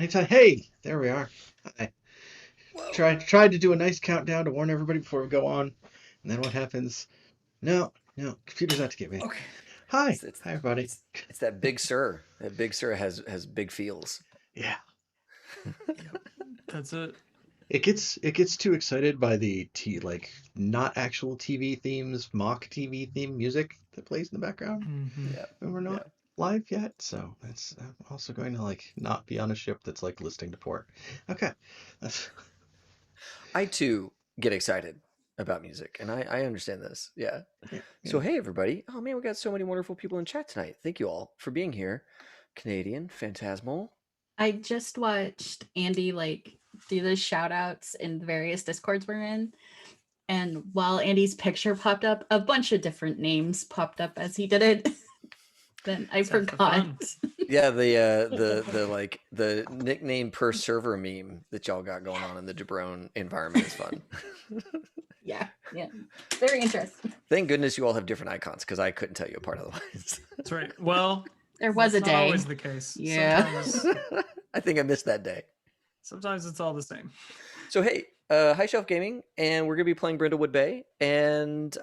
Anytime. Hey, there we are. I Whoa. tried to do a nice countdown to warn everybody before we go on, and then what happens? No, no, computer's out to get me. Okay. Hi, It's, it's hi everybody. it's that Big Sur. That Big Sur has big feels. Yeah, Yep. That's it. it gets too excited by the not actual TV themes, mock TV theme music that plays in the background, Mm-hmm. Yeah. and we're not Yeah. live yet, so that's I'm also going to not be on a ship that's listening to port. Okay, that's I too get excited about music, and I understand this. Yeah. yeah, So yeah. hey everybody. Oh man, we got so many wonderful people in chat tonight. Thank you all for being here. Canadian, Phantasmal. I just watched Andy do the shout outs in the various discords we're in. And while Andy's picture popped up, a bunch of different names popped up as he did it. Then I It's half the forgot. fun. Yeah, the nickname per server meme that y'all got going on in the Jabron environment is fun. Yeah. Very interesting. Thank goodness you all have different icons because I couldn't tell you apart otherwise. That's right. Well, There was a that's not day. always the case. Yeah. I think I missed that day. Sometimes it's all the same. So hey, High Shelf Gaming, and we're gonna be playing Brindlewood Bay, and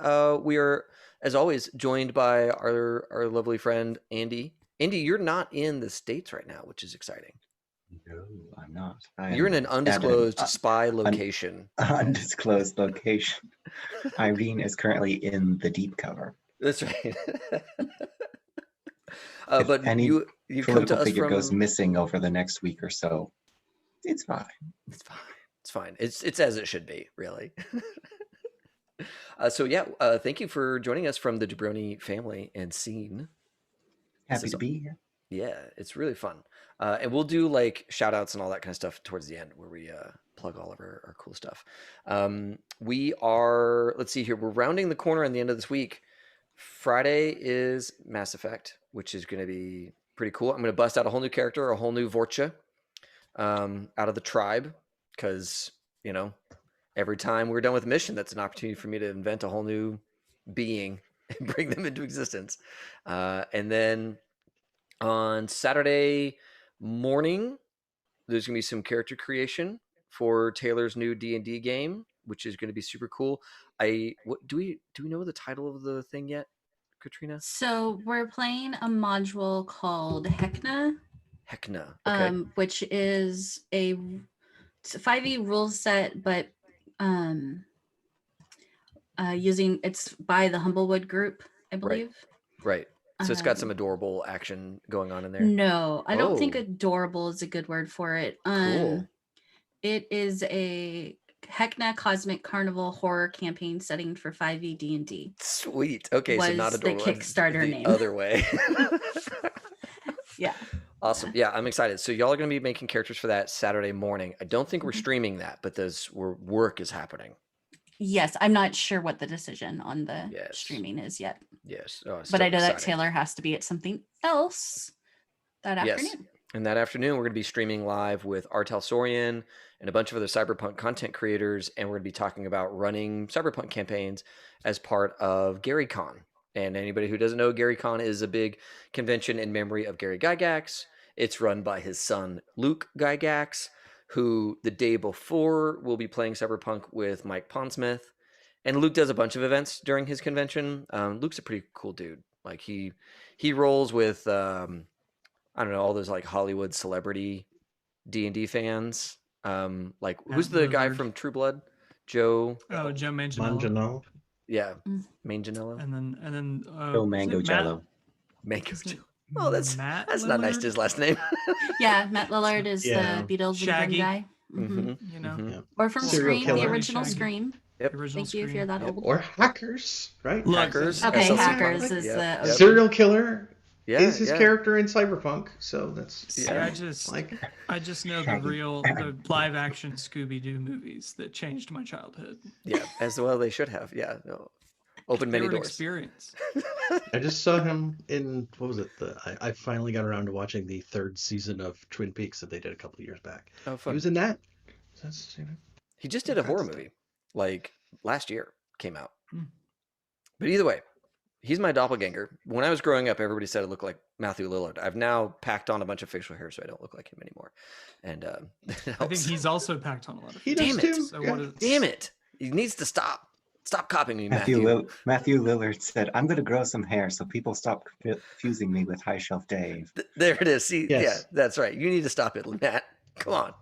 we are, as always, joined by our lovely friend Andy. Andy, you're not in the States right now, which is exciting. No, I'm not. You're in an undisclosed an spy location. undisclosed location. Irene is currently in the deep cover. That's right. If But any you come Political to us figure from. goes missing over the next week or so. It's fine. It's fine. It's fine. It's as it should be, really. So yeah, thank you for joining us from the Jabroni family and scene. Happy is- to be here. Yeah, it's really fun. And we'll do shout outs and all that kind of stuff towards the end where we plug all of our cool stuff. We are, let's see here, we're rounding the corner on the end of this week. Friday is Mass Effect, which is going to be pretty cool. I'm going to bust out a whole new character, a whole new Vorcha out of the tribe because, every time we're done with a mission, that's an opportunity for me to invent a whole new being and bring them into existence. And then on Saturday morning, there's going to be some character creation for Taylor's new D&D game, which is going to be super cool. Do we know the title of the thing yet, Katrina? So we're playing a module called Hecna, Hecna. Okay. which is it's a 5e rule set, but it's by the Humblewood group, I believe. Right. So it's got some adorable action going on in there. No, I don't think Oh. adorable is a good word for it. Cool. It is a Hecna Cosmic Carnival horror campaign setting for 5e D&D. Sweet. Okay, so not Was the adorable. Kickstarter the name. Other way. Yeah. Awesome. Yeah, I'm excited. So y'all are going to be making characters for that Saturday morning. I don't think we're streaming that, but work is happening. Yes, I'm not sure what the decision on the Yes. streaming is yet. Yes. Oh, But I know that exciting. Taylor has to be at something else that Yes. afternoon. And that afternoon, we're going to be streaming live with Artel Sorian and a bunch of other cyberpunk content creators, and we're going to be talking about running cyberpunk campaigns as part of GaryCon. And anybody who doesn't know, GaryCon is a big convention in memory of Gary Gygax. It's run by his son, Luke Gygax, who the day before will be playing cyberpunk with Mike Pondsmith. And Luke does a bunch of events during his convention. Luke's a pretty cool dude. He rolls with... I don't know, all those Hollywood celebrity D&D fans. Who's the guy Lillard. from True Blood? Joe. Oh, Joe Manganiello. Manganiello. Yeah, Mm. Manganiello. And then Go is Mango it Jello. Mango Isn't it Joe. Oh, that's Matt not nice to Lillard? his last name. Yeah, Matt Lillard is Yeah. the Beatles Shaggy. guy. Mhm, You know, mhm. Yeah. Or from Serial Scream, killer. the original Shaggy. Scream. Yep. The original Thank you if you're Scream. that old. Or hackers, right? Look, Hackers. Okay, SLC Hackers Punk. is Yep, the yep. Serial killer Yeah, is his yeah. character in Cyberpunk, so that's See, Yeah. I just know Shaggy. the live action Scooby Doo movies that changed my childhood. Yeah, as well they should have. Yeah, no. Open They many were an doors. experience. I just saw him in what was it? I finally got around to watching the third season of Twin Peaks that they did a couple of years back. Oh, He fun. was in that. That's He just did a horror Fantastic. movie last year, came out. Hmm. But either way, He's my doppelganger. When I was growing up, everybody said I looked like Matthew Lillard. I've now packed on a bunch of facial hair so I don't look like him anymore. And it I think helps. he's also packed on a lot of. He faces. does Damn it. too. So yeah. what is? Damn it. He needs to stop. Stop copying me, Matthew. Matthew Lillard said, "I'm going to grow some hair so people stop confusing me with High Shelf Dave." There it is. See, Yes. yeah, that's right. You need to stop it, Matt. Come on.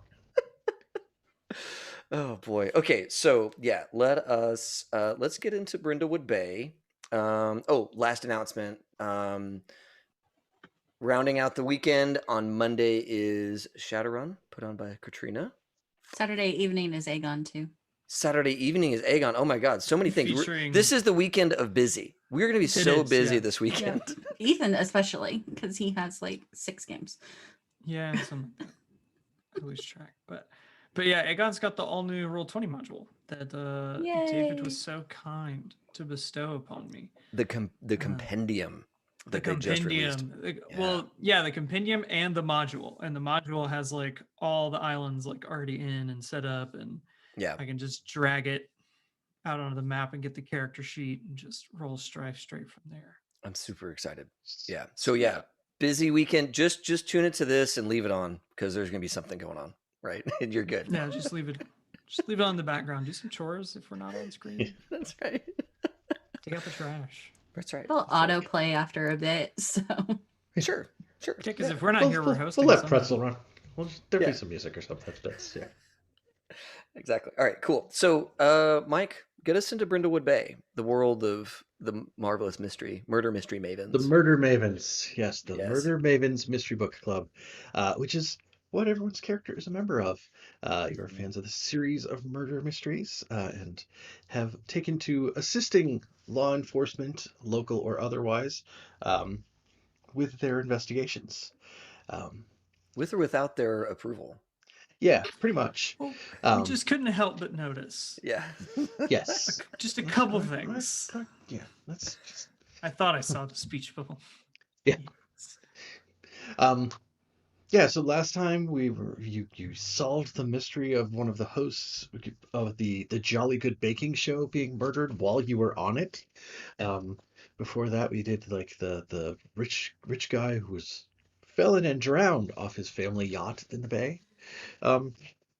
Oh boy. Okay, so yeah, let's get into Brindlewood Bay. Last announcement. Rounding out the weekend on Monday is Shadowrun, put on by Katrina. Saturday evening is Aegon too. Saturday evening is Aegon. Oh my God, so many things. Featuring- This is the weekend of busy. We're going to be so is, busy yeah. this weekend. Ethan especially, because he has like 6 games. Yeah, something like that. I lose track, but yeah, Aegon's got the all new Roll20 module that David Yay. was so kind to bestow upon me. The compendium The that they just released. compendium. The compendium and the module, and the module has like all the islands like already in and set up, and Yeah. I can just drag it out onto the map and get the character sheet and just roll strife straight from there. I'm super excited. Yeah. So yeah, busy weekend. Just tune into this and leave it on because there's gonna be something going on, right? And you're good. Yeah, just leave it. Just leave it on the background. Do some chores if we're not on screen. That's right. Take out the trash. That's right. They'll autoplay after a bit, so Sure. Yeah, because if we're not here, we're hosting. We'll let something. Pretzel run. There'll Yeah. be some music or something. That's yeah. Exactly. All right. Cool. So, Mike, get us into Brindlewood Bay, the world of the marvelous murder mystery Mavens. The Murder Mavens. Yes, the Yes. Murder Mavens Mystery Book Club, which is what everyone's character is a member of. You're fans of the series of murder mysteries and have taken to assisting law enforcement, local or otherwise, with their investigations. With or without their approval. Yeah, pretty much. Well, Um, we just couldn't help but notice Yeah. Yes. just a couple things. Yeah, that's just. I thought I saw the speech bubble. Yeah, so last time you solved the mystery of one of the hosts of the Jolly Good Baking Show being murdered while you were on it. Before that, we did like the rich guy who fell in and drowned off his family yacht in the bay. And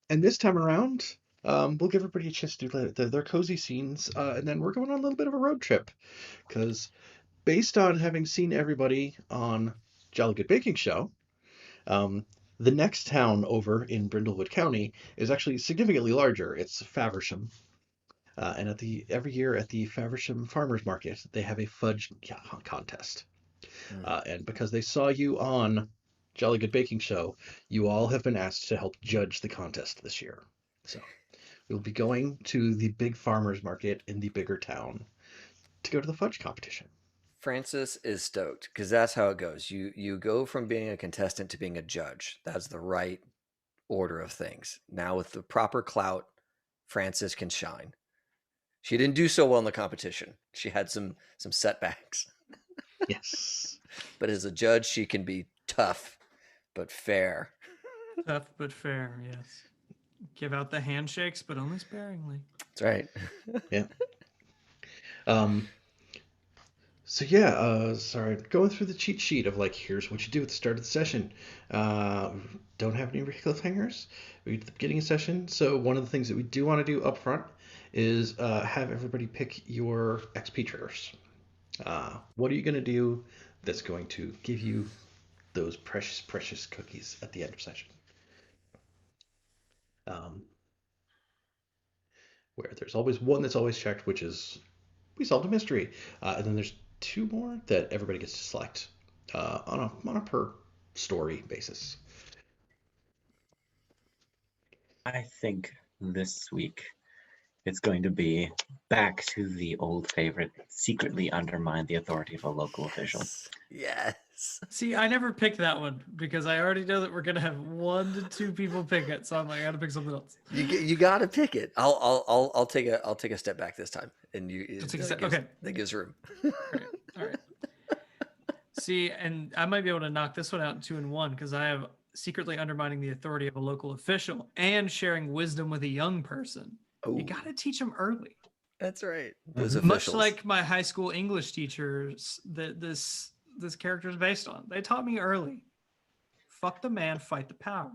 this time around, we'll give everybody a chance to do their cozy scenes, and then we're going on a little bit of a road trip, because based on having seen everybody on Jolly Good Baking Show, the next town over in Brindlewood County is actually significantly larger. It's Faversham. And every year at the Faversham Farmers Market, they have a fudge contest. And because they saw you on Jolly Good Baking Show, you all have been asked to help judge the contest this year. So we'll be going to the big farmers market in the bigger town to go to the fudge competition. Francis is stoked because that's how it goes. You go from being a contestant to being a judge. That's the right order of things. Now with the proper clout, Francis can shine. She didn't do so well in the competition. She had some setbacks. Yes. But as a judge, she can be tough but fair. Tough but fair, yes. Give out the handshakes, but only sparingly. That's right. Yeah. So yeah, sorry, going through the cheat sheet of like, here's what you do at the start of the session. Don't have any cliffhangers at the beginning of the session. So one of the things that we do want to do up front is have everybody pick your XP triggers. What are you going to do that's going to give you those precious, precious cookies at the end of session? Where there's always one that's always checked, which is we solved a mystery, and then there's 2 more that everybody gets to select on a per story basis. I think this week it's going to be back to the old favorite, secretly undermine the authority of a local official. Yes. See, I never picked that one because I already know that we're gonna have 1 to 2 people pick it, so I'm like, I gotta pick something else. You got to pick it. I'll take a step back this time, and Okay. That gives room. All right. See, and I might be able to knock this one out in 2 and 1 because I have secretly undermining the authority of a local official and sharing wisdom with a young person. Ooh. You got to teach them early. That's right. Those Mhm. Much officials. like my high school English teachers that this character is based on. They taught me early. Fuck the man, fight the power.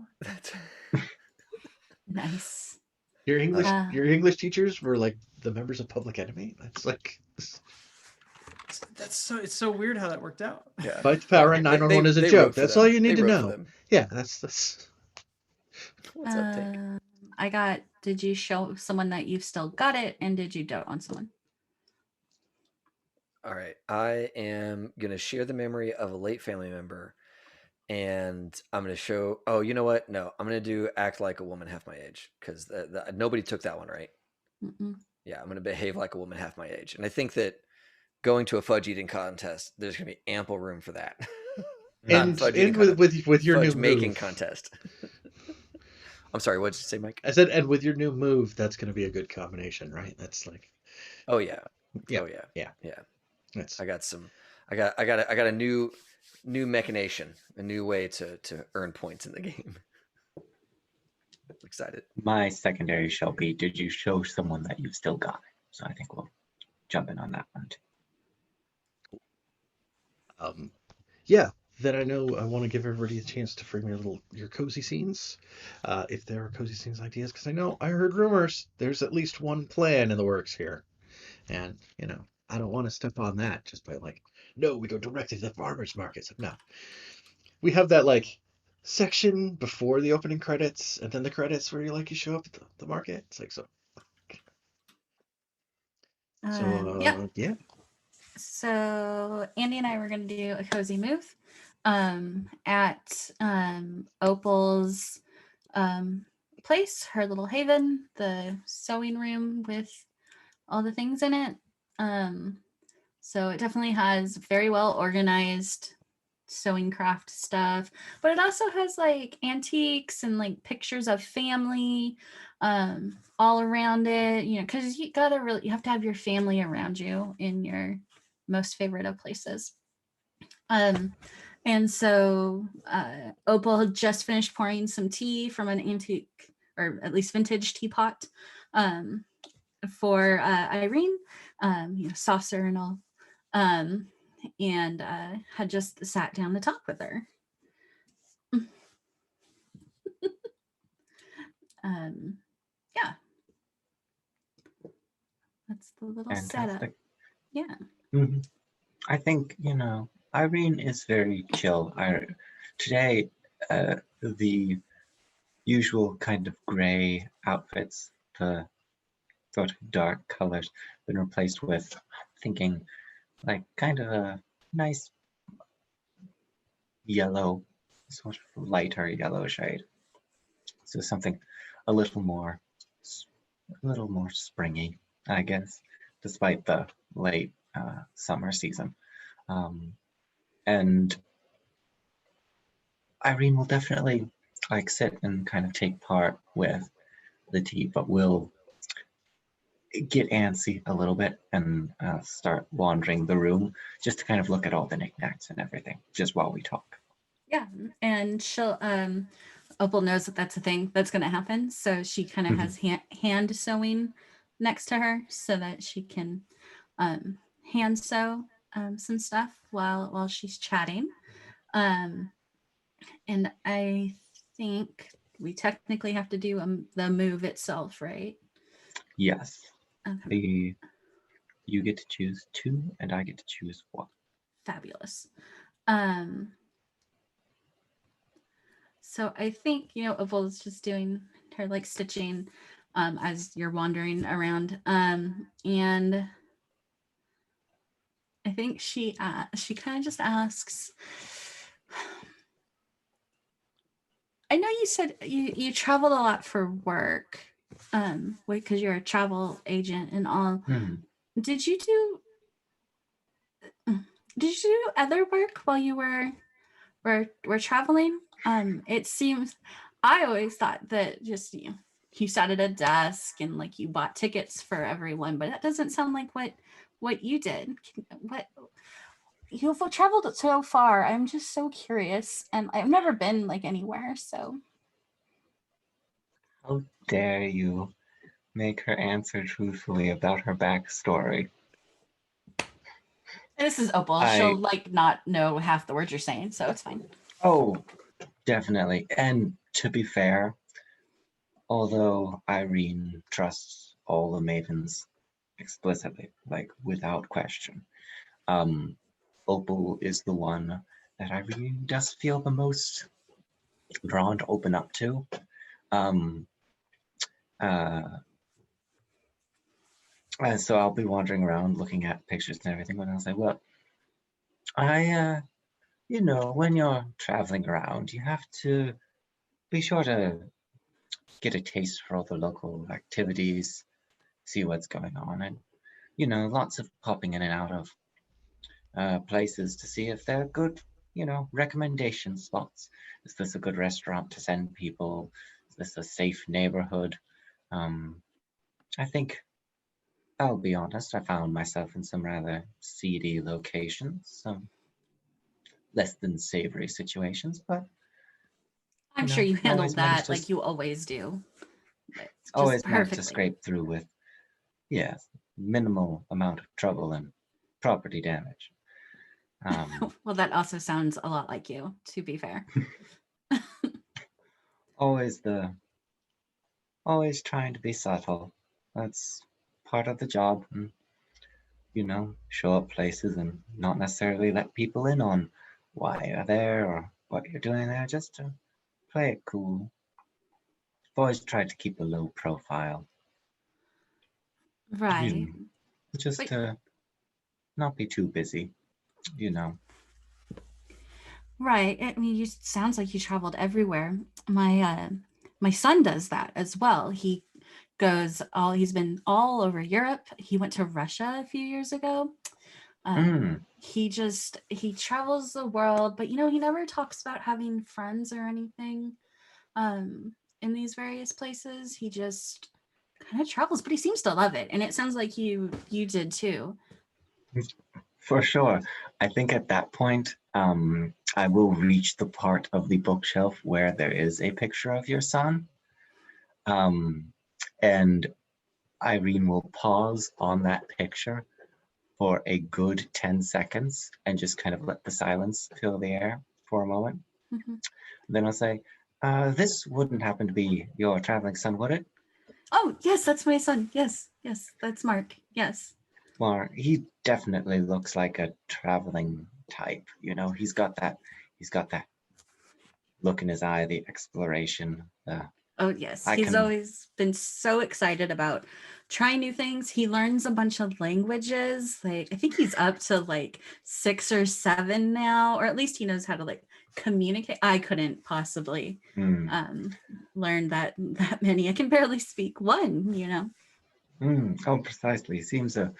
Nice. Your English Uh, your English teachers were like the members of Public Enemy. That's like It's so weird how that worked out. Yeah. fight the power and They- 911 is a they joke. wrote for That's them. all you They need to wrote for know. them. Yeah, that's What's up, Take? I got, did you show someone that you've still got it, and did you dote on someone? All right. I am going to share the memory of a late family member, and I'm going to show. Oh, you know what? No, I'm going to do act like a woman half my age, because nobody took that one, right? Mm-mm. Yeah, I'm going to behave like a woman half my age. And I think that going to a fudge eating contest, there's going to be ample room for that. Not and fudge eating and with your fudge new making move. contest. I'm sorry, what did you say, Mike? I said, and with your new move, that's going to be a good combination, right? That's like, Oh yeah. yeah, Oh yeah. yeah. Yeah. That's I got a new machination, a new way to earn points in the game. Excited. My secondary shall be, did you show someone that you've still got it? So I think we'll jump in on that one too. yeah. Then I know I want to give everybody a chance to frame your cozy scenes, if there are cozy scenes ideas, because I know I heard rumors there's at least one plan in the works here, and I don't want to step on that just by like, no, we go directly to the farmers markets. No, we have that like section before the opening credits, and then the credits where you show up at the market. It's like so. Yeah. Yeah. So Andy and I were going to do a cozy move at Opal's place, her little haven, the sewing room with all the things in it. So it definitely has very well organized sewing craft stuff, but it also has like antiques and like pictures of family all around it, because you have to have your family around you in your most favorite of places. And so Opal had just finished pouring some tea from an antique, or at least vintage teapot, for Irene, saucer and all, and had just sat down to talk with her. Yeah, that's the little setup. Fantastic. Yeah. Mm-hmm. I think, Irene is very chill. Today, the usual kind of gray outfits, the sort of dark colors, been replaced with, thinking, like kind of a nice yellow, sort of lighter yellow shade. So something a little more springy, I guess, despite the late summer season. And Irene will definitely sit and kind of take part with the tea, but will get antsy a little bit and start wandering the room just to kind of look at all the knickknacks and everything just while we talk. Yeah, and she'll Opal knows that that's a thing that's going to happen, so she kind of has hand sewing next to her so that she can hand sew some stuff while she's chatting. And I think we technically have to do the move itself, right? Yes. Okay. You get to choose 2 and I get to choose 1. Fabulous. So I think, Opal's just doing her like stitching as you're wandering around. And I think she kind of just asks, I know you said you traveled a lot for work, because you're a travel agent and all. Did you do other work while you were traveling? It seems, I always thought that just you sat at a desk and like you bought tickets for everyone, but that doesn't sound like what you did. You've traveled so far. I'm just so curious, and I've never been like anywhere. So How dare you make her answer truthfully about her backstory. This is Opal. She'll like not know half the words you're saying, so it's fine. Oh, definitely. And to be fair, although Irene trusts all the Mavens explicitly, like without question, Opal is the one that Irene does feel the most drawn to open up to. And so I'll be wandering around looking at pictures and everything, and I'll say, well, you know, when you're traveling around, you have to be sure to get a taste for all the local activities, see what's going on, and, you know, lots of popping in and out of places to see if they're good, you know, recommendation spots. Is this a good restaurant to send people? Is this a safe neighborhood? I think, I'll be honest, I found myself in some rather seedy locations, some less than savory situations, but I'm you sure know, you handled always managed that like you always do. It's just always managed to perfectly. scrape through with, yes, minimal amount of trouble and property damage. Well, that also sounds a lot like you, to be fair. always trying to be subtle. That's part of the job. And, you know, show up places and not necessarily let people in on why you're there or what you're doing there, just to play it cool. I've always tried to keep a low profile. Right. Just Wait. to not be too busy, you know. Right. I mean, you sounds like you traveled everywhere. My son does that as well. He's been all over Europe. He went to Russia a few years ago. He travels the world, but you know, he never talks about having friends or anything in these various places. He just kind of travels, but he seems to love it. And it sounds like you did too. For sure. I think at that point, I will reach the part of the bookshelf where there is a picture of your son. And Irene will pause on that picture for a good 10 seconds and just kind of let the silence fill the air for a moment. Mm-hmm. Then I'll say, this wouldn't happen to be your traveling son, would it? Oh, yes, that's my son. Yes, that's Mark. Yes. Well, he definitely looks like a traveling type. You know, he's got that look in his eye, the exploration. Oh, yes. He's always been so excited about trying new things. He learns a bunch of languages. Like, I think he's up to like 6 or 7 now, or at least he knows how to like communicate. I couldn't possibly learn that many. I can barely speak one, you know. Oh, precisely. He seems a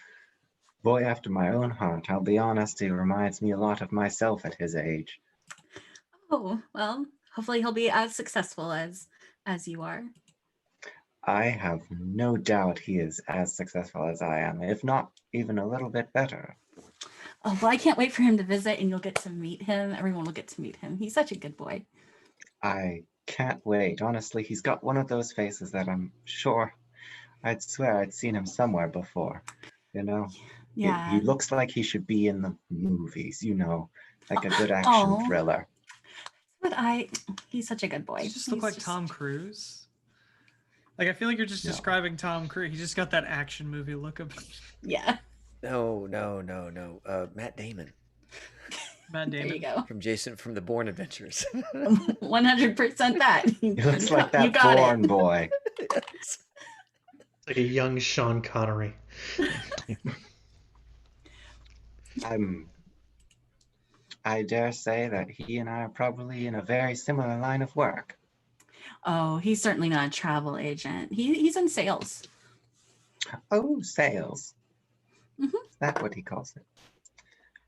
boy after my own heart. I'll be honest, he reminds me a lot of myself at his age. Oh, well, hopefully he'll be as successful as you are. I have no doubt he is as successful as I am, if not even a little bit better. Oh, well, I can't wait for him to visit and you'll get to meet him. Everyone will get to meet him. He's such a good boy. I can't wait. Honestly, he's got one of those faces that I'm sure I'd swear I'd seen him somewhere before. You know? Yeah. He looks like he should be in the movies, you know, like a good action thriller. But he's such a good boy. He just look like Tom Cruise. Like, I feel like you're just describing Tom Cruise. He just got that action movie look of. Yeah. No. Matt Damon. Matt Damon. There you go. From the Bourne Adventures. 100% that. He looks like that Bourne boy. It's like a young Sean Connery. I dare say that he and I are probably in a very similar line of work. Oh, he's certainly not a travel agent. He's in sales. Oh, sales. Mm-hmm. Is that what he calls it?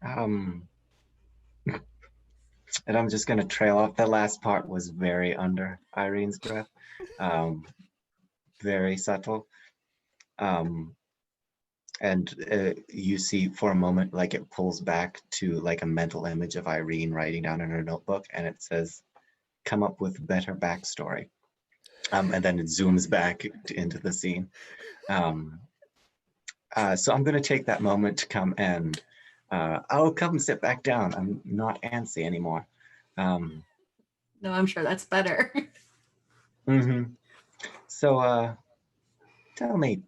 And I'm just going to trail off. The last part was very under Irene's breath. Very subtle. And you see for a moment, like it pulls back to like a mental image of Irene writing down in her notebook, and it says, come up with better backstory. And then it zooms back into the scene. So I'm going to take that moment to come and I'll come sit back down. I'm not antsy anymore. No, I'm sure that's better. So tell me,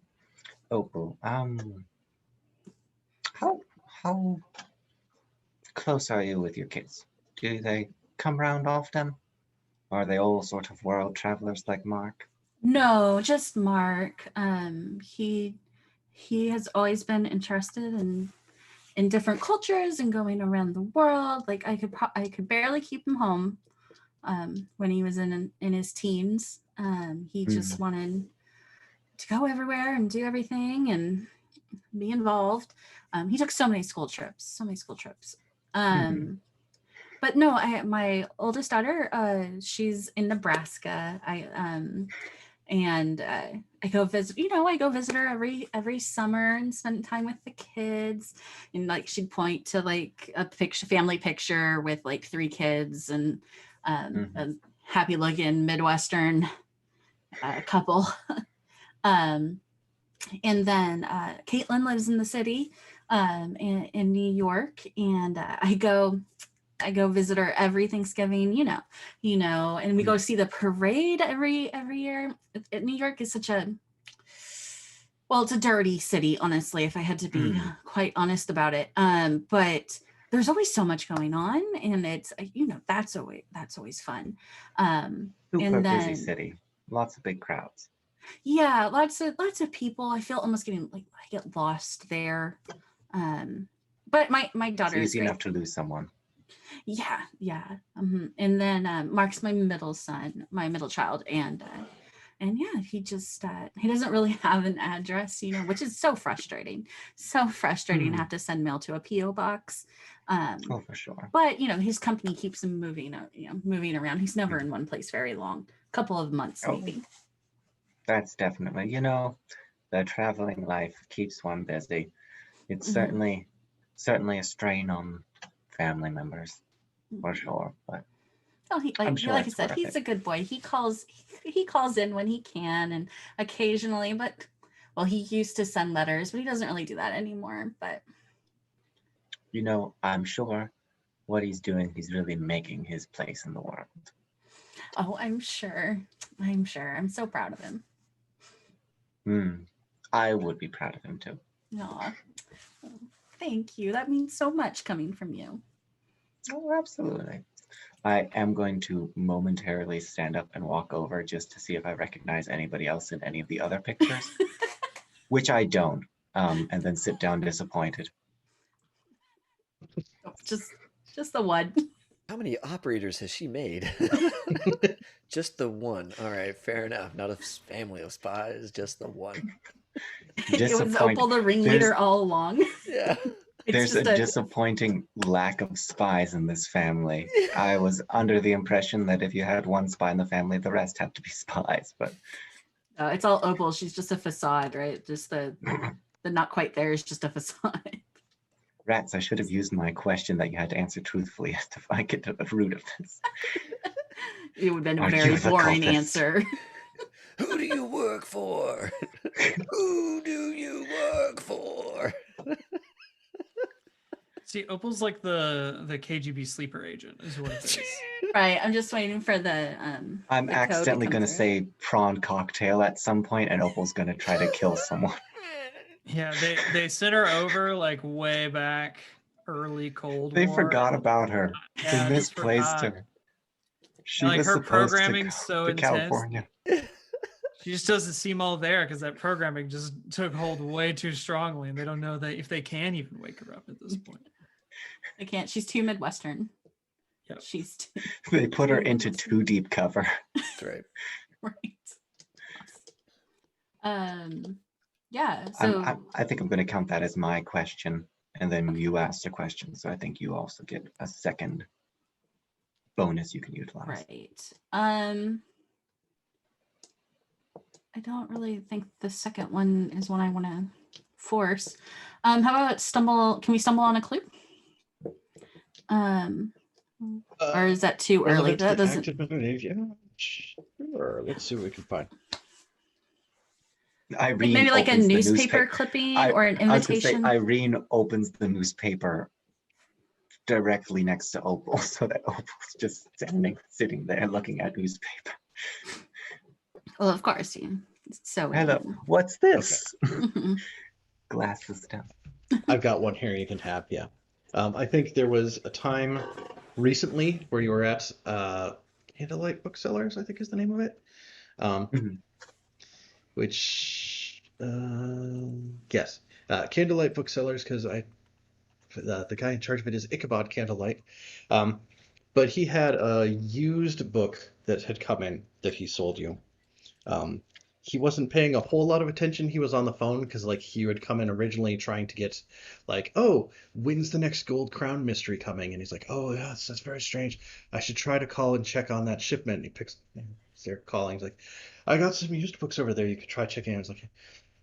Opal, how close are you with your kids? Do they come round often? Are they all sort of world travelers like Mark? No, just Mark. He has always been interested in different cultures and going around the world. Like I could barely keep him home when he was in his teens. He just wanted to go everywhere and do everything and be involved. He took so many school trips. But no, my oldest daughter, she's in Nebraska. I go visit, I go visit her every summer and spend time with the kids. And like she'd point to like a family picture with like 3 kids and a happy looking Midwestern couple. And then Caitlin lives in the city in New York, and I go visit her every Thanksgiving, and we go see the parade every year. New York is it's a dirty city, honestly, if I had to be quite honest about it. But there's always so much going on, and it's that's always fun. Super busy city, lots of big crowds. Yeah, lots of people. I feel almost getting I get lost there. But my daughter It's is easy great. enough to lose someone. Yeah. And then Mark's my middle child, and yeah, he just he doesn't really have an address, which is so frustrating to have to send mail to a PO box. Oh, for sure. But his company keeps him moving around. He's never in one place very long, couple of months maybe. That's definitely, the traveling life keeps one busy. It's certainly a strain on family members, for sure. But like I said, he's a good boy. He calls in when he can and occasionally, but he used to send letters, but he doesn't really do that anymore. But I'm sure what he's doing, he's really making his place in the world. Oh, I'm sure. I'm so proud of him. I would be proud of him too. Aw. Thank you. That means so much coming from you. Oh, absolutely. I am going to momentarily stand up and walk over just to see if I recognize anybody else in any of the other pictures, which I don't, and then sit down disappointed. Oh, just the one. How many operators has she made? Just the one. All right, fair enough. Not a family of spies, just the one. It was Opal the ringleader all along. Yeah. There's a disappointing lack of spies in this family. I was under the impression that if you had one spy in the family, the rest had to be spies. But it's all Opal. She's just a facade, right? Just the not quite there is just a facade. Rats, I should have used my question that you had to answer truthfully to get to the root of this. It would have been a very boring answer. Who do you work for? Who do you work for? See, Opal's like the KGB sleeper agent is what it is. Right. I'm just waiting for the I'm accidentally going to say prawn cocktail at some point, and Opal's going to try to kill someone. Yeah, they sent her over like way back early Cold War. They forgot about her. Yeah, they misplaced her. She was her programming's so intense. California. She just doesn't seem all there because that programming just took hold way too strongly, and they don't know that if they can even wake her up at this point. They can't. She's too Midwestern. Yep. They put her into too deep cover. That's right. Right. Yeah. So I think I'm going to count that as my question, and then you asked a question, so I think you also get a second bonus you can utilize. Right. I don't really think the second one is one I want to force. How about can we stumble on a clue? Or is that too early? That doesn't. Sure. Let's see what we can find. Irene Maybe like a opens the newspaper clipping or an I was gonna say invitation. Irene opens the newspaper directly next to Opal, so that Opal's just sitting there looking at newspaper. Well, of course. So Hello, what's this? Mhm. Glasses down. I've got one here you can have. Yeah. I think there was a time recently where you were at Candlelight Booksellers, I think is the name of it. Mhm. Which yes, Candlelight Booksellers, because the guy in charge of it is Ichabod Candlelight. But he had a used book that had come in that he sold you. He wasn't paying a whole lot of attention. He was on the phone because like he had come in originally trying to get like, oh, when's the next Gold Crown mystery coming? And he's like, oh, yes, that's very strange. I should try to call and check on that shipment. And they're calling. He's like, I got some used books over there. You could try checking. I was like,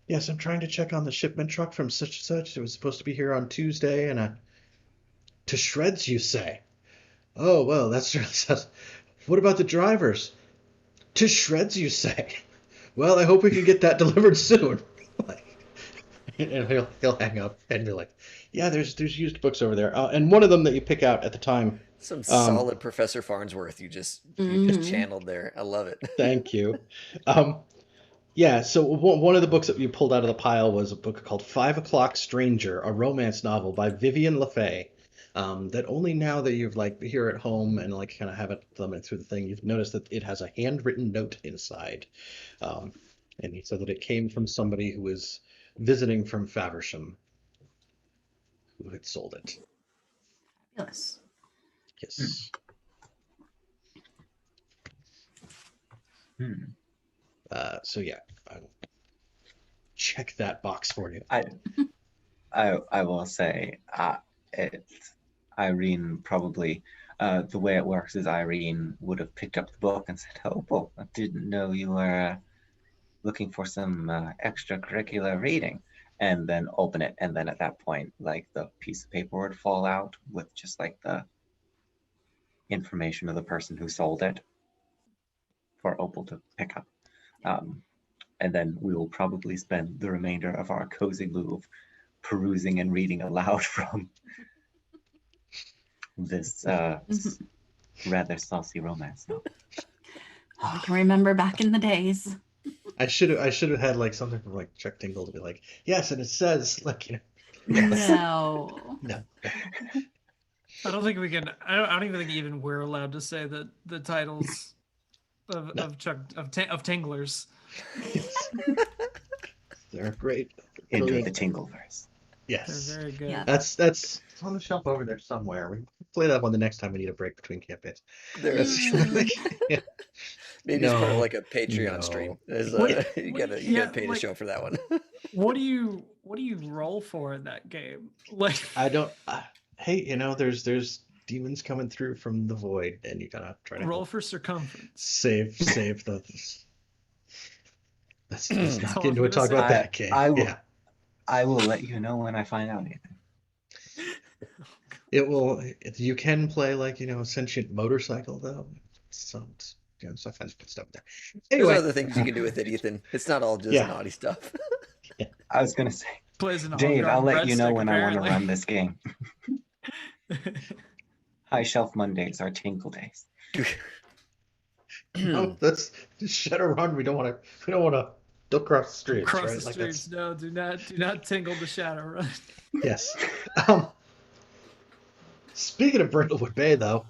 yes, I'm trying to check on the shipment truck from such and such. It was supposed to be here on Tuesday, and to shreds, you say? Oh, well, that's really sad. What about the drivers? To shreds, you say? Well, I hope we can get that delivered soon. Like, and he'll hang up, and you're like, yeah, there's used books over there, and one of them that you pick out at the time. Some solid Professor Farnsworth you just channeled there. I love it. Thank you. Yeah, so one of the books that you pulled out of the pile was a book called 5 O'Clock Stranger, a romance novel by Vivian LeFay. That only now that you've like here at home and like kind of have it thumbing through the thing, you've noticed that it has a handwritten note inside. And he said that it came from somebody who was visiting from Faversham who had sold it. Fabulous. Yes. So yeah, I will check that box for you. I will say it's Irene probably. The way it works is Irene would have picked up the book and said, "Oh, well, I didn't know you were looking for some extracurricular reading," and then open it, and then at that point, like the piece of paper would fall out with just like the information of the person who sold it for Opal to pick up. And then we will probably spend the remainder of our cozy move perusing and reading aloud from this rather saucy romance novel. Oh, I can remember back in the days. I should have had like something from like Chuck Tingle to be like, yes, and it says like, you know, yes. No. No. I don't think we can. I don't even think even we're allowed to say the titles of Tinglers. Yes. They're great. Into Brilliant. the Tingleverse. Yes. They're very good. Yeah. That's on the shelf over there somewhere. We play that one the next time we need a break between campaigns. There is. Yeah. Maybe it's part of No, like a Patreon no. stream. You gotta pay to show for that one. What do you roll for in that game? Like I don't. Hey, you know, there's demons coming through from the void, and you gotta try to roll for circumference. save the. Let's not all get I'm into a gonna talk say. about that game. I will let you know when I find out anything. It will. You can play like, you know, a sentient motorcycle though. Sometimes good stuff there. There's Anyway, other things you can do with it, Ethan. It's not all just Yeah. naughty stuff. I was gonna say, Plays an Dave, avant-garde I'll let you know breadstick, when I want to apparently. run this game. High Shelf Mondays are Tinkle days. no, that's Shadowrun. We don't want to. Don't cross the streets, Cross right? the Like streets. No, do not tingle the Shadowrun. yes. Speaking of Brindlewood Bay, though,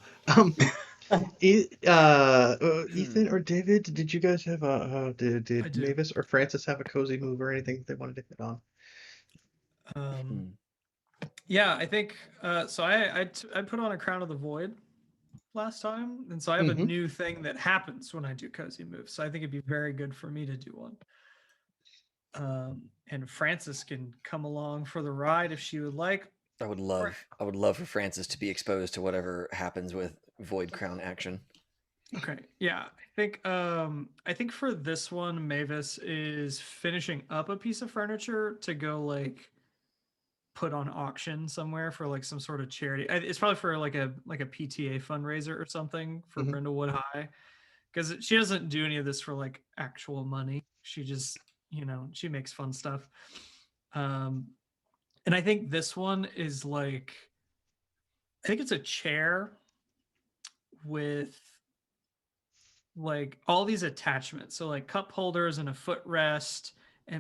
Ethan or David, did you guys have did I do. Mavis or Francis have a cozy move or anything they wanted to hit on? Yeah, I think so. I put on a Crown of the Void last time, and so I have a new thing that happens when I do cozy moves. So I think it'd be very good for me to do one. And Francis can come along for the ride if she would like. I would love for Francis to be exposed to whatever happens with Void Crown action. Okay. Yeah. I think for this one, Mavis is finishing up a piece of furniture to go like put on auction somewhere for like some sort of charity. It's probably for like a PTA fundraiser or something for Brindlewood High. because she doesn't do any of this for like actual money. She just, she makes fun stuff. And I think this one is like, I think it's a chair with like all these attachments. So like cup holders and a footrest,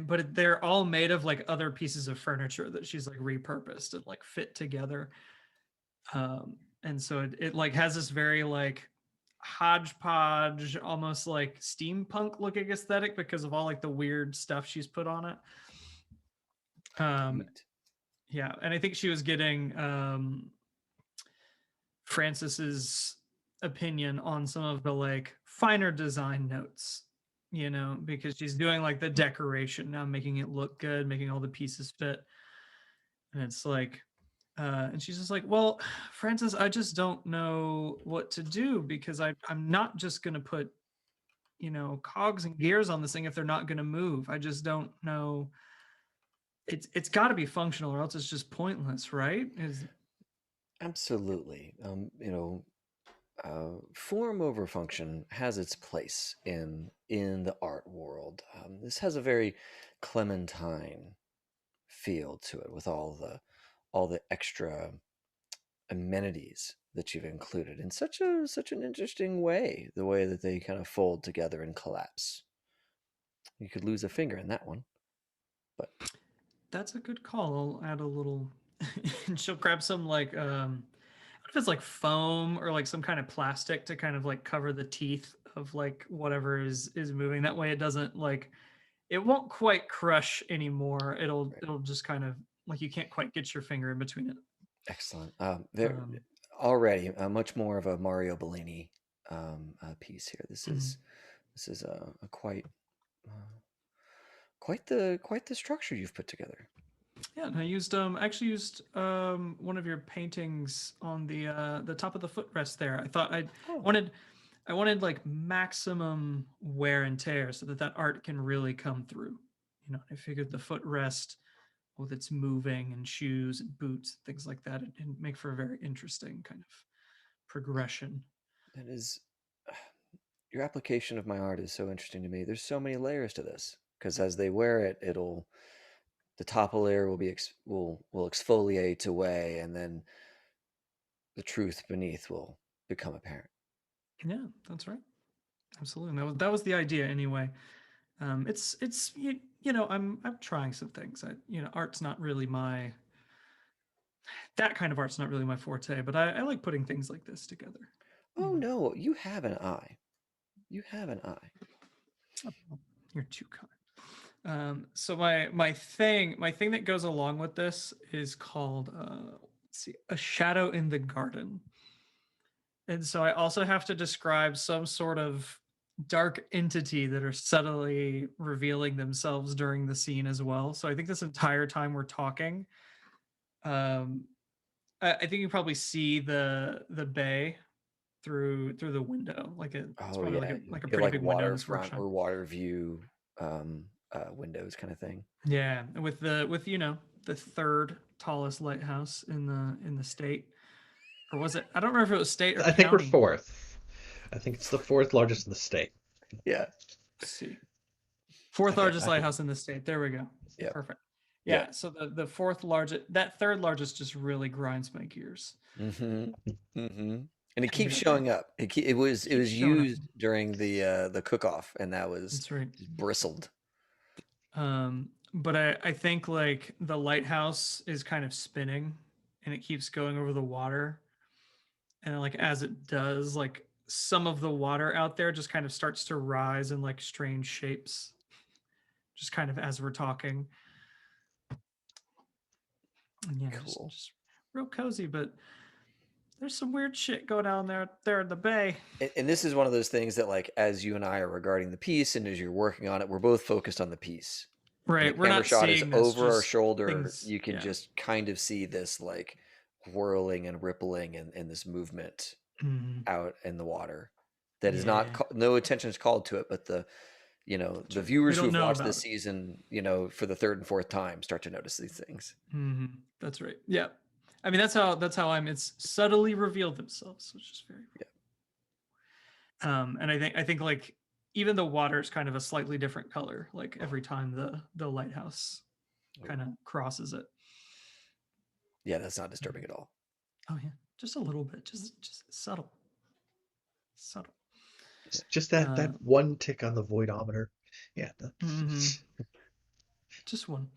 but they're all made of like other pieces of furniture that she's like repurposed and like fit together. And so it like has this very like hodgepodge, almost like steampunk looking aesthetic because of all like the weird stuff she's put on it. Yeah, and I think she was getting Francis's opinion on some of the like finer design notes, because she's doing like the decoration now, making it look good, making all the pieces fit. And it's like, and she's just like, well, Francis, I just don't know what to do because I'm not just going to put, cogs and gears on this thing if they're not going to move. I just don't know. It's got to be functional or else it's just pointless, right? Absolutely. Form over function has its place in the art world. This has a very Clementine feel to it, with all the extra amenities that you've included in such an interesting way. The way that they kind of fold together and collapse. You could lose a finger in that one, but that's a good call. I'll add a little, and she'll grab some like I don't know if it's like foam or like some kind of plastic to kind of like cover the teeth of like whatever is moving. That way it doesn't like, it won't quite crush anymore. It'll just kind of like, you can't quite get your finger in between it. excellent. Already much more of a Mario Bellini piece here. This is a quite the structure you've put together. Yeah, and I actually used one of your paintings on the top of the footrest there. I thought I wanted like maximum wear and tear so that art can really come through. I figured the footrest with its moving and shoes and boots, things like that, and make for a very interesting kind of progression. That is, your application of my art is so interesting to me. There's so many layers to this because as they wear it, the top layer will be will exfoliate away, and then the truth beneath will become apparent. Yeah, that's right. Absolutely. That was the idea anyway. It's I'm trying some things. Art's not really that kind of art's not really my forte, but I like putting things like this together. Oh no, you have an eye. You have an eye. Oh, you're too kind. So my thing that goes along with this is called let's see, a shadow in the garden. And so I also have to describe some sort of dark entity that are subtly revealing themselves during the scene as well. So I think this entire time we're talking, I think you probably see the bay through the window, it's probably like a pretty big window in this workshop. Or water view windows kind of thing. Yeah, with the third tallest lighthouse in the state, or was it? I don't remember if it was state or I think we're county. fourth. I think it's the fourth largest in the state. Yeah. Let's see. Fourth largest lighthouse in the state. There we go. Yeah. Perfect. Yeah. So the fourth largest, that third largest just really grinds my gears. Mm-hmm. Mm-hmm. And it keeps showing up. It was used during the cook-off, and that was That's right. Bristled. But I think like the lighthouse is kind of spinning, and it keeps going over the water, and like as it does, like some of the water out there just kind of starts to rise in like strange shapes, just kind of as we're talking. And yeah, cool. just real cozy, but there's some weird shit going on there in the bay. And this is one of those things that, like, as you and I are regarding the piece, and as you're working on it, we're both focused on the piece. Right, we're not shot seeing is this, over our just shoulder. things- You can yeah. just kind of see this like whirling and rippling and this movement out in the water that is not no attention is called to it, but the viewers who've watched this season, for the third and fourth time, start to notice these things. That's right. Yeah, I mean that's how it's subtly revealed themselves, which is very And I think like even the water is kind of a slightly different color, like every time the lighthouse kind of crosses it. Yeah, that's not disturbing at all. Oh yeah, just a little bit, just subtle. Just that one tick on the voidometer. Yeah. Just one.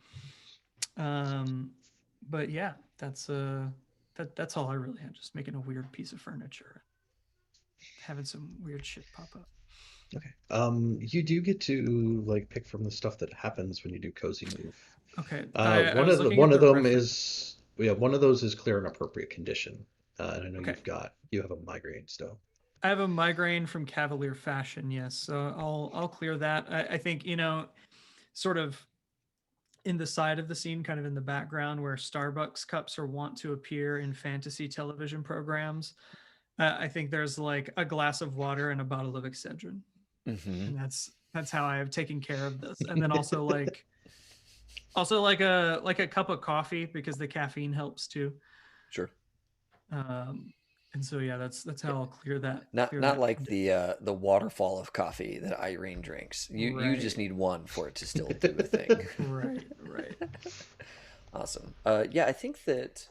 But yeah, that's all I really had. Just making a weird piece of furniture, having some weird shit pop up. Okay. You do get to like pick from the stuff that happens when you do cozy move. Okay. One of them is one of those is clear and appropriate condition. And I know Okay. you have a migraine still. I have a migraine from Cavalier Fashion, yes. So I'll clear that. I think, sort of in the side of the scene, kind of in the background where Starbucks cups are wont to appear in fantasy television programs. I think there's like a glass of water and a bottle of Excedrin. And that's how I have taken care of this. And then also like a cup of coffee because the caffeine helps too. Sure. And so yeah, that's how I'll clear that. Not like the waterfall of coffee that Irene drinks. You just need one for it to still do a thing. Right. Awesome. Yeah, I think that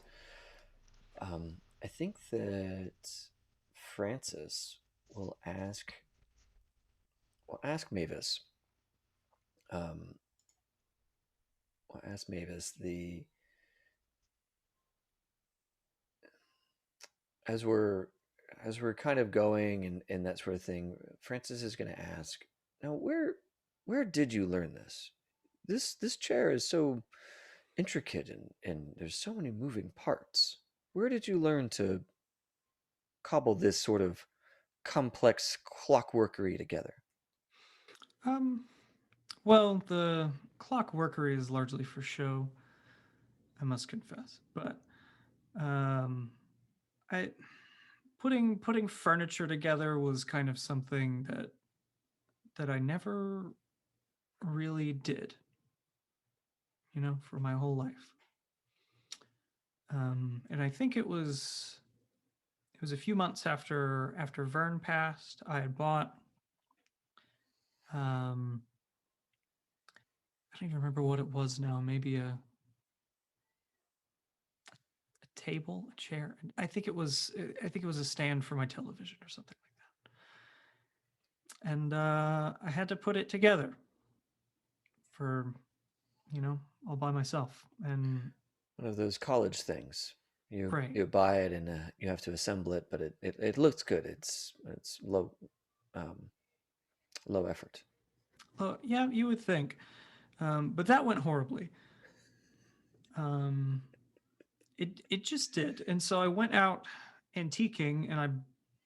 Francis will ask Mavis. We'll ask Mavis as we're kind of going and that sort of thing. Francis is going to ask, now where did you learn this? This chair is so intricate and there's so many moving parts. Where did you learn to cobble this sort of complex clockworkery together? Well, the clockworkery is largely for show, I must confess. But I putting furniture together was kind of something that I never really did, for my whole life. And I think it was a few months after Vern passed, I had bought I don't even remember what it was now, maybe a table, a chair. I think it was a stand for my television or something like that. And I had to put it together for, all by myself. And one of those college things. You right. buy it and you have to assemble it, but it looks good. It's low effort. Yeah, you would think, but that went horribly. It just did, and so I went out antiquing and I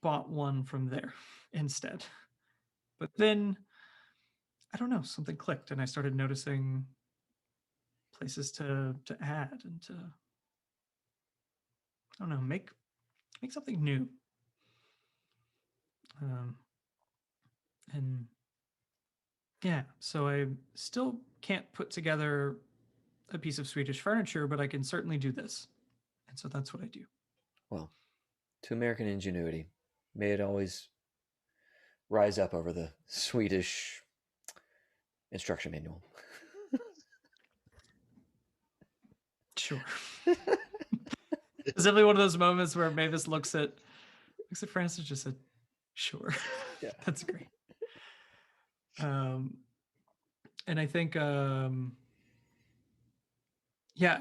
bought one from there instead. But then I don't know, something clicked, and I started noticing places to add and to, I don't know, make something new. And yeah, so I still can't put together a piece of Swedish furniture, but I can certainly do this. And so that's what I do. Well, to American ingenuity, may it always rise up over the Swedish instruction manual. Sure. It's definitely one of those moments where Mavis looks at Francis and just said, sure. Yeah. That's great. And I think I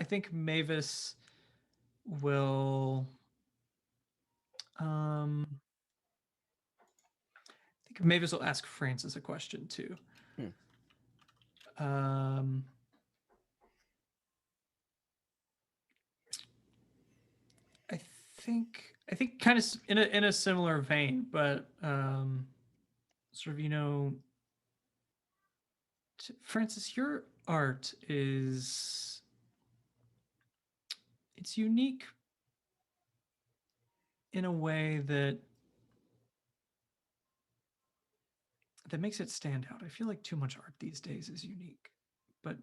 think Mavis will ask Francis a question too. I think kind of in a similar vein, but sort of, Francis, your art it's unique in a way that makes it stand out. I feel like too much art these days is unique, but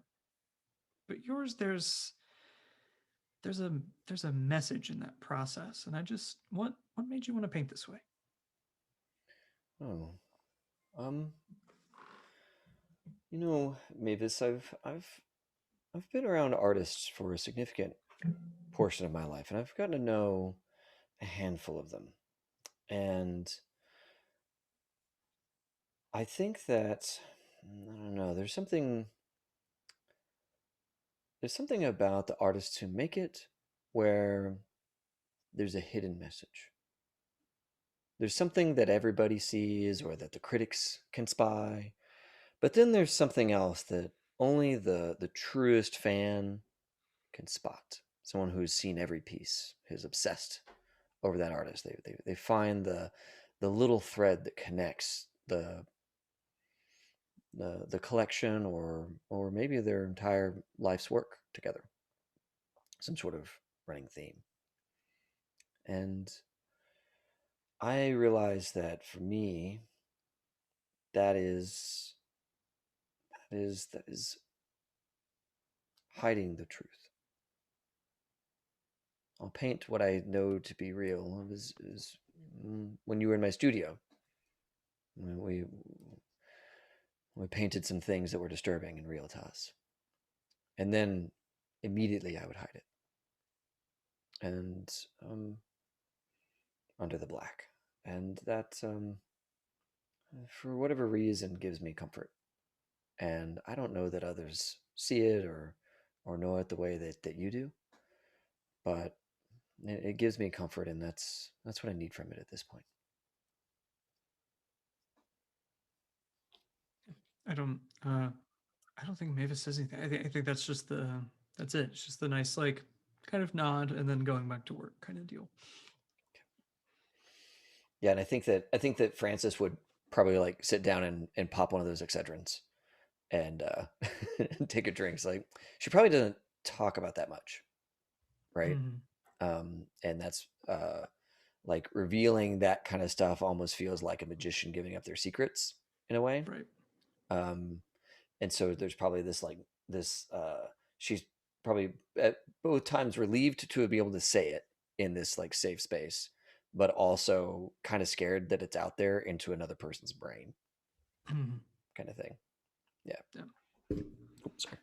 yours there's a message in that process, and I just what made you want to paint this way? Oh, um, Mavis, I've been around artists for a significant portion of my life, and I've gotten to know a handful of them. And I think that I don't know, there's something about the artists who make it where there's a hidden message. There's something that everybody sees or that the critics can spy, but then there's something else that only the truest fan can spot. Someone who's seen every piece, who's obsessed over that artist. They find the little thread that connects the collection or maybe their entire life's work together. Some sort of running theme. And I realize that for me, that is hiding the truth. I'll paint what I know to be real. Is when you were in my studio, we painted some things that were disturbing and real to us, and then immediately I would hide it, and under the black, and that for whatever reason gives me comfort. And I don't know that others see it or know it the way that you do, but it gives me comfort, and that's what I need from it at this point. I don't think Mavis says anything. I think that's it. It's just the nice like kind of nod and then going back to work kind of deal. Yeah, and I think that Francis would probably like sit down and pop one of those Excedrins and take a drink. It's like she probably doesn't talk about that much, right? And that's like revealing that kind of stuff almost feels like a magician giving up their secrets in a way, Right. And so there's probably this she's probably at both times relieved to be able to say it in this like safe space, but also kind of scared that it's out there into another person's brain, kind of thing. Yeah. Oops, sorry.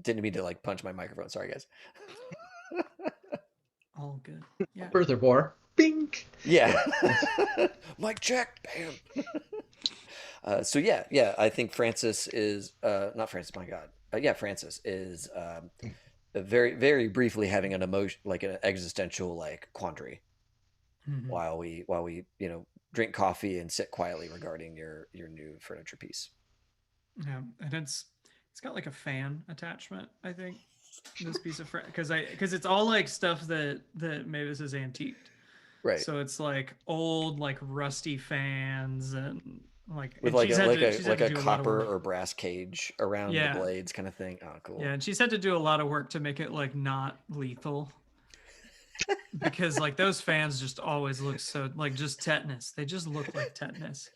Didn't mean to like punch my microphone. Sorry, guys. All good. Yeah. Furthermore, bink. Yeah. Mic check. Bam. So yeah, I think Francis is not Francis. My God, yeah, Francis is very, very briefly having an emotion, like an existential like quandary, while we drink coffee and sit quietly regarding your new furniture piece. Yeah, and it's got like a fan attachment. I think this piece of because it's all like stuff that Mavis is antiqued. Right. So it's like old, like rusty fans and like with and like a copper or brass cage around the blades kind of thing. Oh, cool. Yeah, and she's had to do a lot of work to make it like not lethal. Because like those fans just always look so like just tetanus. They just look like tetanus.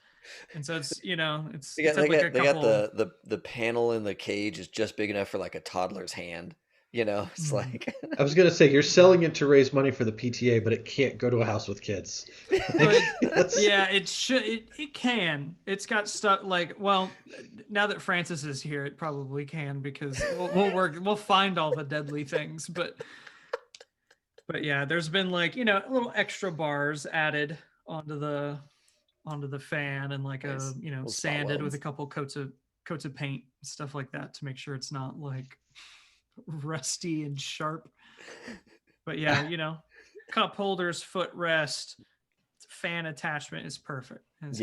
And so it's they got the panel in the cage is just big enough for like a toddler's hand. It's like I was gonna say you're selling it to raise money for the PTA, but it can't go to a house with kids. Yeah, it should. It can. It's got stuff like now that Francis is here, it probably can because we'll find all the deadly things. But yeah, there's been like little extra bars added onto the fan and like nice. Sanded with a couple coats of paint, stuff like that to make sure it's not like rusty and sharp. But yeah, cup holders, footrest, fan attachment is perfect. And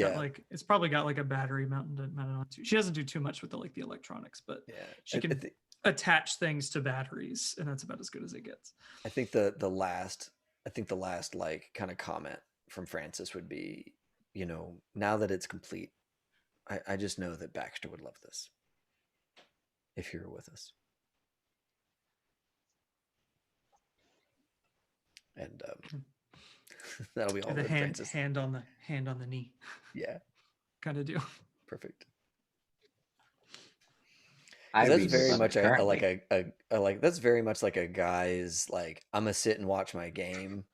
it's probably got like a battery mounted on too. She doesn't do too much with the electronics, but she can attach things to batteries, and that's about as good as it gets. I think the last like kind of comment from Francis would be, now that it's complete, I just know that Baxter would love this if you were with us. And that'll be all. The hand on the knee. Yeah, kind of deal. Perfect. That's very much that's very much like a guy's like I'm gonna sit and watch my game,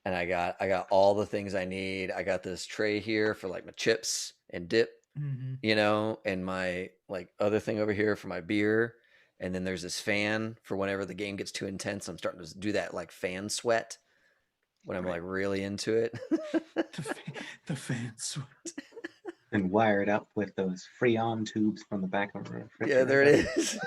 and I got all the things I need. I got this tray here for like my chips and dip, and my like other thing over here for my beer. And then there's this fan for whenever the game gets too intense. I'm starting to do that like fan sweat when I'm like really into it. The fan sweat. And wired up with those Freon tubes from the back of a refrigerator. Yeah, there it is.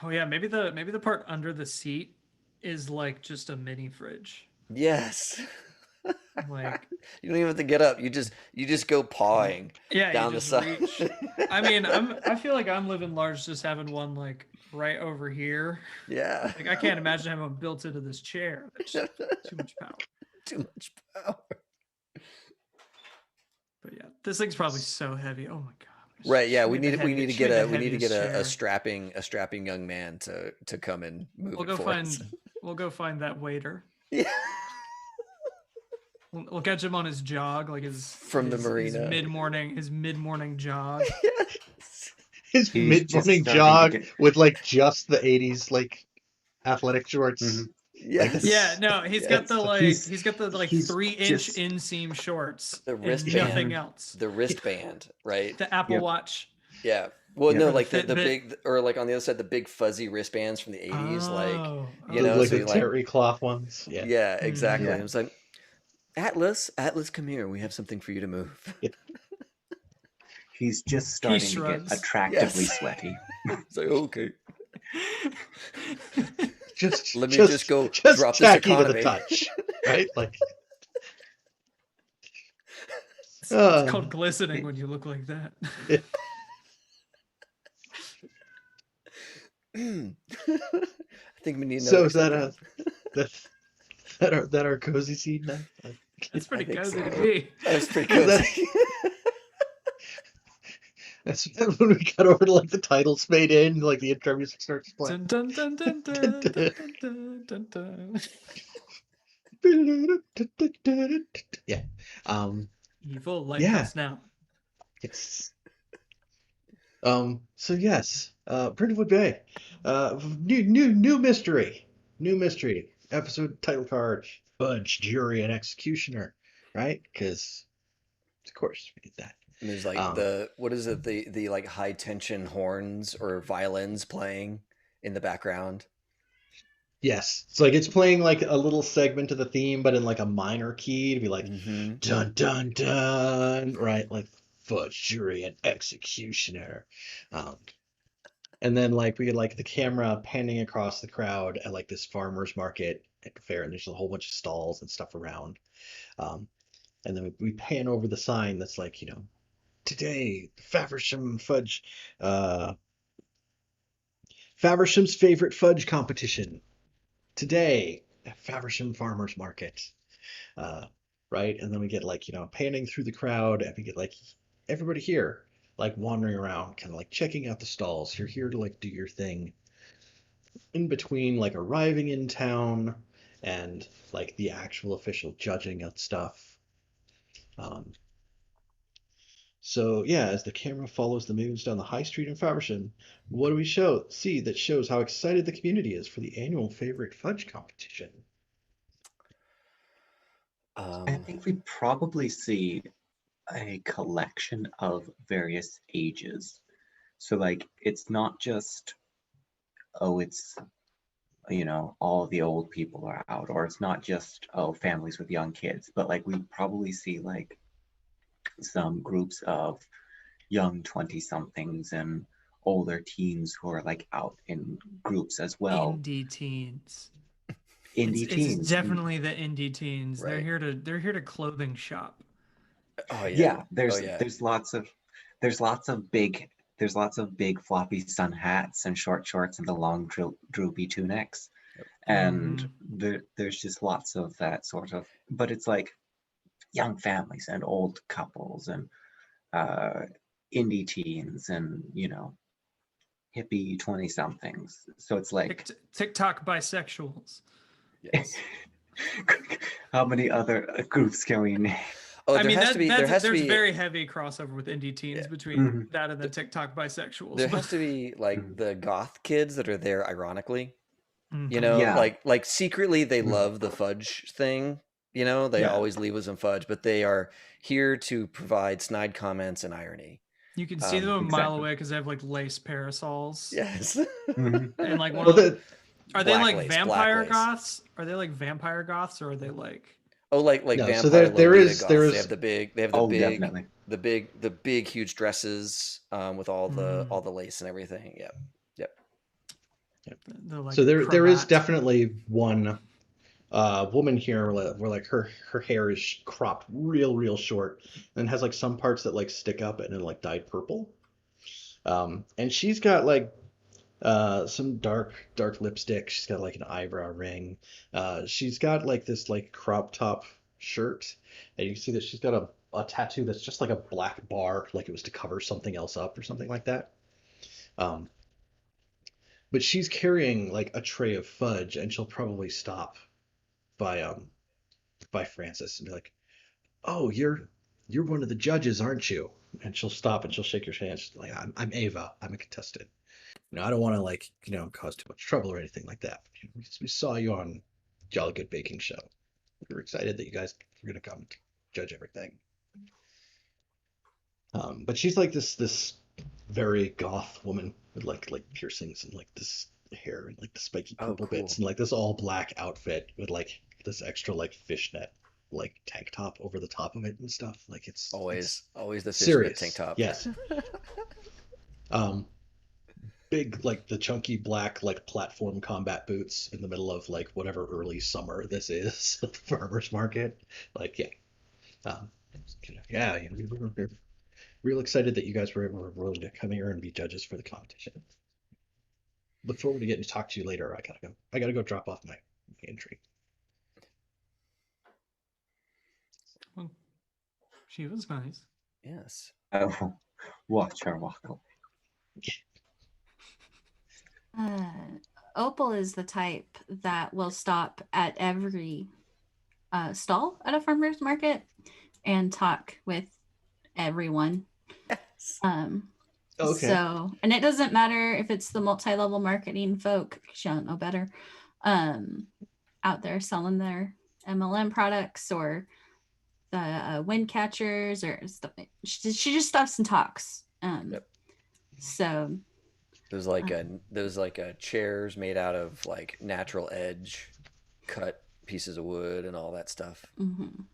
Oh yeah, maybe the part under the seat is like just a mini fridge. Yes. Like you don't even have to get up. You just go pawing down the side. I mean, I feel like I'm living large, just having one like right over here. Yeah. Like I can't imagine having one built into this chair. That's too much power. Too much power. But yeah, this thing's probably so heavy. Oh my god. Right. Yeah. We need to get a strapping young man to come and move. We'll go find that waiter. Yeah. We'll catch him on his jog, like the marina. His mid-morning jog. His mid-morning jog with like just the 80s like athletic shorts. Mm-hmm. Yes. Yeah, no, he's got the 3-inch inseam shorts. The wristband. Nothing else. The wristband, right? The Apple Watch. Yeah. Well, no, like the big, or like on the other side, the big fuzzy wristbands from the 80s, like the terry cloth ones. Yeah. Yeah, exactly. Yeah. It was like, Atlas, come here. We have something for you to move. Yeah. He's just starting to get attractively sweaty. It's like, okay. Let me just go drop this economy. To the touch, right? Like it's called glistening when you look like that. I think we need. So is that our cozy scene now? That's pretty cozy to be. That's pretty cozy. That's when we got over to like the titles fade in, like the intro music starts playing. Dun, dun, dun, dun, dun, dun, dun. Yeah. Evil like us now. Yes. So yes, Brindlewood Bay. New mystery. New mystery. Episode title card. Fudge, Jury, and Executioner. Right? Because of course we did that. And there's like what is it? The like high tension horns or violins playing in the background. Yes, it's like it's playing like a little segment of the theme, but in like a minor key to be like dun dun dun, right? Like Fudge, Jury, and Executioner, and then like we get like the camera panning across the crowd at like this farmer's market at the fair, and there's a whole bunch of stalls and stuff around, and then we pan over the sign that's like today Faversham Fudge, Faversham's favorite fudge competition. Today at Faversham Farmers Market, right? And then we get like panning through the crowd, and we get like everybody here like wandering around, kind of like checking out the stalls. You're here to like do your thing. In between like arriving in town and like the actual official judging of stuff. So yeah, as the camera follows the Mavens down the high street in Faversham, what do we see that shows how excited the community is for the annual favorite fudge competition? I think we probably see a collection of various ages. So like it's not just it's all the old people are out, or it's not just families with young kids, but like we probably see like some groups of young 20-somethings and older teens who are like out in groups as well. Indie teens. Teens. It's definitely the indie teens. Right. They're here to clothing shop. Oh yeah. There's lots of big floppy sun hats and short shorts and the long droopy tunics. And there's just lots of that sort of, but it's like young families and old couples and indie teens and hippie 20-somethings. So it's like TikTok bisexuals. Yes. How many other groups can we name? Oh, there's very heavy crossover with indie teens between that and the TikTok bisexuals. There has to be like the goth kids that are there ironically. You know, Yeah. like secretly they love the fudge thing. You know, they Yeah. always leave us some fudge, but they are here to provide snide comments and irony. You can see them a mile Exactly. away because they have like lace parasols. Yes. Mhm. And like one Well, of the, are they Black like lace, vampire black lace. goths? Are they like vampire goths or are they like Oh, like No, so vampire there Lolita is goths. They have the big, Oh, definitely. the big huge dresses with all the lace and everything. Yep. the like so there is cravat? definitely one woman here where like her hair is cropped real short and has like some parts that like stick up and then like dyed purple. And she's got like some dark lipstick. She's got like an eyebrow ring. She's got like this like crop top shirt, and you can see that she's got a tattoo that's just like a black bar, like it was to cover something else up or something like that. Um, but she's carrying like a tray of fudge, and she'll probably stop by Francis and be like, "Oh, you're one of the judges, aren't you?" And she'll stop and she'll shake your hand. She's like, I'm Ava. I'm a contestant. I don't want to like, cause too much trouble or anything like that. We saw you on Jolly Good Baking Show. We were excited that you guys were gonna come judge everything. But she's like this very goth woman with like piercings and like this hair and like the spiky Oh, purple cool. bits and like this all black outfit with like this extra like fishnet like tank top over the top of it and stuff. Like it's Always the fishnet serious. tank top. Yes. Big like the chunky black like platform combat boots in the middle of like whatever early summer this is at the farmers market. Like we're real excited that you guys were willing to come here and be judges for the competition. Look forward to getting to talk to you later. I gotta go drop off my entry. Well, she was nice. Yes. Oh, watch her walk away. Opal is the type that will stop at every stall at a farmer's market and talk with everyone. Yes. Okay. So, and it doesn't matter if it's the multi-level marketing folk, she don't know better, out there selling their MLM products or the wind catchers or stuff. She just stops and talks. Yep. So There's like chairs made out of like natural edge cut pieces of wood and all that stuff. mhm.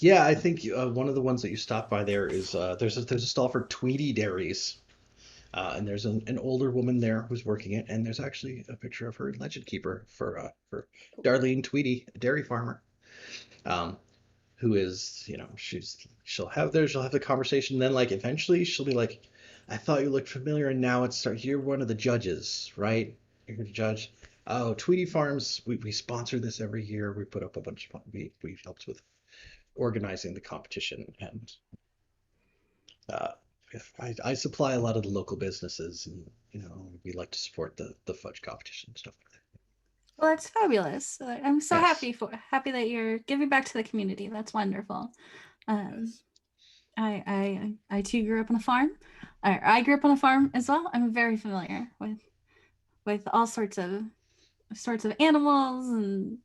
Yeah, I think one of the ones that you stopped by there is there's a stall for Tweety Dairies, and there's an older woman there who's working it, and there's actually a picture of her legend keeper for Darlene Tweety, a dairy farmer, who is she'll have the conversation, and then like eventually she'll be like, I thought you looked familiar, and now you're one of the judges, right? You're the judge. Oh, Tweety Farms, we sponsor this every year. We put up a bunch of we helped with organizing the competition, and I supply a lot of the local businesses, and we like to support the fudge competition and stuff like that. Well, that's fabulous. I'm so Yes. happy that you're giving back to the community. That's wonderful. Yes. I too grew up on a farm. I grew up on a farm as well. I'm very familiar with all sorts of animals and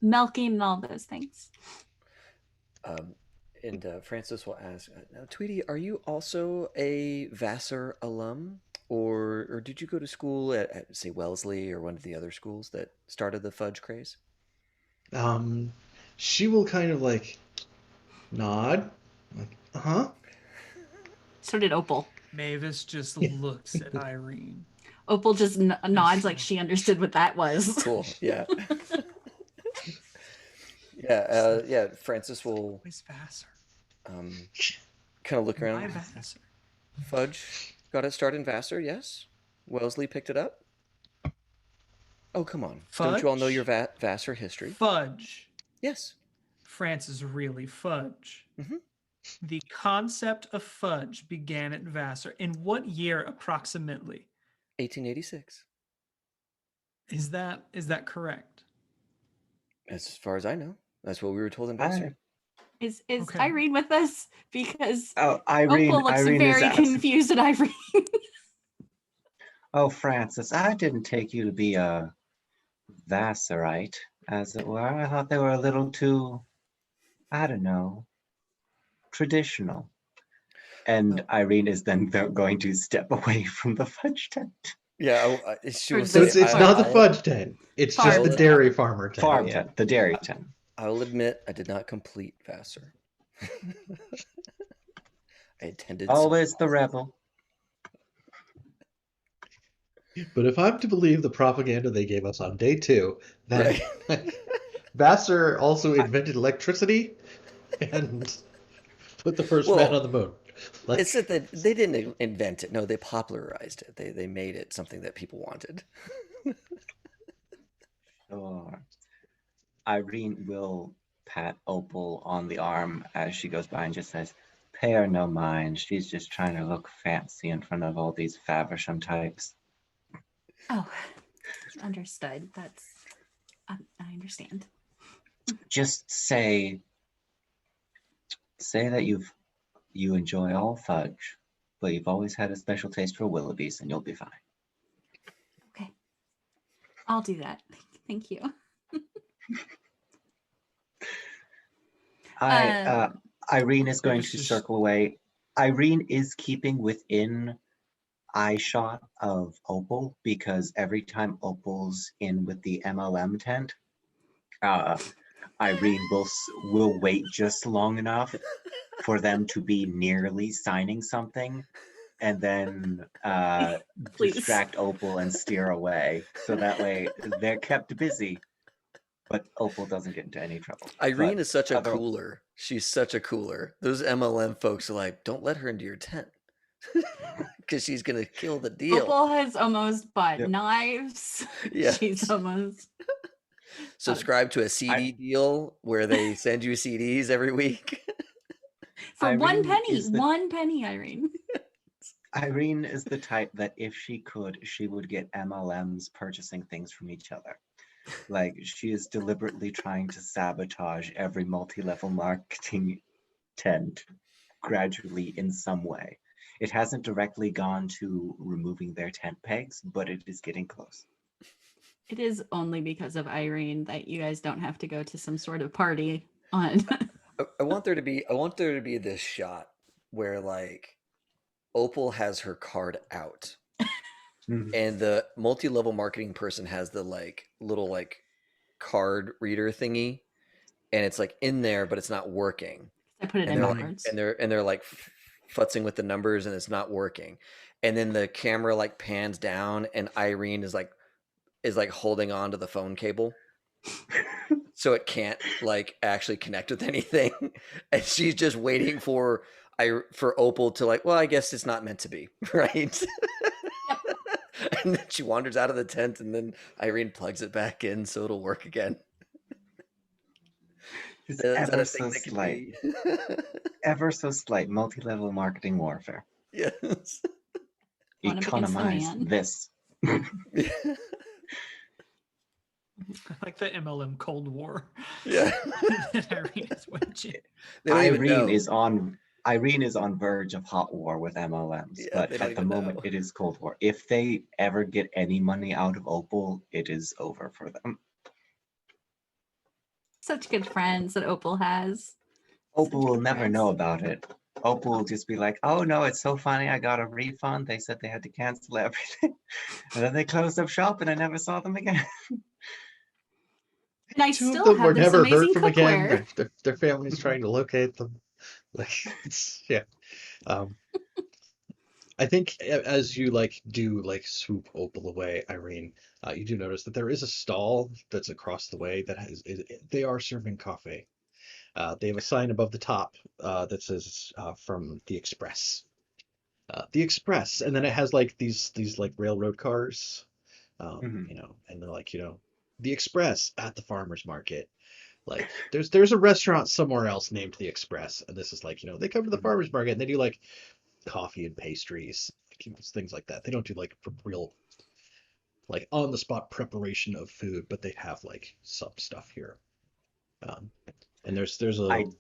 milking and all those things. And Francis will ask, now, Tweety, are you also a Vassar alum? Or did you go to school at, say, Wellesley or one of the other schools that started the fudge craze? She will kind of like nod, like, uh-huh. So did Opal. Mavis just looks at Irene. Opal just nods like she understood what that was. Cool, yeah. Yeah, Francis will Where's Vassar? kind of look Why around. Vassar? Fudge got its start in Vassar, yes. Wellesley picked it up. Oh, come on. Don't you all know your Vassar history? Fudge. Yes. Francis really Fudge. Mhm. The concept of fudge began at Vassar. In what year approximately? 1886. Is that correct? As far as I know. That's what we were told in Vassar. Is Okay. Irene with us? Because Oh, Irene. Opal looks Irene very is asking. confused at Irene. Oh, Francis, I didn't take you to be a Vassarite, as it were. I thought they were a little too, I don't know, traditional. And Oh. Irene is then going to step away from the fudge tent. Yeah, she Or will So say, this it's not the I'll, fudge tent. It's just the farm I'll, tent. dairy farmer tent. Farm Yeah. tent, the dairy tent. I'll admit I did not complete Vassar. I attended some Always the classes. rebel. But if I'm to believe the propaganda they gave us on day 2, then Right. Vassar also invented electricity and put the first man Well, on the moon. it's Like, that they didn't invent it. No, they popularized it. They made it something that people wanted. Sure. Irene will pat Opal on the arm as she goes by and just says, pay her no mind. She's just trying to look fancy in front of all these Faversham types. Oh, understood. That's I understand. Just say that you enjoy all fudge, but you've always had a special taste for Willoughby's and you'll be fine. Okay, I'll do that. Thank you. Irene is going It's to just- circle away. Irene is keeping within eye shot of Opal because every time Opal's in with the MLM tent, Irene will wait just long enough for them to be nearly signing something and then Please. distract Opal and steer away. So that way they're kept busy, but Opal doesn't get into any trouble. Irene But is such a other- cooler. She's such a cooler. Those MLM folks are like, don't let her into your tent because she's gonna kill the deal. Opal has almost bought Yep. knives. Yeah. She's almost Subscribe to a CD deal where they send you CDs every week. for one Irene penny. is the- 1 penny, Irene. Irene is the type that if she could, she would get MLMs purchasing things from each other. Like she is deliberately trying to sabotage every multi-level marketing tent gradually in some way. It hasn't directly gone to removing their tent pegs, but it is getting close. It is only because of Irene that you guys don't have to go to some sort of party on. I want there to be this shot where like Opal has her card out and the multi-level marketing person has the like little like card reader thingy and it's like in there but it's not working. I put it And in they're backwards. like they're like futzing with the numbers and it's not working. And then the camera like pans down and Irene is like holding on to the phone cable. So it can't like actually connect with anything. And she's just waiting for Opal to like, well, I guess it's not meant to be, right? And then she wanders out of the tent and then Irene plugs it back in so it'll work again. It's Is that ever a thing so that can slight, be? ever so slight multi-level marketing warfare. Yes. One up against the Economize man. this. I like the MLM Cold War. Yeah. that Irene is waging. They don't even know. Irene is on verge of hot war with MLMs, Yeah, but they don't at the even moment know. it is Cold War. If they ever get any money out of Opal, it is over for them. Such good friends that Opal has. Opal will good never friends. know about it. Opal will just be like, oh no, it's so funny, I got a refund. They said they had to cancel everything. And then they closed up shop and I never saw them again. And I 2 of still them have were this never amazing heard from again. cookware. Their family's trying to locate them. Like, yeah. I think as you like do like swoop Opal away, Irene, you do notice that there is a stall that's across the way that they are serving coffee. They have a sign above the top that says from the Express. The Express, and then it has like these like railroad cars, Mhm. and they're like, the Express at the farmers market. Like there's a restaurant somewhere else named the Express, and this is like, they come to the farmers market and they do like coffee and pastries, things like that. They don't do like real like on the spot preparation of food, but they have like some stuff here. And there's a I Go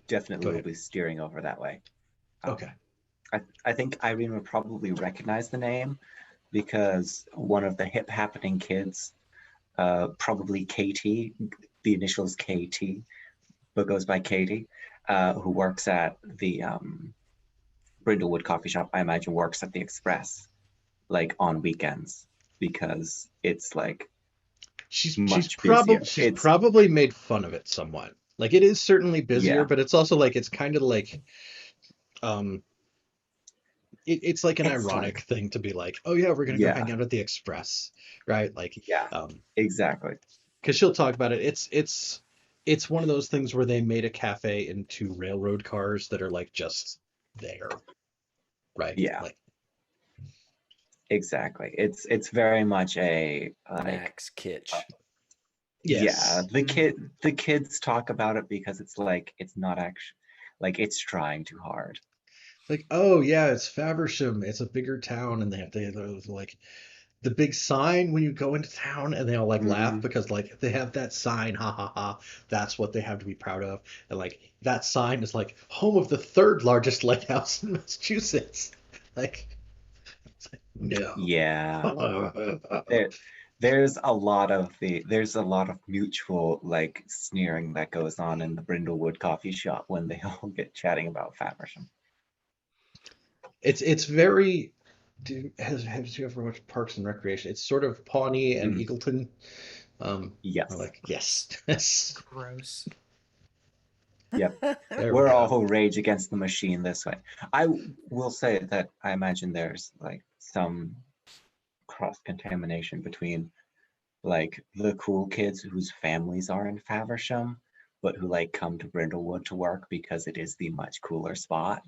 definitely will ahead. be steering over that way. Okay. I think Irene would probably recognize the name because one of the hip happening kids, probably Katie, the initials KT, but goes by Katie, who works at the Brindlewood coffee shop, I imagine works at the Express, like on weekends, because it's like She's much busier. she's It's probably made fun of it somewhat. Like it is certainly busier, yeah, but it's also like it's kind of like um it's like an it's ironic like thing to be like, oh yeah, we're gonna go yeah, hang out at the Express, right? Like yeah, um exactly. because she'll talk about it. It's one of those things where they made a cafe into railroad cars that are like just there, right? Yeah, Like exactly. It's very much a like Max Kitsch. yeah, yes. the kids talk about it because it's like it's not actually like it's trying too hard. Like, oh yeah, it's Faversham. It's a bigger town, and they have those, like the big sign when you go into town, and they all like laugh Mhm. because like they have that sign, ha ha ha. That's what they have to be proud of, and like that sign is like home of the third largest lighthouse in Massachusetts. Like, it's like no. Yeah. There there's a lot of mutual like sneering that goes on in the Brindlewood coffee shop when they all get chatting about Faversham. It's very. Have you ever watched Parks and Recreation? It's sort of Pawnee and Mm, Eagleton. Are yes. like yes, yes. Gross. Yep. There we We're go. all rage against the machine this way. I will say that I imagine there's like some cross contamination between like the cool kids whose families are in Faversham, but who like come to Brindlewood to work because it is the much cooler spot.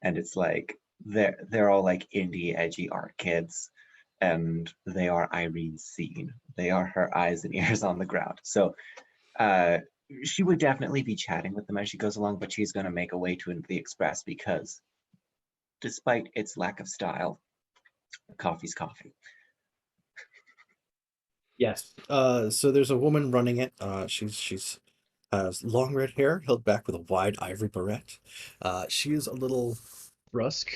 And it's like they're all like indie, edgy art kids, and they are Irene's scene. They are her eyes and ears on the ground. So uh, she would definitely be chatting with them as she goes along, but she's going to make a way to the Express because, despite its lack of style, coffee's coffee. Yes. So there's a woman running it. She's has long red hair held back with a wide ivory barrette. She is a little brusque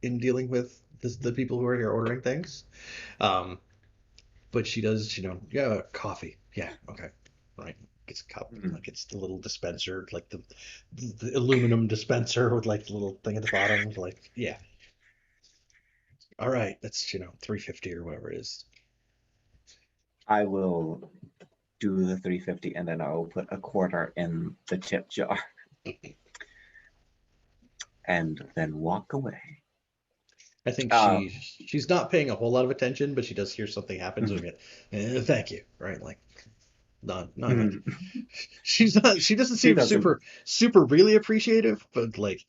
in dealing with the people who are here ordering things. Um, but she does, yeah, coffee. Yeah, okay. Right. Gets a cup, Mm. like it's the little dispenser, like the aluminum dispenser with like the little thing at the bottom. Like, yeah. All right, that's 350 or whatever it is. I will do the 350 and then I will put a quarter in the tip jar and then walk away. I think Uh, she's not paying a whole lot of attention, but she does hear something happen, so mm, we get, thank you, right? Like, not like mm. she doesn't She seem doesn't. super really appreciative, but like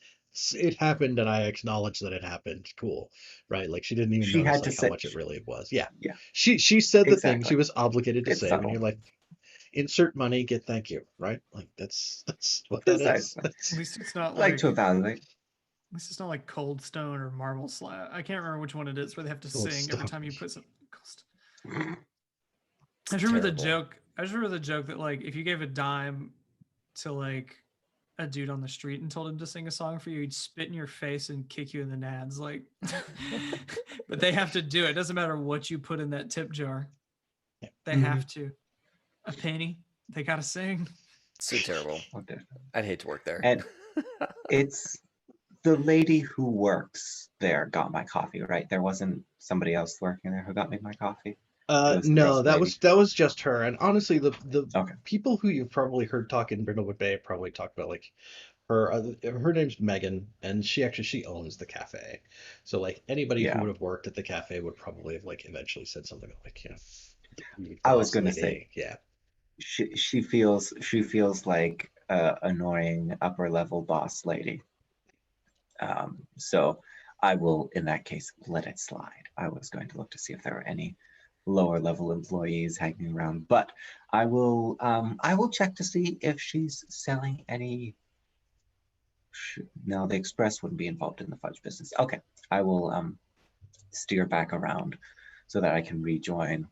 it happened and I acknowledge that it happened. Cool, right? Like she didn't even She notice had to like how say, much it really was. Yeah, yeah, she said the thing she exactly. was obligated to It's say when subtle. you're like insert money, get thank you, right? Like that's what that is. Precisely. At least it's not I like to like evaluate. at least it's not like Cold Stone or Marble Slab. I can't remember which one it is where they have to Cold sing every Stone. time you put some. It's I just remember the terrible. joke. I just remember the joke that like if you gave a dime to like a dude on the street and told him to sing a song for you, he'd spit in your face and kick you in the nads. Like, but they have to do it. Doesn't matter what you put in that tip jar. They have to. A penny. They gotta sing. So terrible. Okay. I'd hate to work there. And it's the lady who works there got my coffee, right? There wasn't somebody else working there who got me my coffee. It was No, this lady. that was just her. And honestly, the Okay. people who you've probably heard talk in Brindlewood Bay probably talk about like her name's Megan, and she owns the cafe. So like anybody who Yeah. would have worked at the cafe would probably have like eventually said something like, the I was boss gonna say lady. Yeah. she feels like a annoying upper level boss lady. So I will, in that case, let it slide. I was going to look to see if there were any lower level employees hanging around, but I will check to see if she's selling any. No, the Express wouldn't be involved in the Fudge business. Okay, I will steer back around so that I can rejoin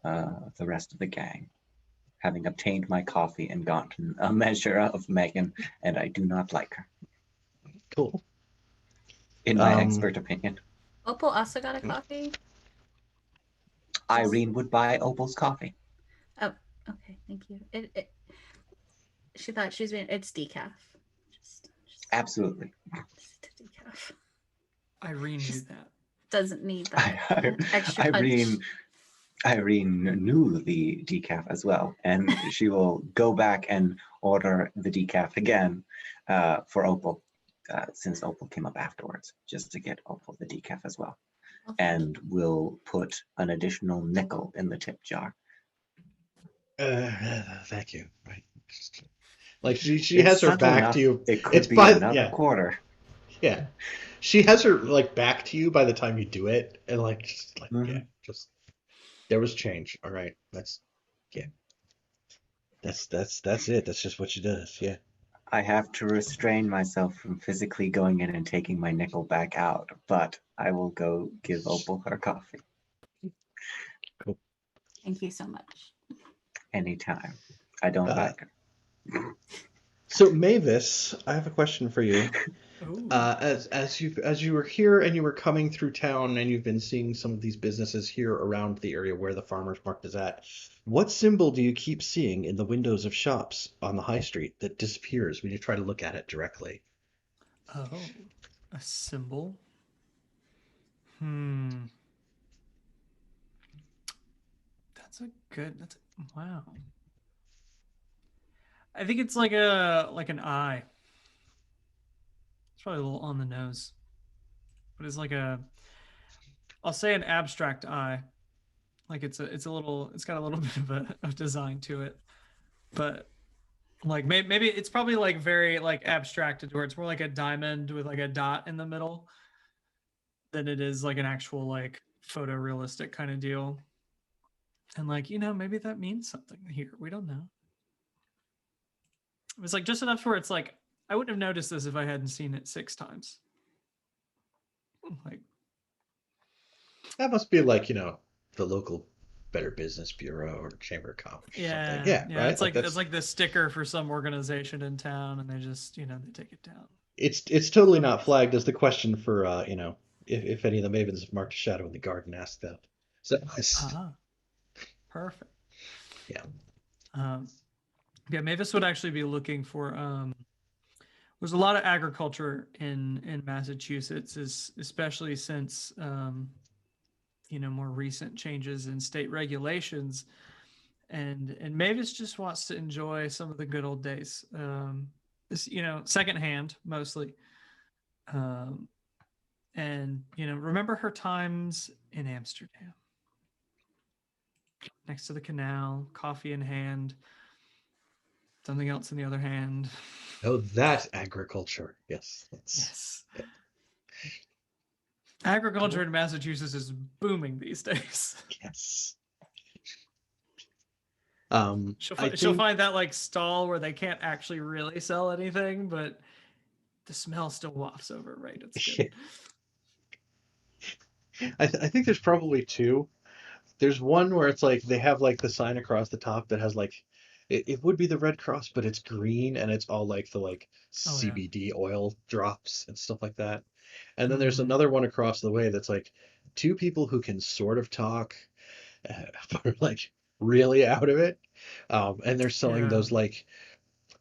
the rest of the gang, having obtained my coffee and gotten a measure of Megan, and I do not like her. Cool. in my Um, expert opinion. Opal also got a coffee. Irene would buy Opal's coffee. Oh, okay, thank you. She thought she's been. It's decaf. Just Absolutely. decaf. Irene knew that. Doesn't need that extra punch. Irene knew the decaf as well, and she will go back and order the decaf again for Opal, since Opal came up afterwards, just to get Opal the decaf as well. Okay. And will put an additional nickel in the tip jar. Thank you. Right. Like she It's has her subtle back enough, to you. It could It's be by another yeah. quarter. Yeah. She has her like back to you by the time you do it, and like just like yeah, just there was change. All right. That's it. That's it. That's just what she does. Yeah. I have to restrain myself from physically going in and taking my nickel back out, but I will go give Opal her coffee Thank you so much. anytime. I don't like her. So Mavis, I have a question for you. Ooh. As you were here and you were coming through town and you've been seeing some of these businesses here around the area where the farmers market is at, what symbol do you keep seeing in the windows of shops on the high street that disappears when you try to look at it directly? Oh, a symbol. Wow. I think it's like an eye. It's probably a little on the nose, but it's like I'll say an abstract eye. Like it's got a little bit of a design to it, but like maybe it's probably like very like abstracted where it's more like a diamond with like a dot in the middle than it is like an actual like photorealistic kind of deal. And like, maybe that means something here. We don't know. It was like just enough where it's like, I wouldn't have noticed this if I hadn't seen it 6 times. Like, That must be like, the local Better Business Bureau or Chamber of Commerce or something. Yeah, right? It's like it's like the sticker for some organization in town, and they just they take it down. It's totally not flagged as the question for if any of the Mavens have marked a shadow in the garden, ask them. So Perfect. Yeah. Mavis would actually be looking for there's a lot of agriculture in Massachusetts, especially since more recent changes in state regulations, and Mavis just wants to enjoy some of the good old days, secondhand mostly, and remember her times in Amsterdam, next to the canal, coffee in hand, something else in the other hand. Oh, that agriculture. Yes. Yes. Yeah. Agriculture in Massachusetts is booming these days. Yes. She'll find that like stall where they can't actually really sell anything, but the smell still wafts over, right? It's good. I think there's probably 2. There's one where it's like they have like the sign across the top that has like it would be the Red Cross, but it's green and it's all like the CBD oil drops and stuff like that. And then there's another one across the way that's like 2 people who can sort of talk, but are like really out of it. And they're selling those like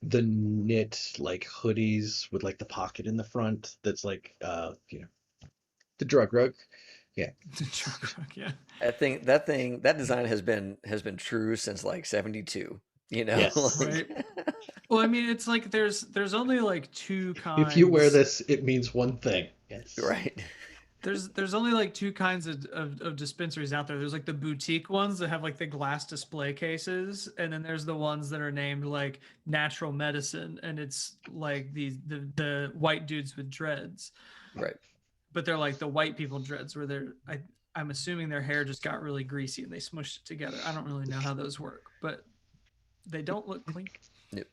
the knit like hoodies with like the pocket in the front that's like the drug rug. Yeah. Yeah. That design has been true since like 72. Yes. Right. Well, I mean, it's like there's only like 2 kinds. If you wear this, it means one thing. Yes. Right. There's only like 2 kinds of dispensaries out there. There's like the boutique ones that have like the glass display cases, and then there's the ones that are named like natural medicine, and it's like the white dudes with dreads. Right. But they're like the white people dreads where I'm assuming their hair just got really greasy and they smushed it together. I don't really know how those work, but they don't look clean. Nope.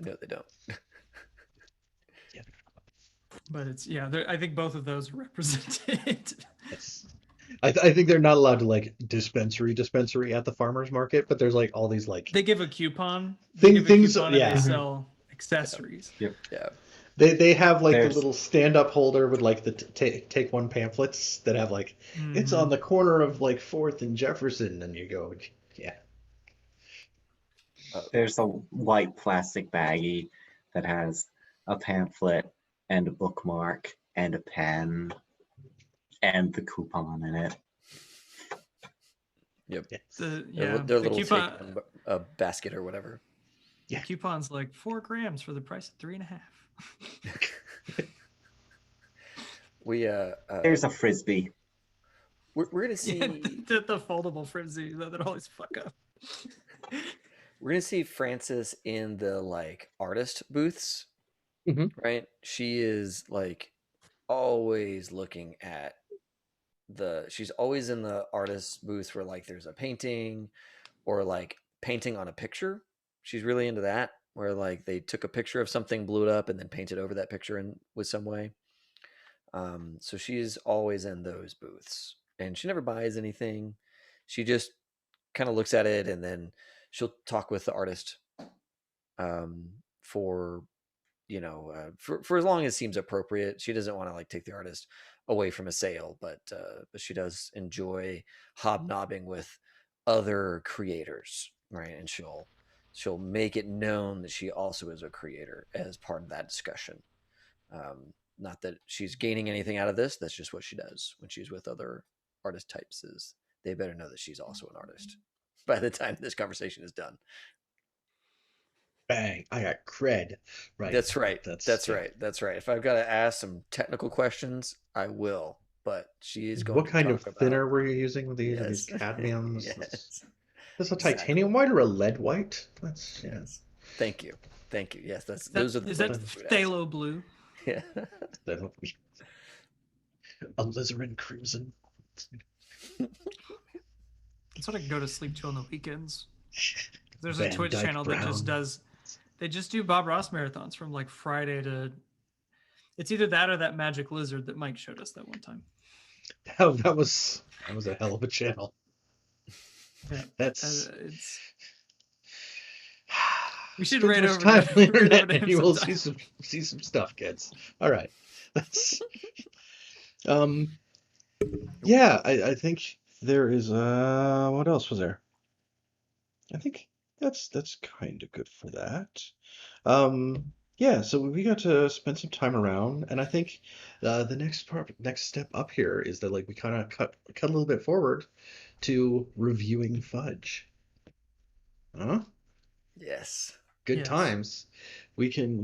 No, they don't. Yeah. But it's I think both of those are represented. Yes. I think they're not allowed to like dispensary at the farmers market, but there's like all these like they give a coupon. things. And they sell accessories. Yep. Yeah. They have like the There's little stand-up holder with like the take one pamphlets that have like it's on Mhm. the corner of like Fourth and Jefferson, and you go, yeah, Uh, there's a white plastic baggie that has a pamphlet and a bookmark and a pen and the coupon in it. yep. yeah, Their The little take coupon one basket or whatever. the yeah. coupon's like 4 grams for the price of 3.5. We There's a frisbee. we're gonna Yeah, see the foldable frenzy that always fuck up. we're gonna see Frances in the like artist booths, Mhm. right? She is like always looking at she's always in the artist booth where like there's a painting or like painting on a picture. She's really into that, where like they took a picture of something, blew it up, and then painted over that picture in with some way. So she's always in those booths, and she never buys anything. She just kind of looks at it, and then she'll talk with the artist for for as long as seems appropriate. She doesn't want to like take the artist away from a sale, but she does enjoy hobnobbing with other creators, right? And she'll make it known that she also is a creator as part of that discussion. Not that she's gaining anything out of this. That's just what she does when she's with other artist types. Is they better know that she's also an artist by the time this conversation is done. Bang! I got cred. Right. That's right. That's yeah. right. That's right. If I've got to ask some technical questions, I will. But she is going What to kind of talk about thinner were you using with these? Are these yes, cadmiums? yes, This a exactly. titanium white or a lead white? That's yeah. Yes. Thank you. Thank you. Yes, Is those are the is that questions we would ask. phthalo blue? Yeah. Alizarin crimson. That's what I go to sleep to on the weekends. There's a Van Twitch Dyke channel that just Brown. does. They just do Bob Ross marathons from like Friday to. It's either that or that Magic Lizard that Mike showed us that one time. That was a hell of a channel. Yeah, That's it's. We should spend raid much over time to, on the raid over internet to and him you will sometime. see some stuff, kids. All right. That's yeah, I think there is what else was there? I think that's kind of good for that. Yeah, so we got to spend some time around, and I think the next step up here is that like we kind of cut a little bit forward to reviewing Fudge. Huh? Yes. Good Yes. times. We can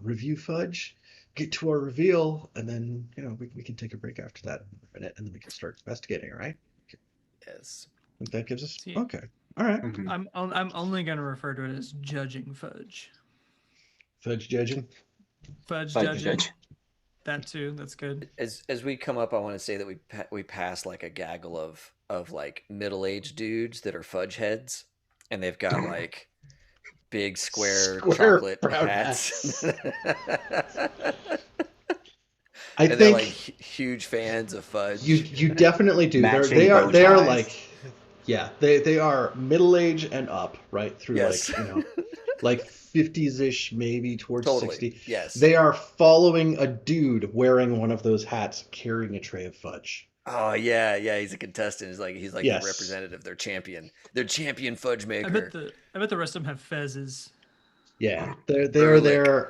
review Fudge, get to our reveal, and then we can take a break after that in a minute, and then we can start investigating. All right? Yes. I think that gives us See, okay. All right. Mhm. I'm only gonna refer to it as judging Fudge. Fudge judging. Fudge Fudge judging. judge. That too. That's good. As we come up, I want to say that we pass like a gaggle of like middle-aged dudes that are fudge heads, and they've got like big square chocolate brown hats. I And they're think like huge fans of fudge. you definitely do. Matching They are bow ties. like yeah, they are middle age and up, right through Yes. like 50s ish, maybe towards Totally. 60. Yes. They are following a dude wearing one of those hats, carrying a tray of fudge. Oh yeah, yeah. He's a contestant. He's like Yes. the representative, their champion fudge I maker. bet the rest of them have fezzes. Yeah, they are Ehrlich.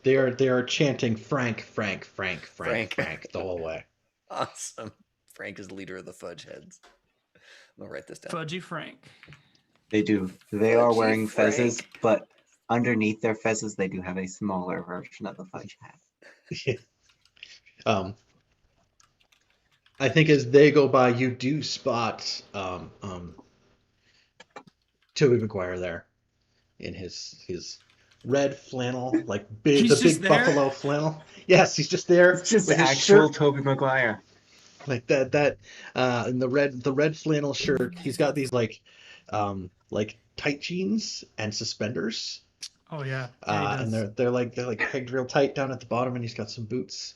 there. They are chanting Frank, Frank, Frank, Frank, Frank. Frank the whole way. Awesome. Frank is leader of the fudge heads. I'm gonna write this down. Fudgy Frank. They do. They are Fudgy wearing fezzes, Frank. but underneath their fezzes, they do have a smaller version of the fudge hat. I think as they go by, you do spot Tobey Maguire there in his red flannel, like the He's just big there? buffalo flannel. Yes, he's just there It's just with his actual shirt, Tobey Maguire. like that in the red flannel shirt. He's got these like tight jeans and suspenders. Oh yeah. And they're like pegged real tight down at the bottom, and he's got some boots.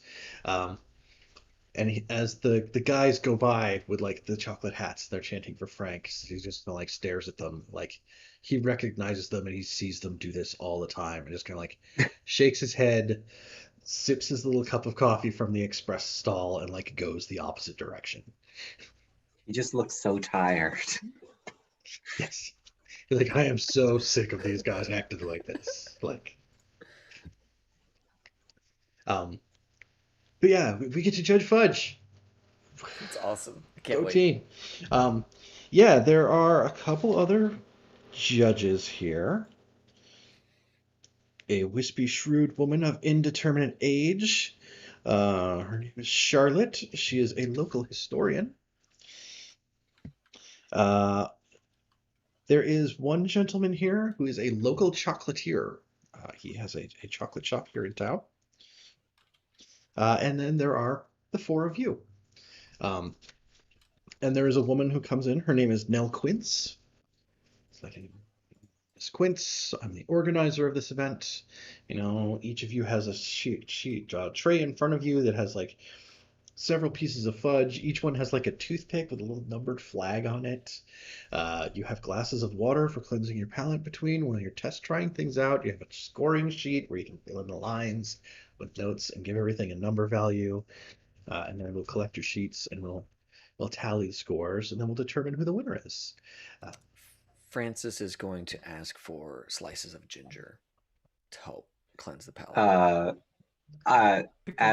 And as the guys go by with like the chocolate hats, they're chanting for Frank. He just like stares at them, like he recognizes them and he sees them do this all the time, and just kind of like shakes his head, sips his little cup of coffee from the express stall, and like goes the opposite direction. He just looks so tired. Yes, he's like, I am so sick of these guys acting like this. Like, but yeah, we get to judge Fudge. It's awesome. I can't Go wait. team. Yeah, there are a couple other judges here. A wispy, shrewd woman of indeterminate age. Her name is Charlotte. She is a local historian. There is one gentleman here who is a local chocolatier. He has a chocolate shop here in town. And then there are the four of you. And there is a woman who comes in. Her name is Nell Quince. It's like Miss Quince. I'm the organizer of this event. You know, each of you has a tray in front of you that has like several pieces of fudge. Each one has like a toothpick with a little numbered flag on it. You have glasses of water for cleansing your palate between when you're test trying things out. You have a scoring sheet where you can fill in the lines with notes and give everything a number value. And then we'll collect your sheets and we'll tally the scores, and then we'll determine who the winner is. Francis is going to ask for slices of ginger to help cleanse the palate. As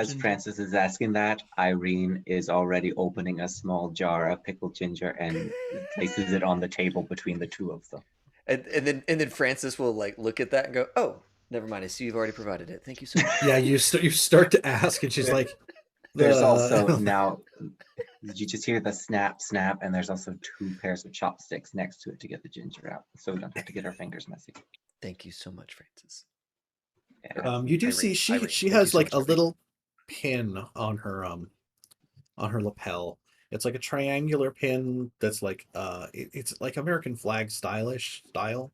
ginger. Francis is asking that, Irene is already opening a small jar of pickled ginger and places it on the table between the two of them. And then Francis will like look at that and go, "Oh, never mind. I see you've already provided it. Thank you so much." Yeah, you start to ask, and she's like, There's also now, you just hear the snap, snap, and there's also 2 pairs of chopsticks next to it to get the ginger out, so we don't have to get our fingers messy. Thank you so much, Francis. Yeah. You do Irene, see she Irene. she Thank you has so like much, a Irene. little pin on her lapel. It's like a triangular pin that's like it's like American flag stylish style,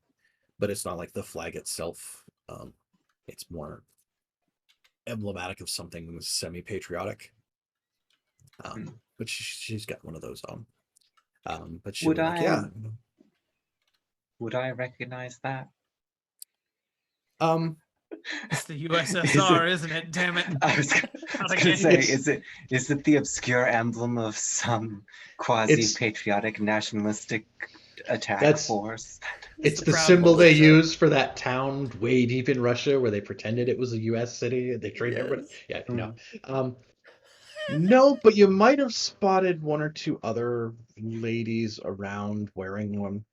but it's not like the flag itself. It's more emblematic of something semi-patriotic. But she's got one of those on. But she'll be like, yeah. Would I recognize that? It's the USSR, isn't it? Damn it. I was gonna say, is it the obscure emblem of some quasi-patriotic nationalistic attack force? It's the symbol they use for that town way deep in Russia where they pretended it was a U.S. city and they trained everybody. Yeah, no. No, but you might have spotted one or two other ladies around wearing one.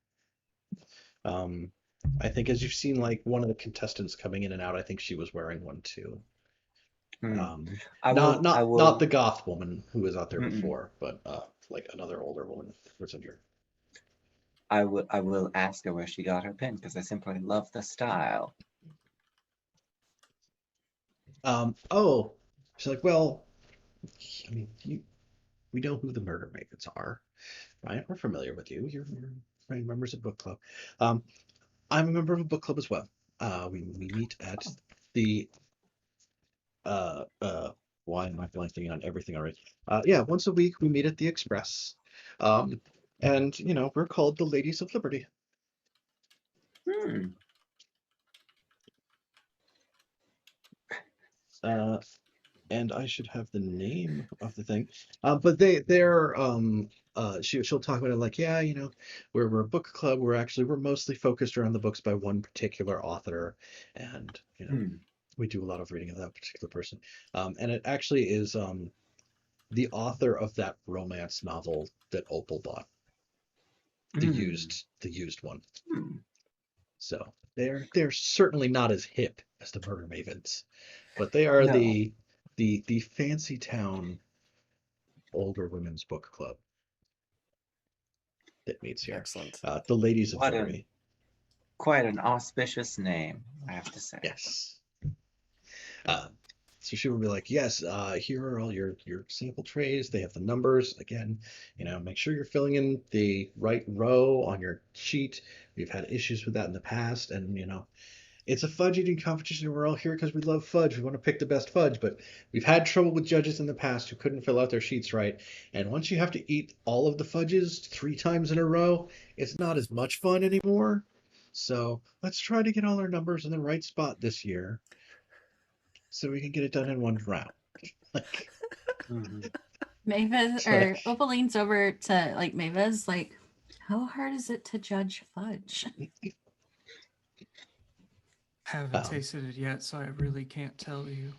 I think as you've seen like one of the contestants coming in and out, I think she was wearing one too. Not the goth woman who was out there before, but like another older woman person here. I will ask her where she got her pin because I simply love the style. Oh, she's like, well, I mean, we know who the murder mavens are, right? We're familiar with you. You're members of book club. I'm a member of a book club as well. We meet at the why am I blanking on everything already? Yeah, once a week we meet at the Express. And you know, we're called the Ladies of Liberty. And I should have the name of the thing. But she'll talk about it like, yeah, you know, we're a book club. We're mostly focused around the books by one particular author, and you know, we do a lot of reading of that particular person. And it actually is the author of that romance novel that Opal bought, the used one. So they're certainly not as hip as the Murder Mavens, but they are the fancy town older women's book club that meets here. Excellent. The Ladies of Liberty. Quite an auspicious name, I have to say. Yes. So she will be like, yes, here are all your sample trays. They have the numbers. Again, you know, make sure you're filling in the right row on your sheet. We've had issues with that in the past, and you know, It's a fudge eating competition, and we're all here because we love fudge. We want to pick the best fudge, but we've had trouble with judges in the past who couldn't fill out their sheets right. And once you have to eat all of the fudges 3 times in a row, it's not as much fun anymore. So let's try to get all our numbers in the right spot this year so we can get it done in one round. Like, Mhm. Mavis it's or like, Opal leans over to like Mavis, like, how hard is it to judge fudge? Haven't um, tasted it yet, so I really can't tell you.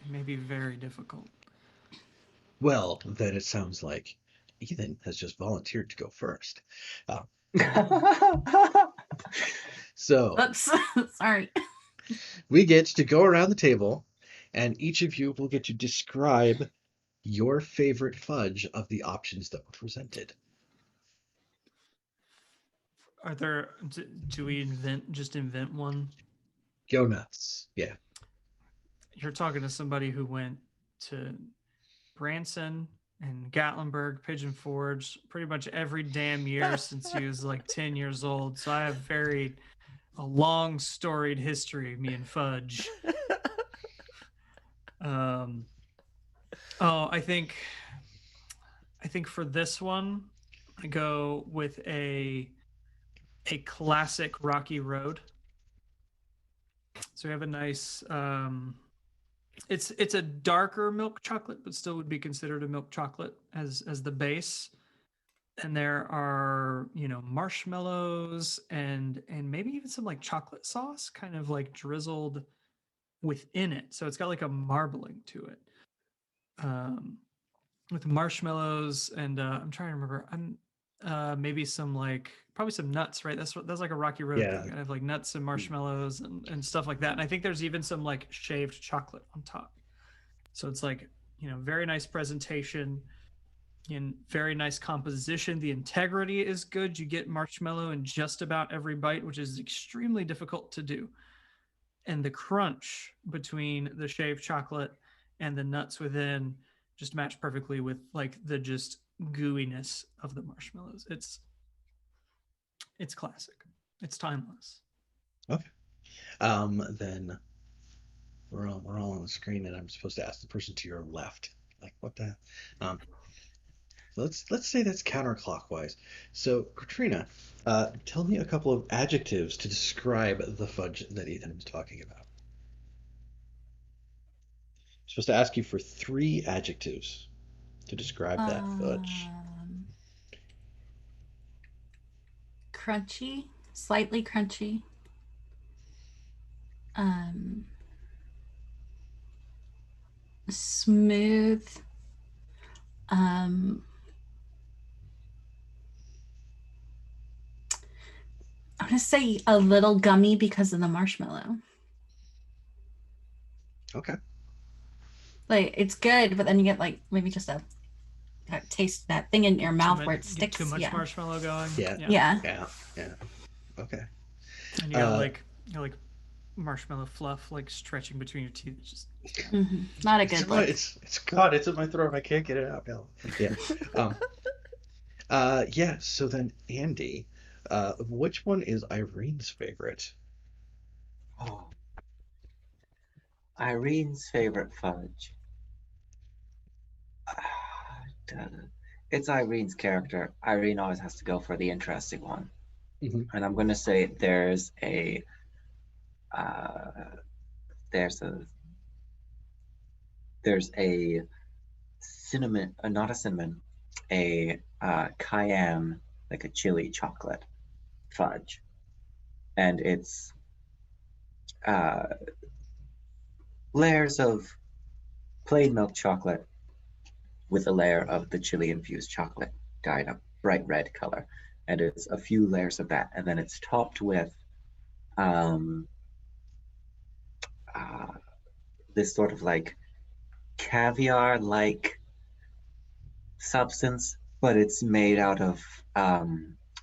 It may be very difficult. well, then it sounds like Ethan has just volunteered to go first. Uh, so Oops, sorry. we get to go around the table, and each of you will get to describe your favorite fudge of the options that were presented. Are there? Do we just invent one? Go nuts. Yeah. You're talking to somebody who went to Branson and Gatlinburg, Pigeon Forge, pretty much every damn year since he was like 10 years old. So I have a long storied history, me and Fudge. Oh, I think for this one, I go with a classic Rocky Road. So we have a nice it's a darker milk chocolate, but still would be considered a milk chocolate as the base. And there are, marshmallows and maybe even some like chocolate sauce kind of like drizzled within it. So it's got like a marbling to it. With marshmallows and I'm trying to remember. Maybe some like probably some nuts, right? That's like a Rocky Road Yeah. thing. I have like nuts and marshmallows and stuff like that. And I think there's even some like shaved chocolate on top. So it's like, very nice presentation and very nice composition. The integrity is good. You get marshmallow in just about every bite, which is extremely difficult to do. And the crunch between the shaved chocolate and the nuts within just match perfectly with like the just gooiness of the marshmallows. It's classic. It's timeless. Okay. Then we're all on the screen, and I'm supposed to ask the person to your left. Like, what the? Let's say that's counterclockwise. So, Katrina, tell me a couple of adjectives to describe the fudge that Ethan was talking about. I'm supposed to ask you for 3 adjectives to describe that fudge. Crunchy, slightly crunchy. Smooth. I'm gonna say a little gummy because of the marshmallow. Okay. Like it's good, but then you get like maybe just that taste, that thing in your mouth where it sticks. Too much marshmallow going. Yeah. Okay. And you got like marshmallow fluff like stretching between your teeth. It's just not a good look. It's in my throat. I can't get it out now. Yeah. Yeah. So then, Andy, which one is Irene's favorite? Oh. Irene's favorite fudge. It's Irene's character. Irene always has to go for the interesting one. Mm-hmm. And I'm going to say there's a cinnamon, not a cinnamon, a cayenne, like a chili chocolate fudge. And it's layers of plain milk chocolate with a layer of the chili infused chocolate dyed a bright red color. And it's a few layers of that. And then it's topped with this sort of like caviar-like substance, but it's made out of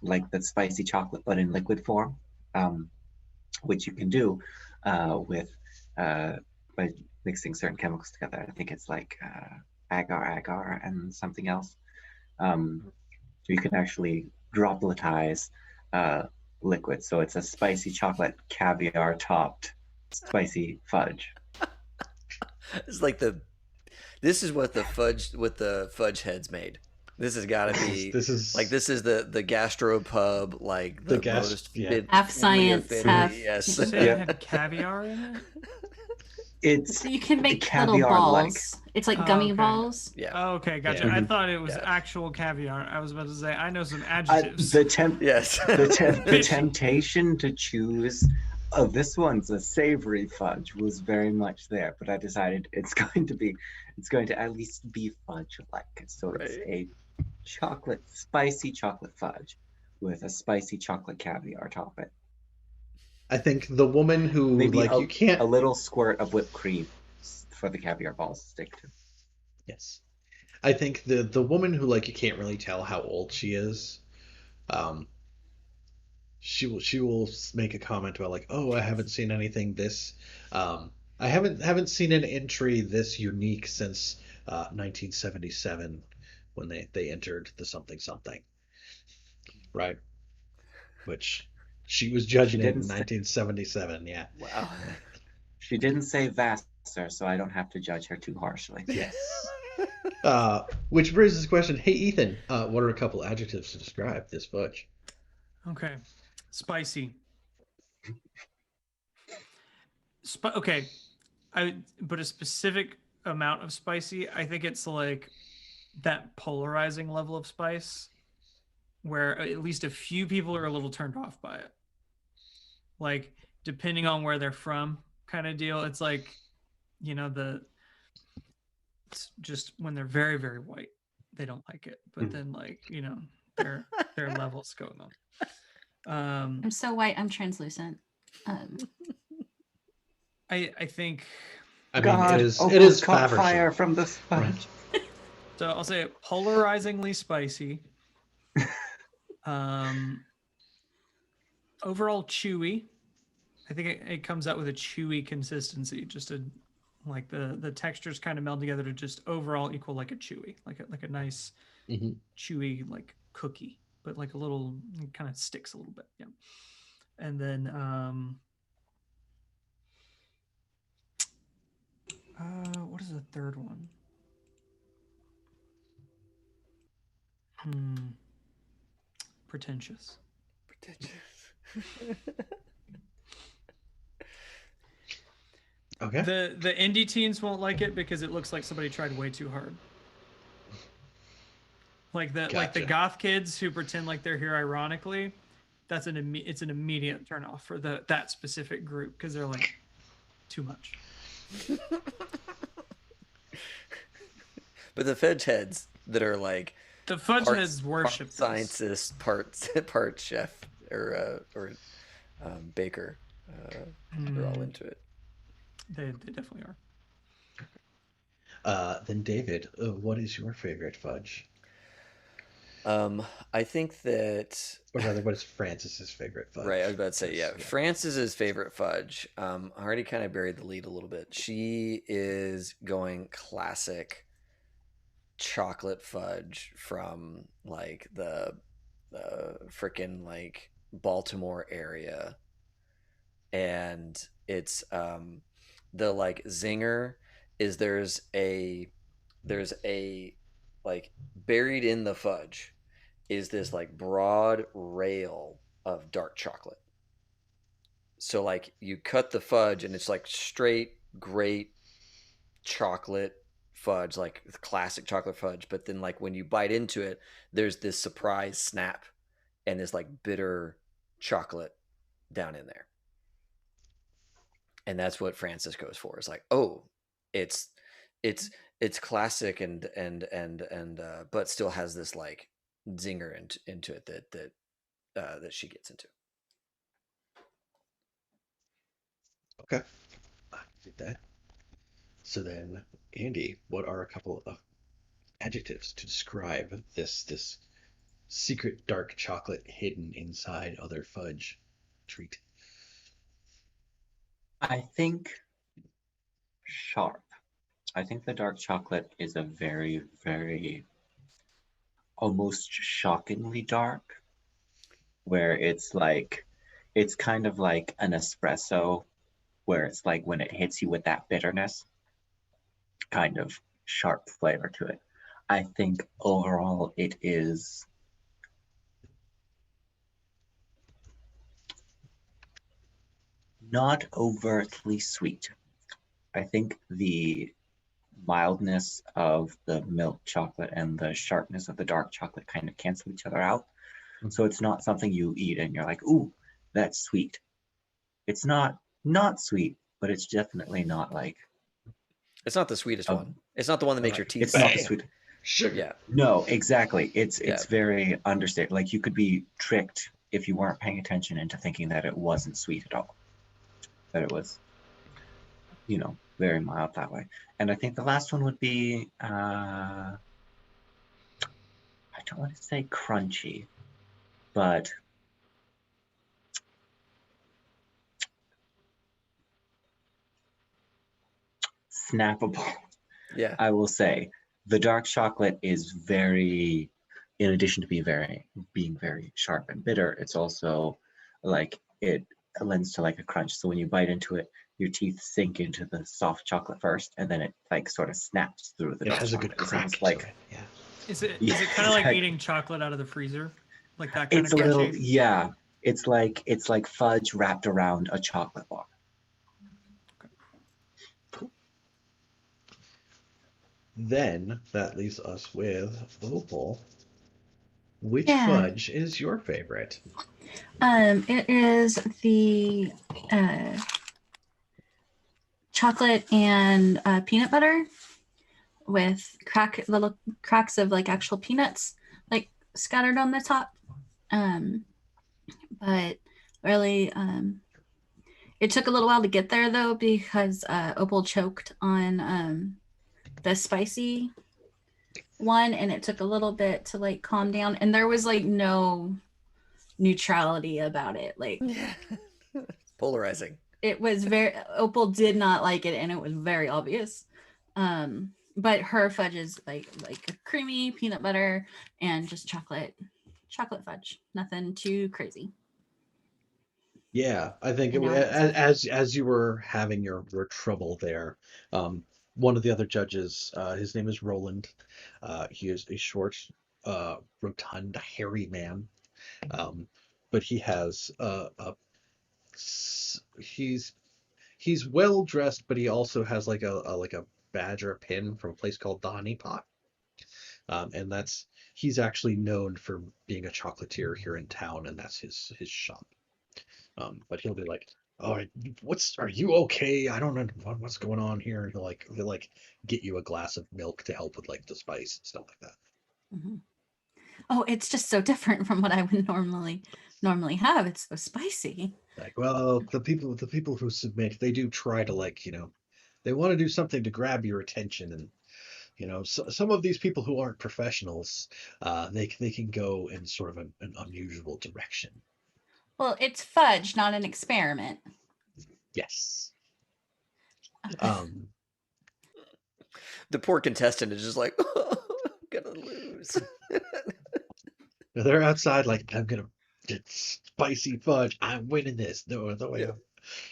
like the spicy chocolate, but in liquid form, which you can do by mixing certain chemicals together. I think it's like agar, and something else. So you can actually dropletize liquid. So it's a spicy chocolate caviar topped spicy fudge. It's like this is what the fudge heads made. This has got to be This is like this is the gastropub, like The the gas- most yeah. Half science, half- yes. You said it Yeah. had caviar in it? It's So you can make little caviar-like. balls. It's like Oh, gummy okay. balls. Yeah. Oh, okay, gotcha. Yeah. I thought it was Yeah. actual caviar. I was about to say, I know some adjectives. Yes. The Fishy. temptation to choose, oh, this one's a savory fudge, was very much there, but I decided it's going to at least be fudge-like. So it's Right. a spicy chocolate fudge with a spicy chocolate caviar topping. I think the woman who Maybe like you can't. a little squirt of whipped cream for the caviar balls to stick to. Yes, I think the woman who like you can't really tell how old she is. Um, she will make a comment about like, oh, I haven't seen anything this. I haven't seen an entry this unique since 1977 when they entered the something something, right? Which she was judging it in didn't say- 1977. Yeah. Wow. She didn't say Vassar, so I don't have to judge her too harshly. Yes. Which raises the question, hey Ethan, what are a couple adjectives to describe this fudge? Okay. Spicy. Okay. But a specific amount of spicy, I think it's like that polarizing level of spice where at least a few people are a little turned off by it. Like, depending on where they're from, kind of deal. It's like, it's just when they're very, very white, they don't like it. But then, like, their levels going on. I'm so white, I'm translucent. I think I mean, God, it is Opal's caught Faversham. fire from the fudge. Right. so. I'll say polarizingly spicy. Overall chewy. I think it comes out with a chewy consistency. Just like the textures kind of meld together to just overall equal like a chewy, like a nice Mhm. chewy like cookie, but like a little, it kind of sticks a little bit. Yeah. And then what is the third one? Pretentious. Okay. The indie teens won't like it because it looks like somebody tried way too hard. Like the Gotcha. goth kids who pretend like they're here ironically, it's an immediate turnoff for that specific group because they're like too much. But the fudge heads that are like The fudge part- heads worship part this. scientist, part chef or baker. They're all into it. They definitely are. Then David, what is your favorite fudge? I think that Or rather, what is Francis's favorite fudge? right. I was about to say yeah. Yeah. Francis's favorite fudge. I already kind of buried the lead a little bit. She is going classic chocolate fudge from like the frickin' like Baltimore area, and it's the like zinger is there's a like buried in the fudge is this like broad rail of dark chocolate. So like you cut the fudge and it's like straight great chocolate fudge, like classic chocolate fudge, but then like when you bite into it there's this surprise snap and this like bitter chocolate down in there. And that's what Francis goes for. It's like, oh, it's classic and but still has this like zinger into it that she gets into. Okay. I did that. So then, Andy, what are a couple of adjectives to describe this secret dark chocolate hidden inside other fudge treat? I think sharp. I think the dark chocolate is a very, very almost shockingly dark, where it's like It's kind of like an espresso, where it's like when it hits you with that bitterness, kind of sharp flavor to it. I think overall it is not overtly sweet. I think the mildness of the milk chocolate and the sharpness of the dark chocolate kind of cancel each other out. So it's not something you eat and you're like, ooh, that's sweet. It's not sweet, but it's definitely not like It's not the sweetest one. It's not the one that makes your teeth. It's not the sweet. Sugar. Yeah. No, exactly. It's very understated. Like you could be tricked if you weren't paying attention into thinking that it wasn't sweet at all. That it was, very mild that way. And I think the last one would be I don't want to say crunchy, but snappable. Yeah. I will say the dark chocolate is very, in addition to being very sharp and bitter, it's also like it lends to like a crunch. So when you bite into it, your teeth sink into the soft chocolate first, and then it like sort of snaps through the It dark has a chocolate. good crack It's to like it. Yeah. Is it Yeah, kind of like exactly. eating chocolate out of the freezer, like that kind It's of a little, crunchy? yeah. It's like fudge wrapped around a chocolate bar. Then that leaves us with Opal. Which Yeah. fudge is your favorite? It is the chocolate and peanut butter with little cracks of like actual peanuts like scattered on the top. But really, it took a little while to get there though because Opal choked on the spicy one, and it took a little bit to like calm down. And there was like no neutrality about it. Like Polarizing. it was Opal did not like it, and it was very obvious. But her fudge is like a creamy peanut butter and just chocolate fudge. Nothing too crazy. Yeah, I think And now I have as you were having your trouble there, one of the other judges, his name is Roland. He is a short, rotund, hairy man, but he has he's well dressed, but he also has like a badge or a pin from a place called the Honey Pot, and he's actually known for being a chocolatier here in town, and that's his shop. But he'll be like, "Oh, are you okay? I don't know what's going on here." And he'll get you a glass of milk to help with like the spice and stuff like that. Mm-hmm. Oh, it's just so different from what I would normally have. It's so spicy. Like, well, the people who submit, they do try to they want to do something to grab your attention, and some of these people who aren't professionals, they can go in sort of an unusual direction. Well, it's fudge, not an experiment. Yes. The poor contestant is just like, oh, I'm gonna lose. They're outside like, it's spicy fudge. I'm winning this. No way.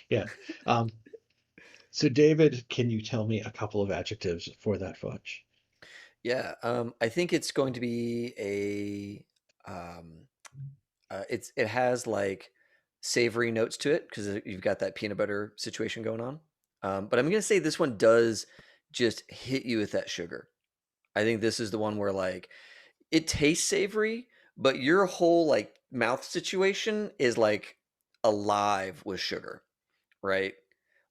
Yeah. So David, can you tell me a couple of adjectives for that fudge? Yeah. I think it's going to be it has like savory notes to it because you've got that peanut butter situation going on. But I'm gonna say this one does just hit you with that sugar. I think this is the one where like it tastes savory, but your whole like mouth situation is like alive with sugar, right?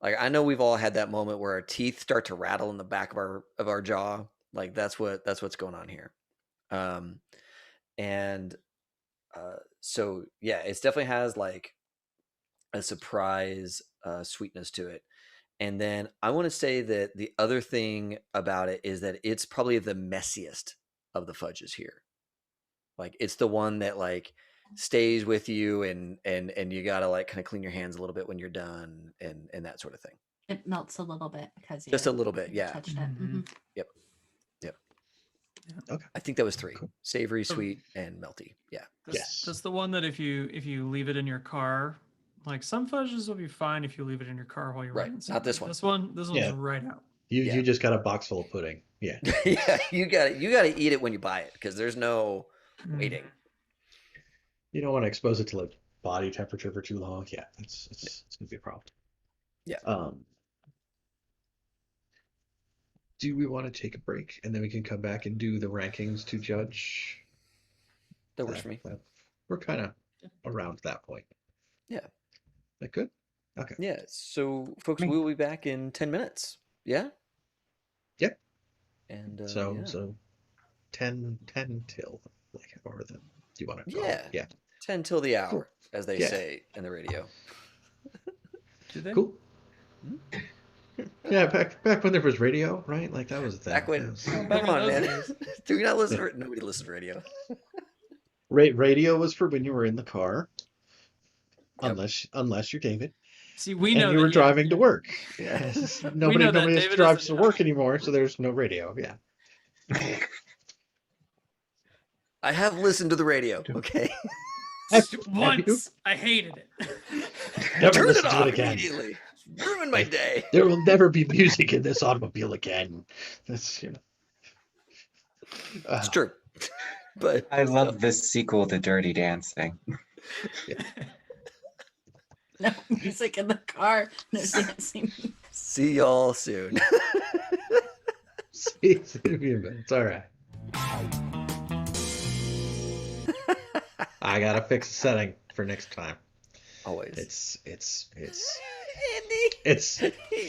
Like I know we've all had that moment where our teeth start to rattle in the back of our jaw. Like that's what's going on here. And so yeah, it definitely has like a surprise sweetness to it. And then I want to say that the other thing about it is that it's probably the messiest of the fudges here. Like it's the one that like stays with you and you gotta like kind of clean your hands a little bit when you're done and that sort of thing. It melts a little bit because Just a little bit, yeah. Touched it. Mm-hmm. Yep. Okay. I think that was 3. Cool. Savory, sweet, and melty. Yeah. Yes. That's the one that if you leave it in your car Like some fudges will be fine if you leave it in your car while you're Right, riding. not somewhere. this one. This one's Yeah. right out. Yeah. You just got a box full of pudding. Yeah. Yeah, you gotta eat it when you buy it because there's no waiting. You don't want to expose it to like body temperature for too long. Yeah, it's gonna be a problem. Yeah. Do we want to take a break and then we can come back and do the rankings to judge? That works for me. We're kind of around that point. Yeah. That good? Okay. Yeah. So, folks, we'll be back in 10 minutes. Yeah. Yep. And so 10 till like or the do you want to go? Yeah. 10 till the hour, Cool. as they say in the radio. Do they? Cool. Yeah, back when there was radio, right? Like that was the thing. Back when, That was- come on, man. Do we not listen to nobody listens to radio? radio was for when you were in the car, Yep. unless you're David. See, we And know you that were driving to work. Yeah. Nobody know that else David drives to doesn't- work anymore, so there's no radio. Yeah. I have listened to the radio. Okay. Once I hated it. Never Turn it listen to off it again. immediately. Ruin my day. There will never be music in this automobile again. That's It's true. But I love this sequel to Dirty Dancing. No music in the car. No dancing. see y'all soon. it's gonna be a minute. It's all right. I gotta fix the setting for next time. Always. It's Andy. it's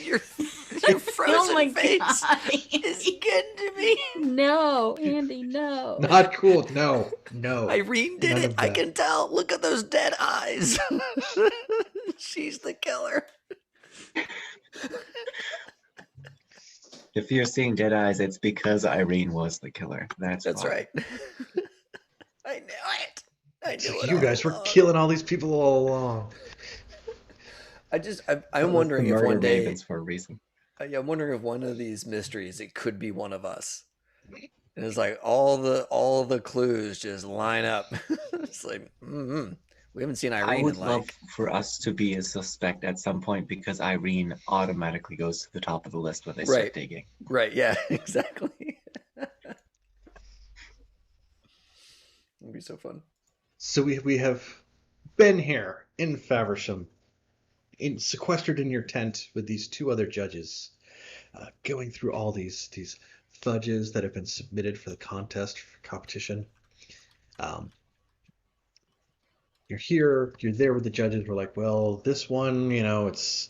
Your frozen Oh my face God, is Andy. good to me. No, Andy, no. not cool. No. Irene did None it. of I that. can tell. Look at those dead eyes. She's the killer. If you're seeing dead eyes, it's because Irene was the killer. That's why. right. I knew it. I knew it. You all guys were along. killing all these people all along. I'm wondering if one day. Mavens for a reason. I'm wondering if one of these mysteries it could be one of us. And it's like all the clues just line up. It's like we haven't seen I Irene would in love like for us to be a suspect at some point because Irene automatically goes to the top of the list when they start Right. digging. right, yeah, exactly. It'd be so fun. So we have been here in Faversham, sequestered in your tent with these two other judges, going through all these fudges that have been submitted for the contest for competition. You're here, you're there with the judges. We're like, well, this one, it's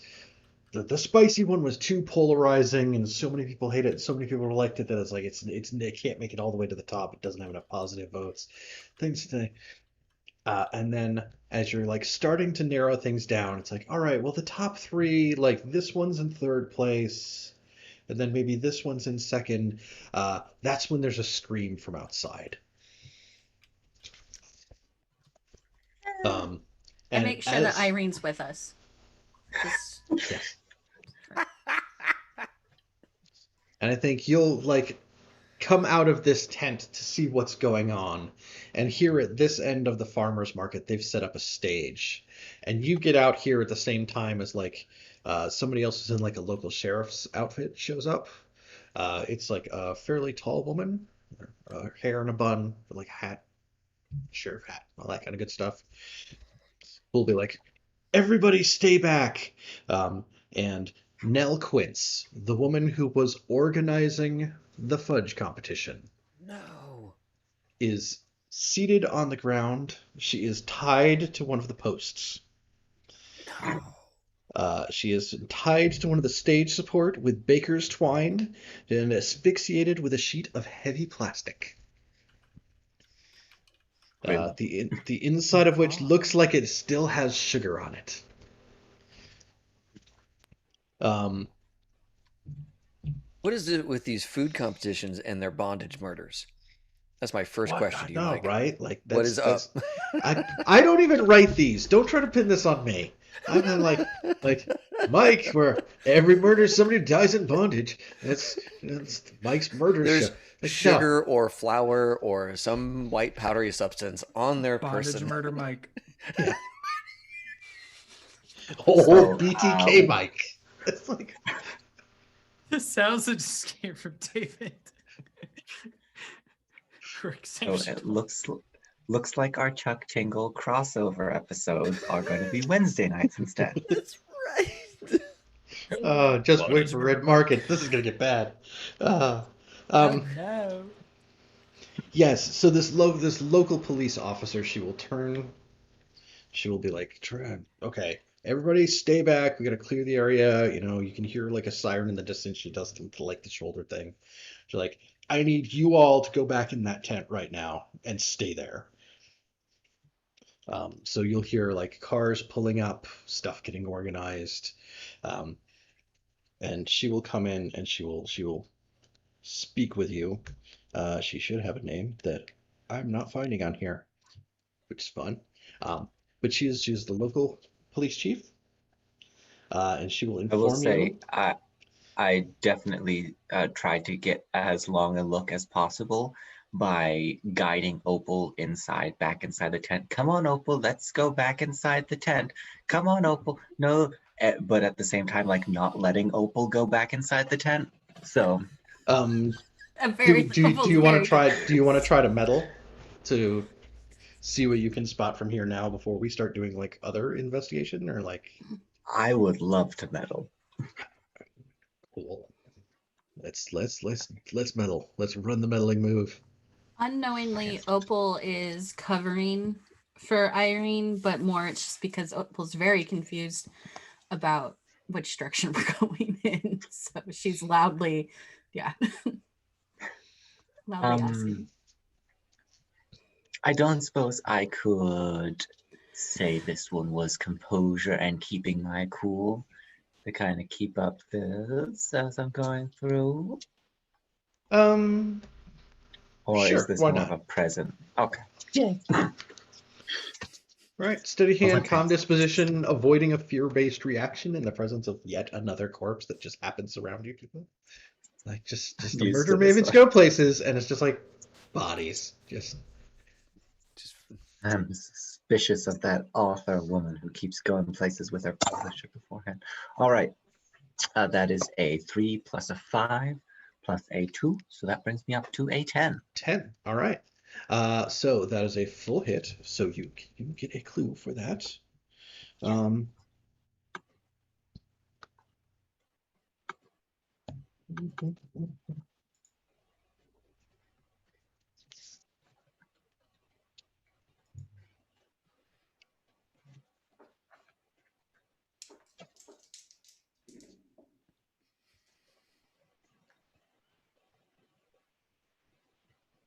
the spicy one was too polarizing, and so many people hate it, so many people liked it that it's like it can't make it all the way to the top. It doesn't have enough positive votes. Things to. And then as you're like starting to narrow things down, it's like, all right, well, the top three, like this one's in third place, and then maybe this one's in second. That's when there's a scream from outside. And And make sure that Irene's with us. Just Yes. And I think you'll like come out of this tent to see what's going on. And here at this end of the farmers market, they've set up a stage. And you get out here at the same time as like somebody else who's in like a local sheriff's outfit shows up. It's like a fairly tall woman, hair in a bun, with like a hat, sheriff hat, all that kind of good stuff. We'll be like, everybody stay back. And Nell Quince, the woman who was organizing the fudge competition, No. is seated on the ground. She is tied to one of the posts. No. She is tied to one of the stage support with baker's twine and asphyxiated with a sheet of heavy plastic. The inside of which looks like it still has sugar on it. What is it with these food competitions and their bondage murders? That's my first question to you, No, Mike. right? Like What is up? I don't even write these. Don't try to pin this on me. I'm not like Mike, where every murder is somebody who dies in bondage. That's Mike's murder There's show. Like, sugar or flour or some white powdery substance on their Bondage person. murder Mike. Oh, So, BTK Mike. It's like, The sounds that just came from David. For So exceptional. it looks like our Chuck Tingle crossover episodes are going to be Wednesday nights instead. That's right. just wait for Red Market. This is gonna get bad. Uh, um, No. yes. So this local police officer, she will turn. She will be like, okay, everybody stay back. We gotta clear the area. You know, you can hear like a siren in the distance. She does like the shoulder thing. She's like, I need you all to go back in that tent right now and stay there. So you'll hear like cars pulling up, stuff getting organized, um, and she will come in and she will speak with you. She should have a name that I'm not finding on here, which is fun. But she's the local police chief, and she will I will inform say, you. I definitely tried to get as long a look as possible by guiding Opal back inside the tent. Come on, Opal, let's go back inside the tent. Come on, Opal. No, but at the same time, like not letting Opal go back inside the tent. So, Um, A do very do you want to try? Do you want to try to meddle to see what you can spot from here now before we start doing like other investigation or like I would love to meddle. cool. Let's meddle. Let's run the meddling move. Unknowingly, Opal is covering for Irene, but more it's just because Opal's very confused about which direction we're going in. So she's loudly, loudly asking. I don't suppose I could say this one was composure and keeping my cool to kind of keep up this as I'm going through. Um, Or is sure, this why more of not? a present? Okay. Right, steady hand, Okay. calm disposition, avoiding a fear-based reaction in the presence of yet another corpse that just happens around you. Like just the Used murder to this mavens one. go places, and it's just like bodies. Just I'm suspicious of that author woman who keeps going places with her publisher beforehand. All right. That is a 3 plus a 5 plus a 2. So that brings me up to a 10. 10. All right. So that is a full hit. So you get a clue for that.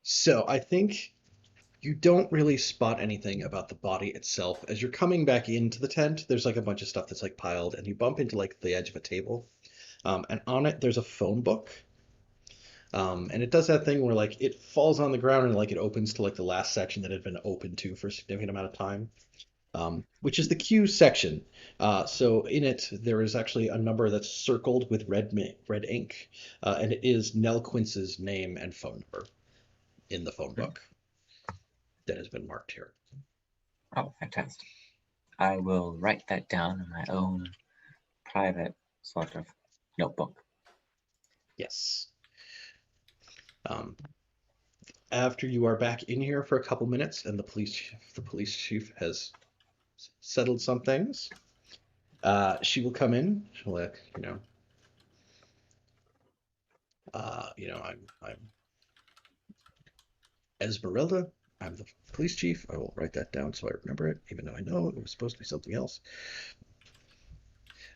So I think you don't really spot anything about the body itself. As you're coming back into the tent, there's like a bunch of stuff that's like piled, and you bump into like the edge of a table. And on it, there's a phone book. And it does that thing where like it falls on the ground and like it opens to like the last section that had been open to for a significant amount of time, which is the Q section. So in it, there is actually a number that's circled with red ink, and it is Nell Quince's name and phone number in the phone book that has been marked here. Oh, fantastic. I will write that down in my own private sort of notebook. Yes. After you are back in here for a couple minutes and the police chief has settled some things, she will come in. She'll like, I'm Esmeralda. I'm the police chief. I will write that down so I remember it, even though I know it was supposed to be something else.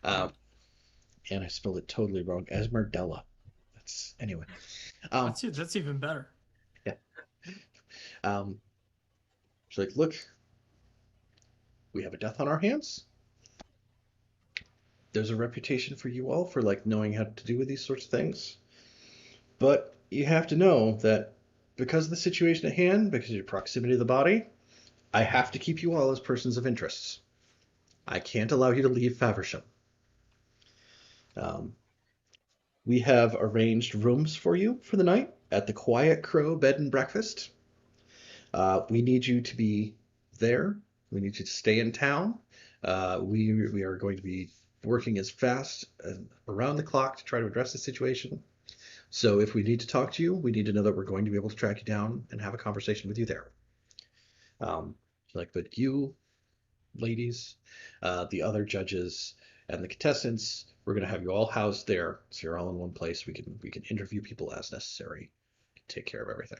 And I spelled it totally wrong. Esmerdella. That's anyway. That's even better. Yeah. She's like, look, we have a death on our hands. There's a reputation for you all for like knowing how to do with these sorts of things. But you have to know that because of the situation at hand, because of your proximity to the body, I have to keep you all as persons of interest. I can't allow you to leave Faversham. We have arranged rooms for you for the night at the Quiet Crow Bed and Breakfast. We need you to be there. We need you to stay in town. We are going to be working as fast and around the clock to try to address the situation. So if we need to talk to you, we need to know that we're going to be able to track you down and have a conversation with you there. But you, ladies, the other judges, and the contestants, we're going to have you all housed there, so you're all in one place. We can interview people as necessary, take care of everything.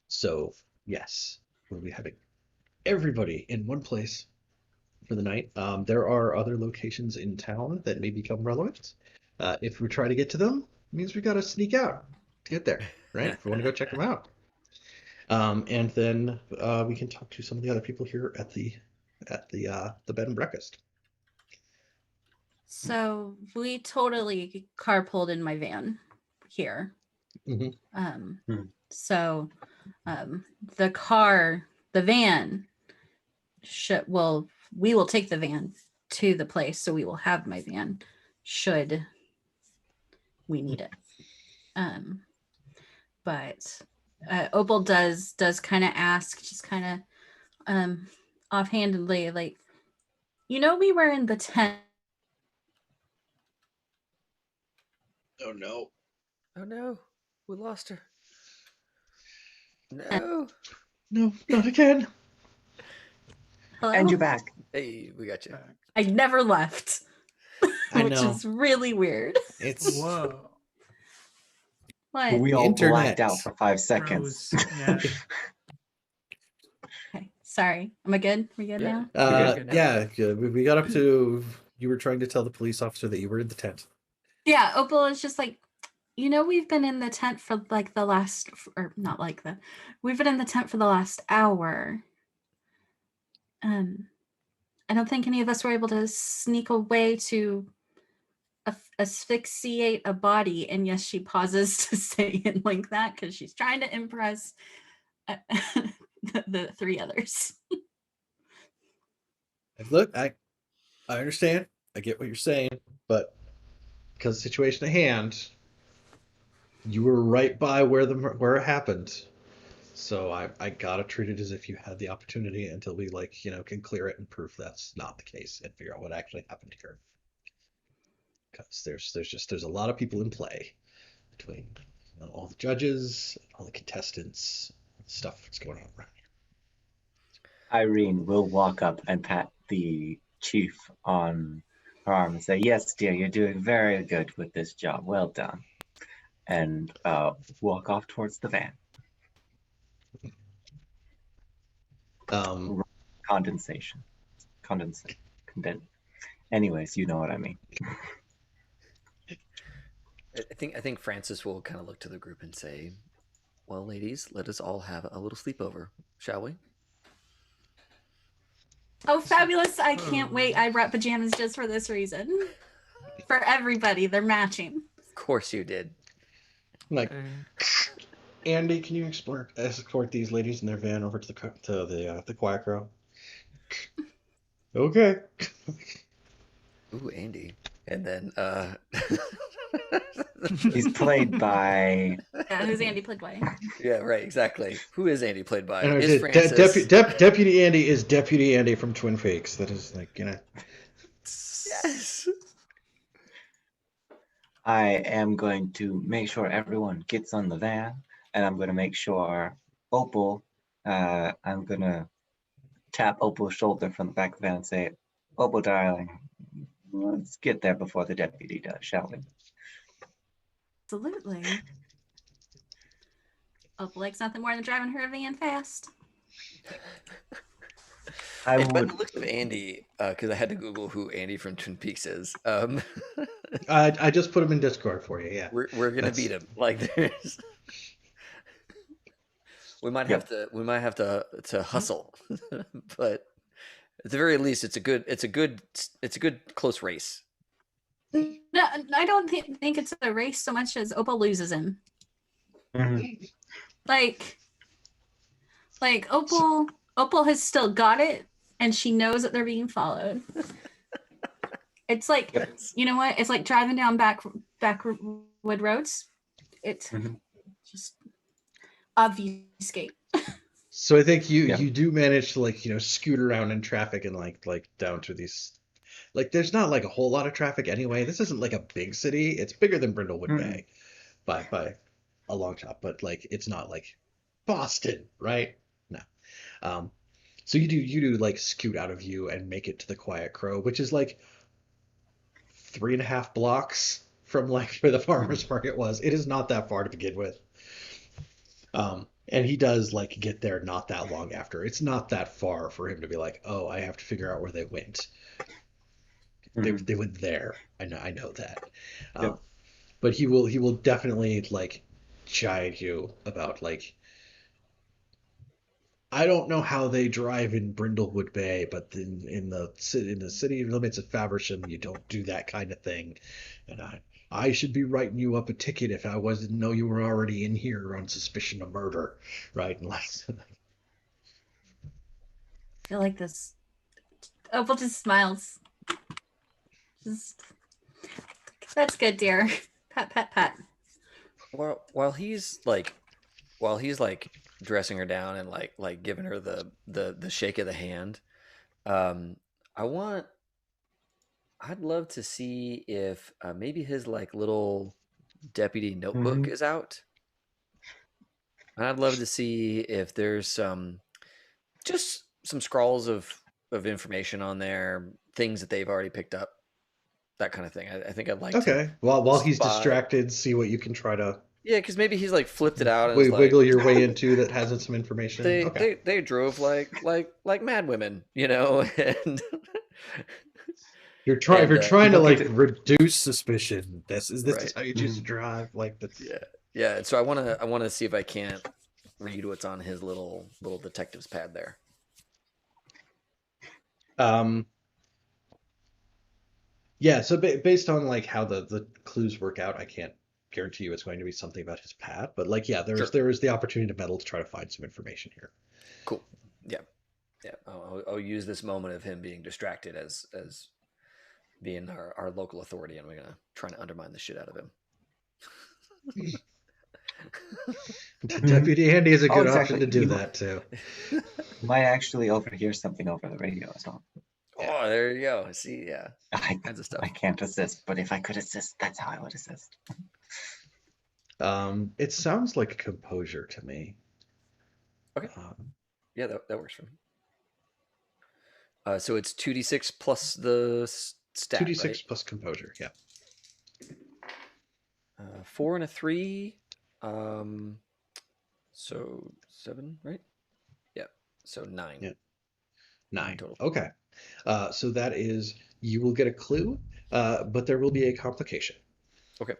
So yes, we'll be having everybody in one place for the night. There are other locations in town that may become relevant. If we try to get to them, it means we got to sneak out to get there, right? If we want to go check them out. And then we can talk to some of the other people here at the bed and breakfast. So we totally carpooled in my van here. Mm-hmm. So the van we will take the van to the place, so we will have my van should we need it. But Opal does kind of ask, just kind of offhandedly, like, we were in the tent. Oh no. Oh no, we lost her. No. No, not again. Hello? And you're back. Hey, we got you. Back. I never left. I Which know. is really weird. It's Whoa. What? We all Internet. blacked out for 5 seconds. Froze. Yeah. Okay, sorry. Am I good? We good Yeah. now? Good now. yeah, good. We got up to you were trying to tell the police officer that you were in the tent. Yeah, Opal is just like, we've been in the tent for like the last, or not like that. We've been in the tent for the last hour. I don't think any of us were able to sneak away to asphyxiate a body. And yes, she pauses to say it like that because she's trying to impress the three others. Look, I understand. I get what you're saying, but because the situation at hand, you were right by where it happened. So I gotta treat it as if you had the opportunity until we can clear it and prove that's not the case and figure out what actually happened here. Because there's a lot of people in play between all the judges, all the contestants, stuff that's going on around here. Irene will walk up and pat the chief on her arm and say, "Yes, dear, you're doing very good with this job. Well done." And walk off towards the van. Condensation. Anyways, you know what I mean. I think Francis will kind of look to the group and say, "Well, ladies, let us all have a little sleepover, shall we?" Oh, fabulous. I can't wait. I brought pajamas just for this reason. For everybody. They're matching. Of course you did. Andy, can you escort these ladies in their van over to the quiet girl? Okay. Ooh, Andy. And then He's played by... Yeah, who's Andy played by? Yeah, right, exactly. Who is Andy played by? And Is Francis... Deputy Andy is Deputy Andy from Twin Peaks. That is Yes. I am going to make sure everyone gets on the van, and I'm going to make sure Opal, I'm going to tap Opal's shoulder from the back of the van and say, "Opal, darling, let's get there before the deputy does, shall we?" Absolutely. Opal likes nothing more than driving her van fast. I And by would. the look of Andy, because I had to Google who Andy from Twin Peaks is. I just put him in Discord for you. Yeah, we're gonna beat him. Like there's, we might have to hustle, but at the very least, it's a good close race. No, I don't think it's a race so much as Opal loses him. Mhm. Like Opal has still got it, and she knows that they're being followed. It's like, you know what? It's like driving down backwood roads. It's just obfuscate. So I think Yeah. you do manage to like, scoot around in traffic and like down to these like there's not like a whole lot of traffic anyway. This isn't like a big city. It's bigger than Brindlewood Mm-mm. Bay by a long shot, but like it's not like Boston, right? No. Um so you do like scoot out of view and make it to the Quiet Crow, which is like 3.5 blocks from like where the farmers market was. It is not that far to begin with. And he does like get there not that long after. It's not that far for him to be like, oh, I have to figure out where they went. Mhm. They went there. I know that. Yep. But he will definitely like chide you about like I don't know how they drive in Brindlewood Bay, but in the city limits of Faversham, you don't do that kind of thing. And I should be writing you up a ticket if I wasn't know you were already in here on suspicion of murder, right? And like, I feel like this. Opal just smiles. Just that's good, dear. Pat, pat, pat. While he's like dressing her down and like giving her the shake of the hand, um, I want I'd love to see if maybe his like little deputy notebook Mhm. is out. And I'd love to see if there's just some scrawls of information on there, things that they've already picked up, that kind of thing. I think I'd like to okay, while he's spot. distracted, see what you can try to Yeah, because maybe he's like flipped it out and is like, wiggle your way into that has some information. they Okay. they they drove like mad women, and If and you're trying to Look at like it. reduce suspicion, this is right, how you choose to Mhm. drive. Like that's yeah. And so I wanna see if I can't read what's on his little detective's pad there. um yeah. So based on like how the clues work out, I can't guarantee you it's going to be something about his pad, but like yeah, Sure, there is the opportunity to meddle to try to find some information here. cool, yeah, yeah. I'll use this moment of him being distracted as being our local authority, and we're gonna try to undermine the shit out of him. Mhm. Deputy Andy is a Oh, good option exactly. to do You that too. might actually overhear something over the radio as well. Yeah. Oh, there you go. See, yeah, I, kinds of I stuff. can't assist, but if I could assist, that's how I would assist. It sounds like composure to me. Okay, Um, yeah, that works for me. So it's 2d6 plus the two stat, d right? six plus composure. Yeah. 4 and a 3. Um, so 7, right? Yeah. So 9. Yeah. 9 9. total. Okay. So that is you will get a clue, but there will be a complication. Okay.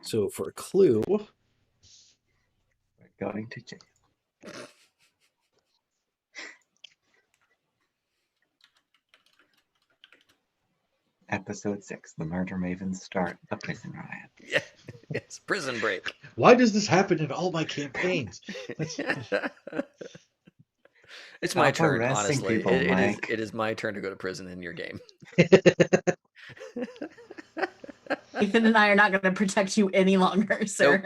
So for a clue, We're going to jail. Episode 6, The Murder Mavens start a prison riot. Yeah. It's prison break. why does this happen in all my campaigns? It's my Stop turn, arresting honestly. people, Mike. It is my turn to go to prison in your game. Ethan and I are not going to protect you any longer, sir.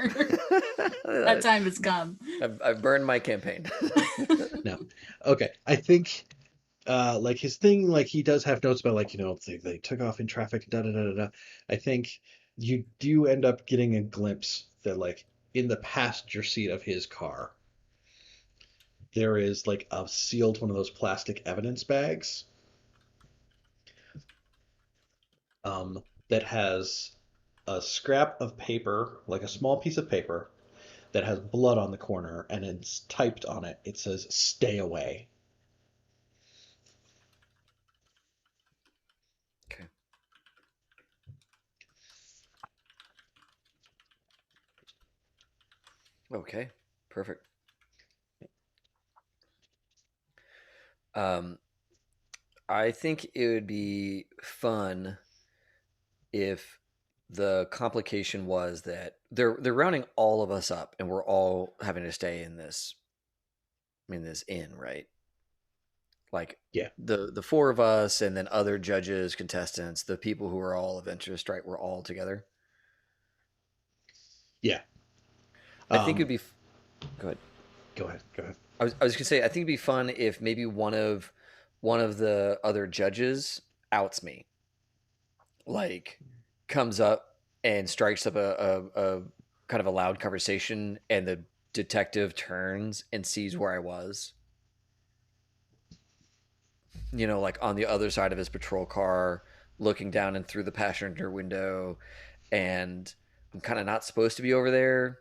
That Nope. time has come. I've burned my campaign. No. Okay. I think like his thing, like he does have notes about like, they took off in traffic, da da da da da. I think you do end up getting a glimpse that like in the passenger seat of his car, there is like a sealed one of those plastic evidence bags that has a scrap of paper, like a small piece of paper that has blood on the corner, and it's typed on it. It says "Stay away." Okay. Okay. Perfect. I think it would be fun if the complication was that they're rounding all of us up and we're all having to stay in this inn, right? Like Yeah. the four of us and then other judges, contestants, the people who are all of interest, right? We're all together. Yeah. I think it'd be go ahead. Go ahead. Go ahead. I was gonna say I think it'd be fun if maybe one of the other judges outs me, like comes up and strikes up a kind of a loud conversation, and the detective turns and sees where I was. You know, like on the other side of his patrol car, looking down and through the passenger window, and I'm kind of not supposed to be over there.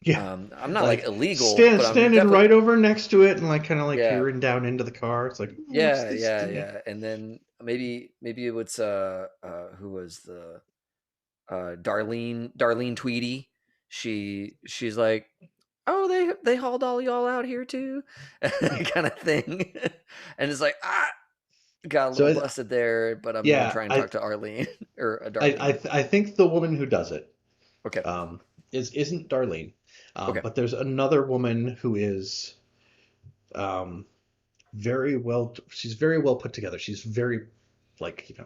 Yeah. I'm not Like like illegal, but I'm standing definitely right over next to it and like kind of like yeah, peering down into the car. It's like, what's yeah, this yeah, thing? yeah. And then maybe it was who was the Darlene Tweedy. She's like, oh, they hauled all y'all out here too, kind of thing. And it's like, got a So little busted there, but I'm gonna yeah, try and talk to Arlene or Darlene. I think the woman who does it Okay, isn't Darlene, okay, but there's another woman who is um, very well. She's very well put together. She's very like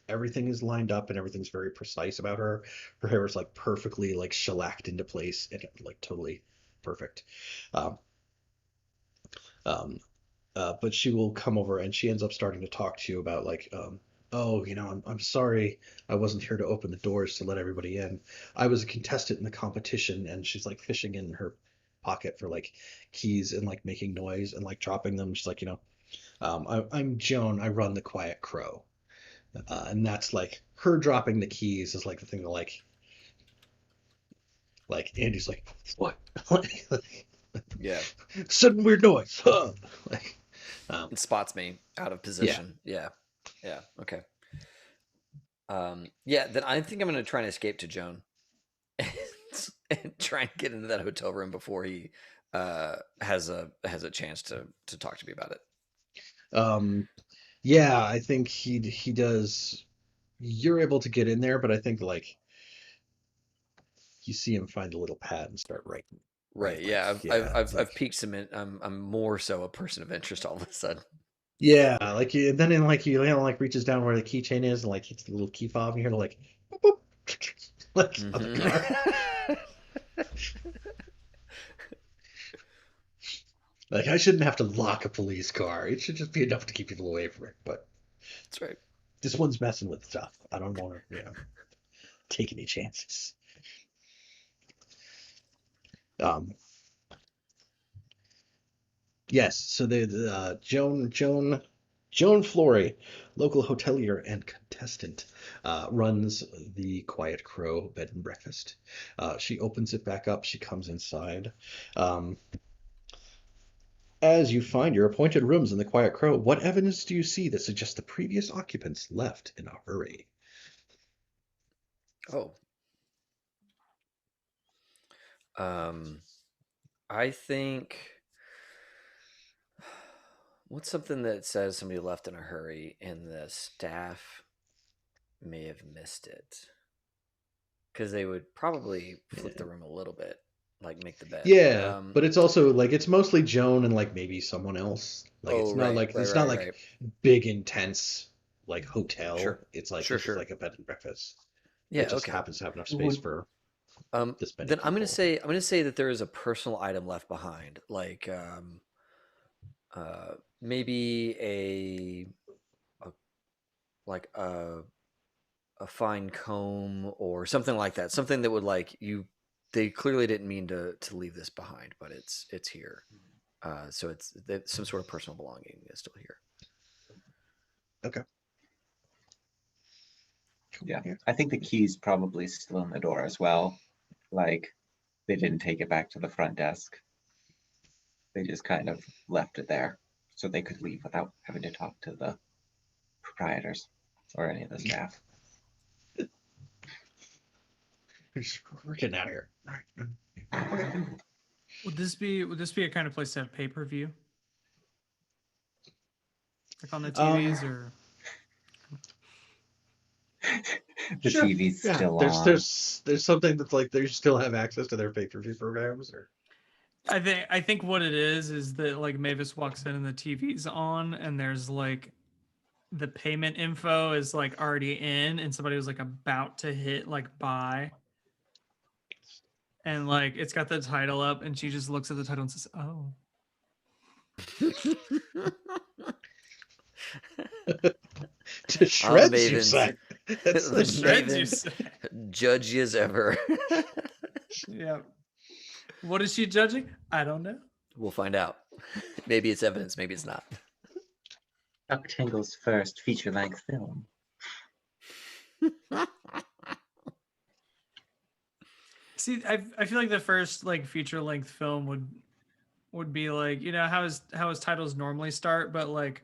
everything is lined up and everything's very precise about her. Her hair is like perfectly like shellacked into place and like totally perfect. Um, um, but she will come over and she ends up starting to talk to you about like, oh, I'm sorry I wasn't here to open the doors to let everybody in. I was a contestant in the competition, and she's like fishing in her pocket for like keys and like making noise and like dropping them. She's like, I'm Joan. I run the Quiet Crow, and that's like her dropping the keys is like the thing that like Andy's like, what? yeah. Sudden weird noise. Like, It spots me out of position. Yeah, okay. Yeah, then I think I'm gonna try and escape to Joan and try and get into that hotel room before he has a chance to talk to me about it. Yeah, I think he does. You're able to get in there, but I think like you see him find a little pad and start writing. Right. Like, Yeah. yeah, I've piqued some. I'm more so a person of interest all of a sudden. yeah, like and then in like like reaches down where the keychain is and like hits the little key fob and you hear like boop, boop, like on the car. Like I shouldn't have to lock a police car. It should just be enough to keep people away from it. But That's right. this one's messing with stuff. I don't want to, take any chances. Um, yes. So the Joan Flory, local hotelier and contestant, runs the Quiet Crow bed and breakfast. She opens it back up. She comes inside. Um, As you find your appointed rooms in the Quiet Crow, what evidence do you see that suggests the previous occupants left in a hurry? Oh. I think what's something that says somebody left in a hurry and the staff may have missed it because they would probably flip the room a little bit, like make the bed. Yeah, but it's also like it's mostly Joan and like maybe someone else. Like Oh, it's not right, like right, it's right, not like right. big intense like hotel. Sure. It's like Sure, it's just sure. like a bed and breakfast. Yeah. It just Okay. happens to have enough space for this many Then I'm gonna people. say that there is a personal item left behind, like maybe like a fine comb or something like that. Something that would like you. They clearly didn't mean to leave this behind, but it's here. So it's some sort of personal belonging is still here. Okay. Yeah, I think the key's probably still in the door as well. Like they didn't take it back to the front desk. They just kind of left it there so they could leave without having to talk to the proprietors or any of the staff. We're getting out of here. All right. Okay. Would this be a kind of place to have pay-per-view? Like on the TVs or The Sure. TV's Yeah. still There's on. there's something that's like they still have access to their pay-per-view programs or I think what it is that like Mavis walks in and the TV's on and there's like the payment info is like already in and somebody was like about to hit like buy and like it's got the title up and she just looks at the title and says, "Oh." To shreds, you Mavens. say? That's The Shreds, you Mavens, say. judgy as ever. Yeah. What is she judging? I don't know. We'll find out. Maybe it's evidence, maybe it's not. Chuck Tingle's first feature-length film. See, I feel like the first like feature length film would be like, you know, how his titles normally start, but like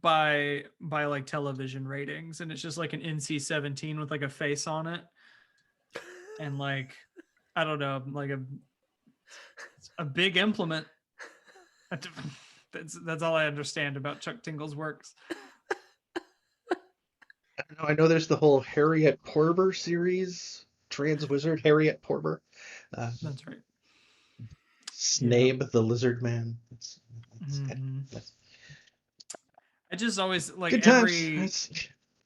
by like television ratings, and it's just like an NC-17 with like a face on it, and like I don't know, like a big implement. That's all I understand about Chuck Tingle's works. I don't know. I know there's the whole Harriet Porber series, trans wizard Harriet Porber. That's right. Snape, the lizard man. That's I just always like good times.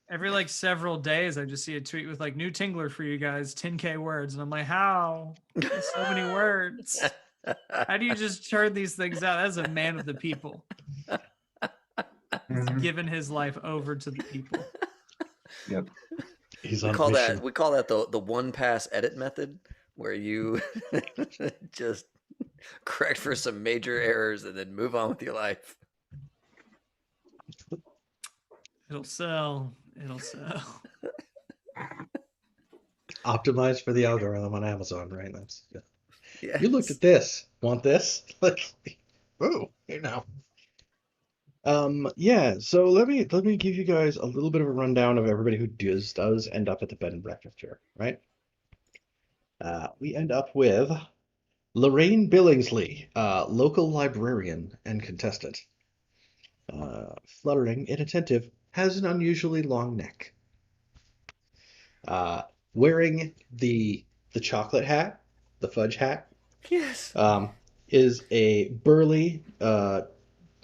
every like several days I just see a tweet with like new Tingler for you guys, 10K words, and I'm like, how? There's so many words. How do you just churn these things out? That's a man of the people. He's given his life over to the people. Yep. He's We on call mission. that the one pass edit method, where you just correct for some major errors and then move on with your life. It'll sell. It'll sell. Optimized for the algorithm on Amazon, right? That's yeah. Yes. You looked at this. Want this? Like, oh, here now. Yeah. So let me give you guys a little bit of a rundown of everybody who does end up at the bed and breakfast here, right? We end up with Lorraine Billingsley, local librarian and contestant. Fluttering, inattentive, has an unusually long neck. Wearing the chocolate hat, the fudge hat, Yes. is a burly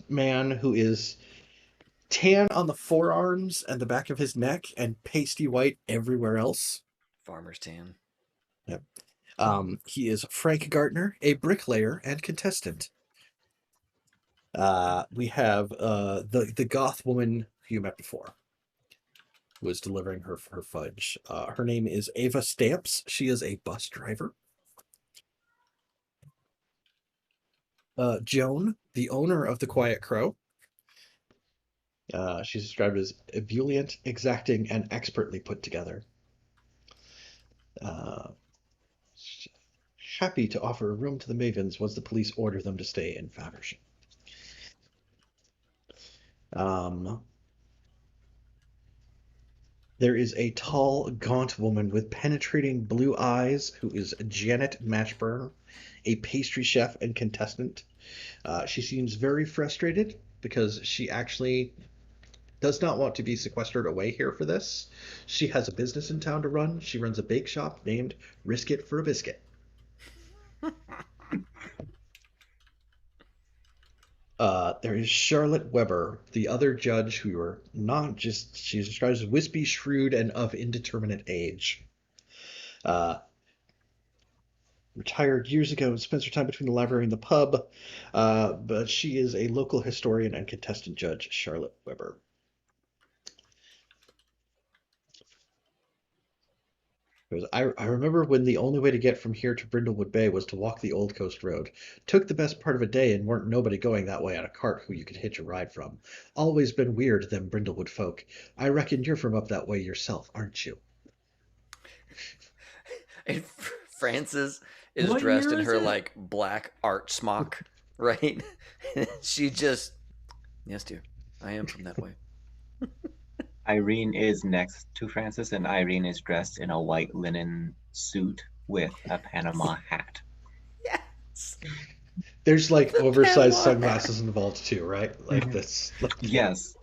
man who is tan on the forearms and the back of his neck and pasty white everywhere else. Farmer's tan. Yep. He is Frank Gartner, a bricklayer and contestant. We have the goth woman who you met before, who is delivering her fudge. Her name is Ava Stamps. She is a bus driver. Joan, the owner of the Quiet Crow. She's described as ebullient, exacting, and expertly put together. Happy to offer a room to the Mavens once the police order them to stay in Faversham. There is a tall, gaunt woman with penetrating blue eyes who is Janet Mashburn, a pastry chef and contestant. She seems very frustrated because she actually does not want to be sequestered away here for this. She has a business in town to run. She runs a bake shop named Risk It for a Biscuit. There is Charlotte Weber, the other judge who are not just, she's described as wispy, shrewd, and of indeterminate age. Retired years ago and spends her time between the library and the pub, but she is a local historian and contestant judge, Charlotte Weber. I remember when the only way to get from here to Brindlewood Bay was to walk the Old Coast Road. Took the best part of a day and weren't nobody going that way on a cart who you could hitch a ride from. Always been weird, them Brindlewood folk. I reckon you're from up that way yourself, aren't you? And Frances is What dressed year in is her it? like black art smock, right? She just, yes, dear, I am from that way. Irene is next to Francis, and Irene is dressed in a white linen suit with a Panama hat. Yes. There's like oversized Panama sunglasses involved too, right? Like this. Yes.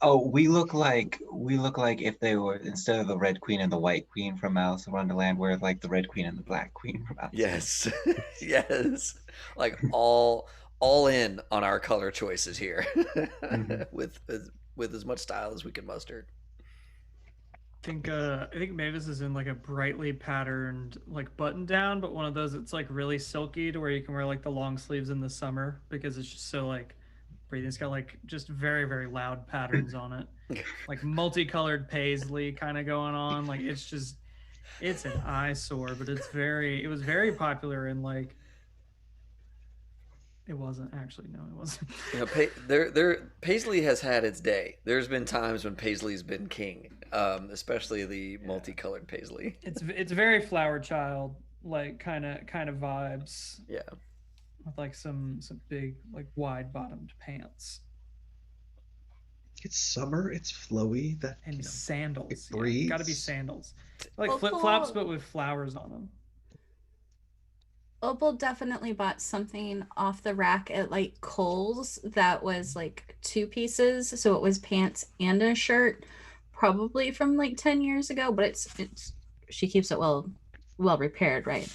Oh, we look like if they were, instead of the Red Queen and the White Queen from Alice in Wonderland, we're like the Red Queen and the Black Queen from Alice. Yes. Yes. Like all in on our color choices here. Mhm. with as much style as we can muster. I think Mavis is in like a brightly patterned like button down, but one of those that's like really silky to where you can wear like the long sleeves in the summer because it's just so like breathing. It's got like just very, very loud patterns on it. Like multicolored paisley kind of going on. Like it's an eyesore, but it was very popular in like it wasn't actually. No, it wasn't. You know, Paisley has had its day. There's been times when Paisley's been king, especially the multicolored Paisley. It's very flower child like kind of vibes. Yeah, with like some big like wide bottomed pants It's summer. It's flowy. That and sandals. it breathes. Got to be sandals, like Opal- flip flops but with flowers on them. Opal definitely bought something off the rack at like Kohl's that was like 2 pieces, so it was pants and a shirt, probably from like 10 years ago. But it's she keeps it well repaired, right?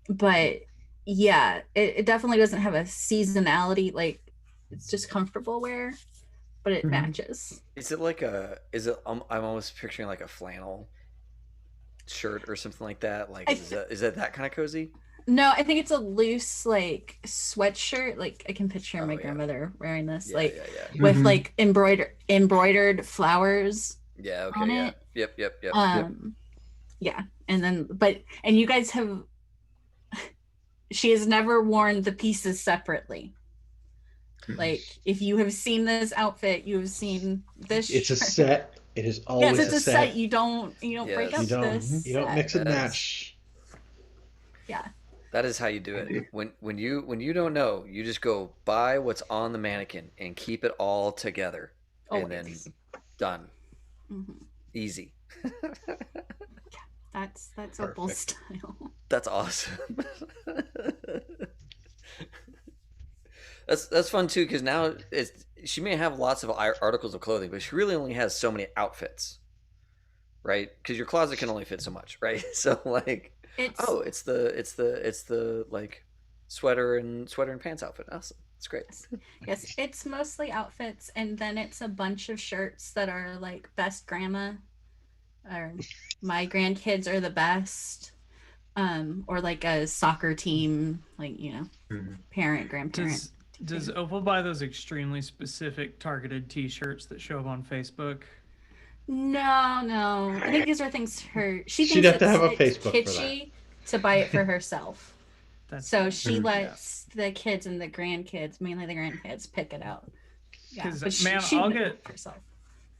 But yeah, it definitely doesn't have a seasonality. Like it's just comfortable wear, but it matches. is it like a? Is it? I'm almost picturing like a flannel shirt or something like that. Like, is that kind of cozy? No, I think it's a loose like sweatshirt. Like I can picture my grandmother wearing this, Yeah, like yeah. with like embroidered flowers. Yeah. on Okay. Yeah. it. Yep. Yeah, and then and you guys have. She has never worn the pieces separately. Like if you have seen this outfit, you have seen this. It's a shirt. set. It is always Yes, it's a set. You don't break Yes. up this. You don't set. mix and match. Yeah. That is how you do it. When you don't know, you just go buy what's on the mannequin and keep it all together, and then Always. done. Mhm. Easy. That's Opal's style. That's awesome. That's fun too, because now she may have lots of articles of clothing, but she really only has so many outfits, right? Because your closet can only fit so much, right? So like, it's the like sweater and pants outfit. Awesome, it's great. Yes, it's mostly outfits, and then it's a bunch of shirts that are like best grandma, or my grandkids are the best, or like a soccer team, like parent, grandparent. Does Opal buy those extremely specific targeted T-shirts that show up on Facebook? No. I think these are things she thinks She'd have to have a it's Facebook for that. kitschy to buy it for herself. So she lets yeah. the kids and the grandkids, mainly the grandkids, pick it out. Yeah, 'Cause, but man, she I'll knows get- it herself.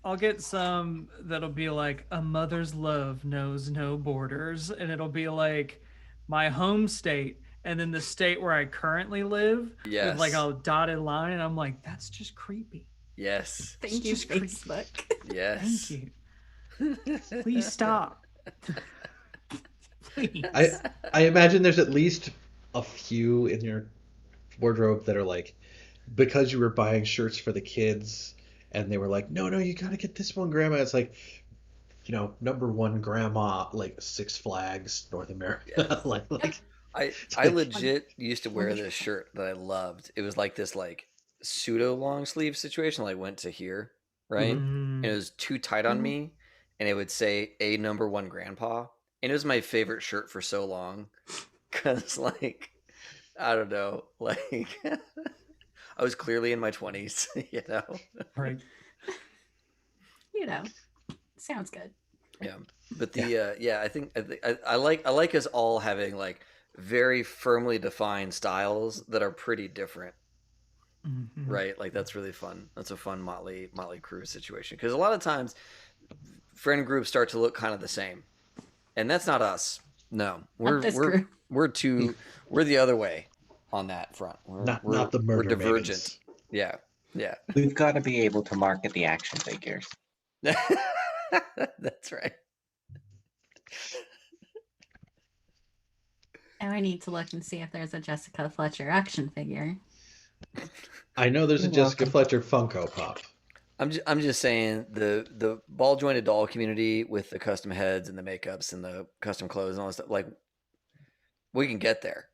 I'll get some that'll be like a mother's love knows no borders, and it'll be like my home state and then the state where I currently live with like a dotted line, and I'm like, that's just creepy. Yes. Thank you, just creepy. Facebook. Yes. Thank you. Please stop. Please. I imagine there's at least a few in your wardrobe that are like, because you were buying shirts for the kids and they were like, no, you gotta get this one, grandma. It's like, number one grandma, like Six Flags North America. like I legit used to wear this shirt that I loved. It was like this like pseudo long sleeve situation. Like went to here, right? And it was too tight on me, and it would say a number one grandpa, and it was my favorite shirt for so long, because like I don't know, like I was clearly in my 20s, Right. Sounds good. Yeah, but I think I like us all having like very firmly defined styles that are pretty different, right? Like that's really fun. That's a fun motley crew situation, because a lot of times friend groups start to look kind of the same, and that's not us. No, we're the other way on that front. We're not the murder. We're divergent. Mavens. Yeah. We've got to be able to market the action figures. That's right. Now I need to look and see if there's a Jessica Fletcher action figure. I know there's a You're Jessica welcome. Fletcher Funko Pop. I'm just saying the ball jointed doll community with the custom heads and the makeups and the custom clothes and all that stuff, like we can get there.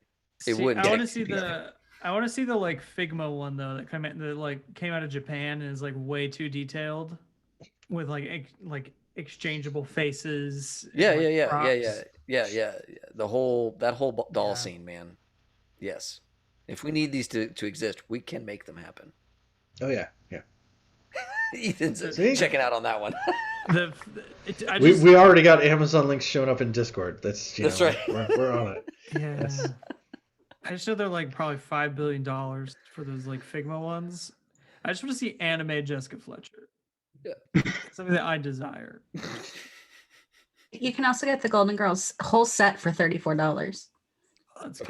It wouldn't. I want to see the like Figma one though that came out of Japan and is like way too detailed, with like exchangeable faces. and, Yeah, like, yeah. props. The whole doll Yeah. scene, man. Yes. If we need these to exist, we can make them happen. Oh yeah, yeah. Ethan's See? checking out on that one. We already got Amazon links showing up in Discord. That's That's right. We're on it. Yeah. Yes. I just know they're like probably $5 billion for those like Figma ones. I just want to see anime Jessica Fletcher. Yeah. Something that I desire. You can also get the Golden Girls whole set for $34. That's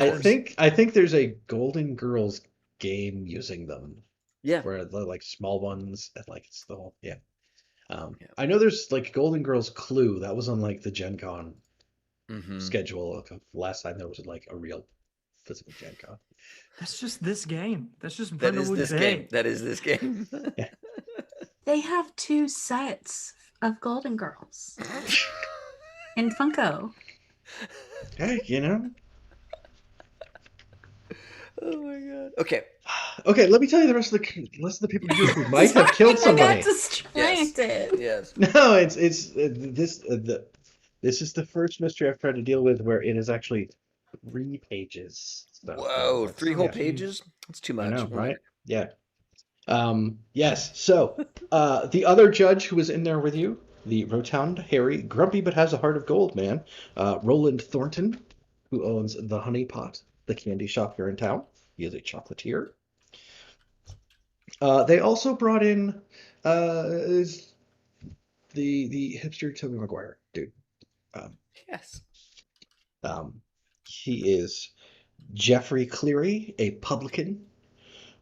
I think there's a Golden Girls game using them. Yeah. Where the like small ones and like it's the whole Yeah. I know there's like Golden Girls Clue that was on like the Gen Con schedule. Last time there was like a real physical Gen Con. That's just this game. That's just That is Brindlewood this Bay. game. That is this game. Yeah. They have 2 sets of Golden Girls in Funko. Hey, you know. Oh my god. Okay. Okay, let me tell you the rest of the people who might have killed I somebody. got distracted. Yes. No, this is the first mystery I've tried to deal with where it is actually 3 pages. So, Whoa, 3 whole yeah. pages? That's too much. I know, right? Yeah. Yes. So, the other judge who was in there with you, the rotund, hairy, grumpy but has a heart of gold man, Roland Thornton, who owns the Honey Pot, the candy shop here in town. He is a chocolatier. They also brought in the hipster Tobey Maguire dude. Yes. He is Jeffrey Cleary, a publican,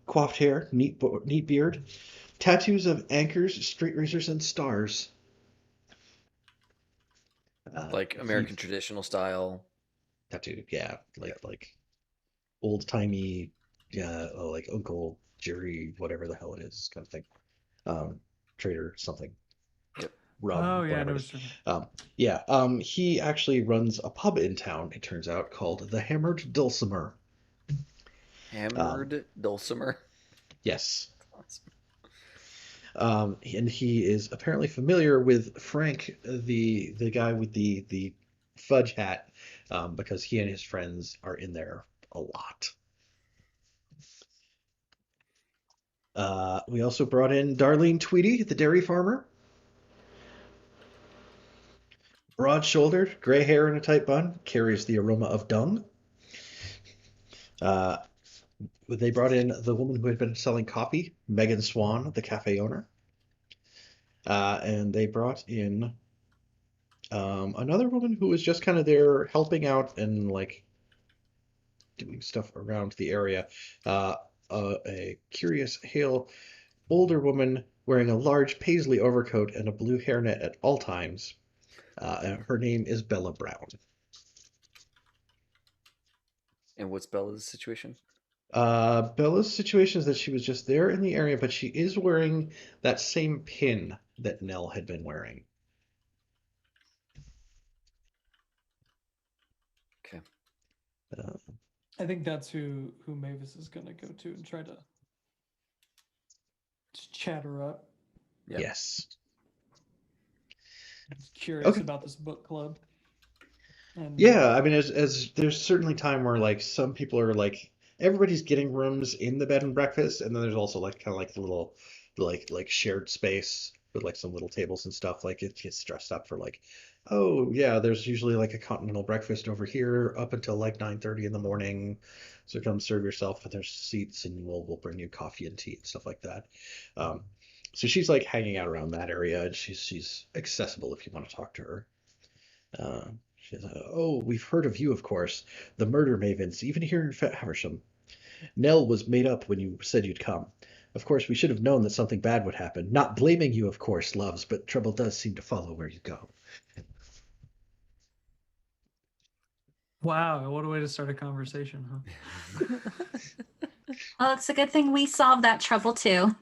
coiffed hair, neat beard, tattoos of anchors, straight razors, and stars. Like American traditional style. Tattoo, yeah, like old timey, like Uncle Jerry, whatever the hell it is, kind of thing. Trader something. Yep. Rum, Oh yeah, I whatever know it what is. Yeah. He actually runs a pub in town, it turns out, called the Hammered Dulcimer. Hammered Dulcimer. Yes. Awesome. And he is apparently familiar with Frank, the guy with the fudge hat, because he and his friends are in there a lot. We also brought in Darlene Tweedy, the dairy farmer. Broad-shouldered, gray hair in a tight bun, carries the aroma of dung. They brought in the woman who had been selling coffee, Megan Swan, the cafe owner. And they brought in another woman who was just kind of there helping out and like doing stuff around the area. A curious, hale, older woman wearing a large paisley overcoat and a blue hairnet at all times. And her name is Bella Brown. And what's Bella's situation? Bella's situation is that she was just there in the area, but she is wearing that same pin that Nell had been wearing. Okay. I think that's who Mavis is gonna go to and try to chat her up. Yep. Yes. Curious Okay. about this book club. And Yeah, I mean, as there's certainly time where like some people are like everybody's getting rooms in the bed and breakfast, and then there's also like kind of like the little like shared space with like some little tables and stuff. Like it gets dressed up for like, oh yeah, there's usually like a continental breakfast over here up until like 9:30 in the morning. So come serve yourself, and there's seats, and we'll bring you coffee and tea and stuff like that. So she's like hanging out around that area, and she's accessible if you want to talk to her. She says, oh, we've heard of you, of course. The murder mavens, even here in Faversham. Nell was made up when you said you'd come. Of course, we should have known that something bad would happen. Not blaming you, of course, loves, but trouble does seem to follow where you go. wow, what a way to start a conversation, huh? Well, it's a good thing we solved that trouble too.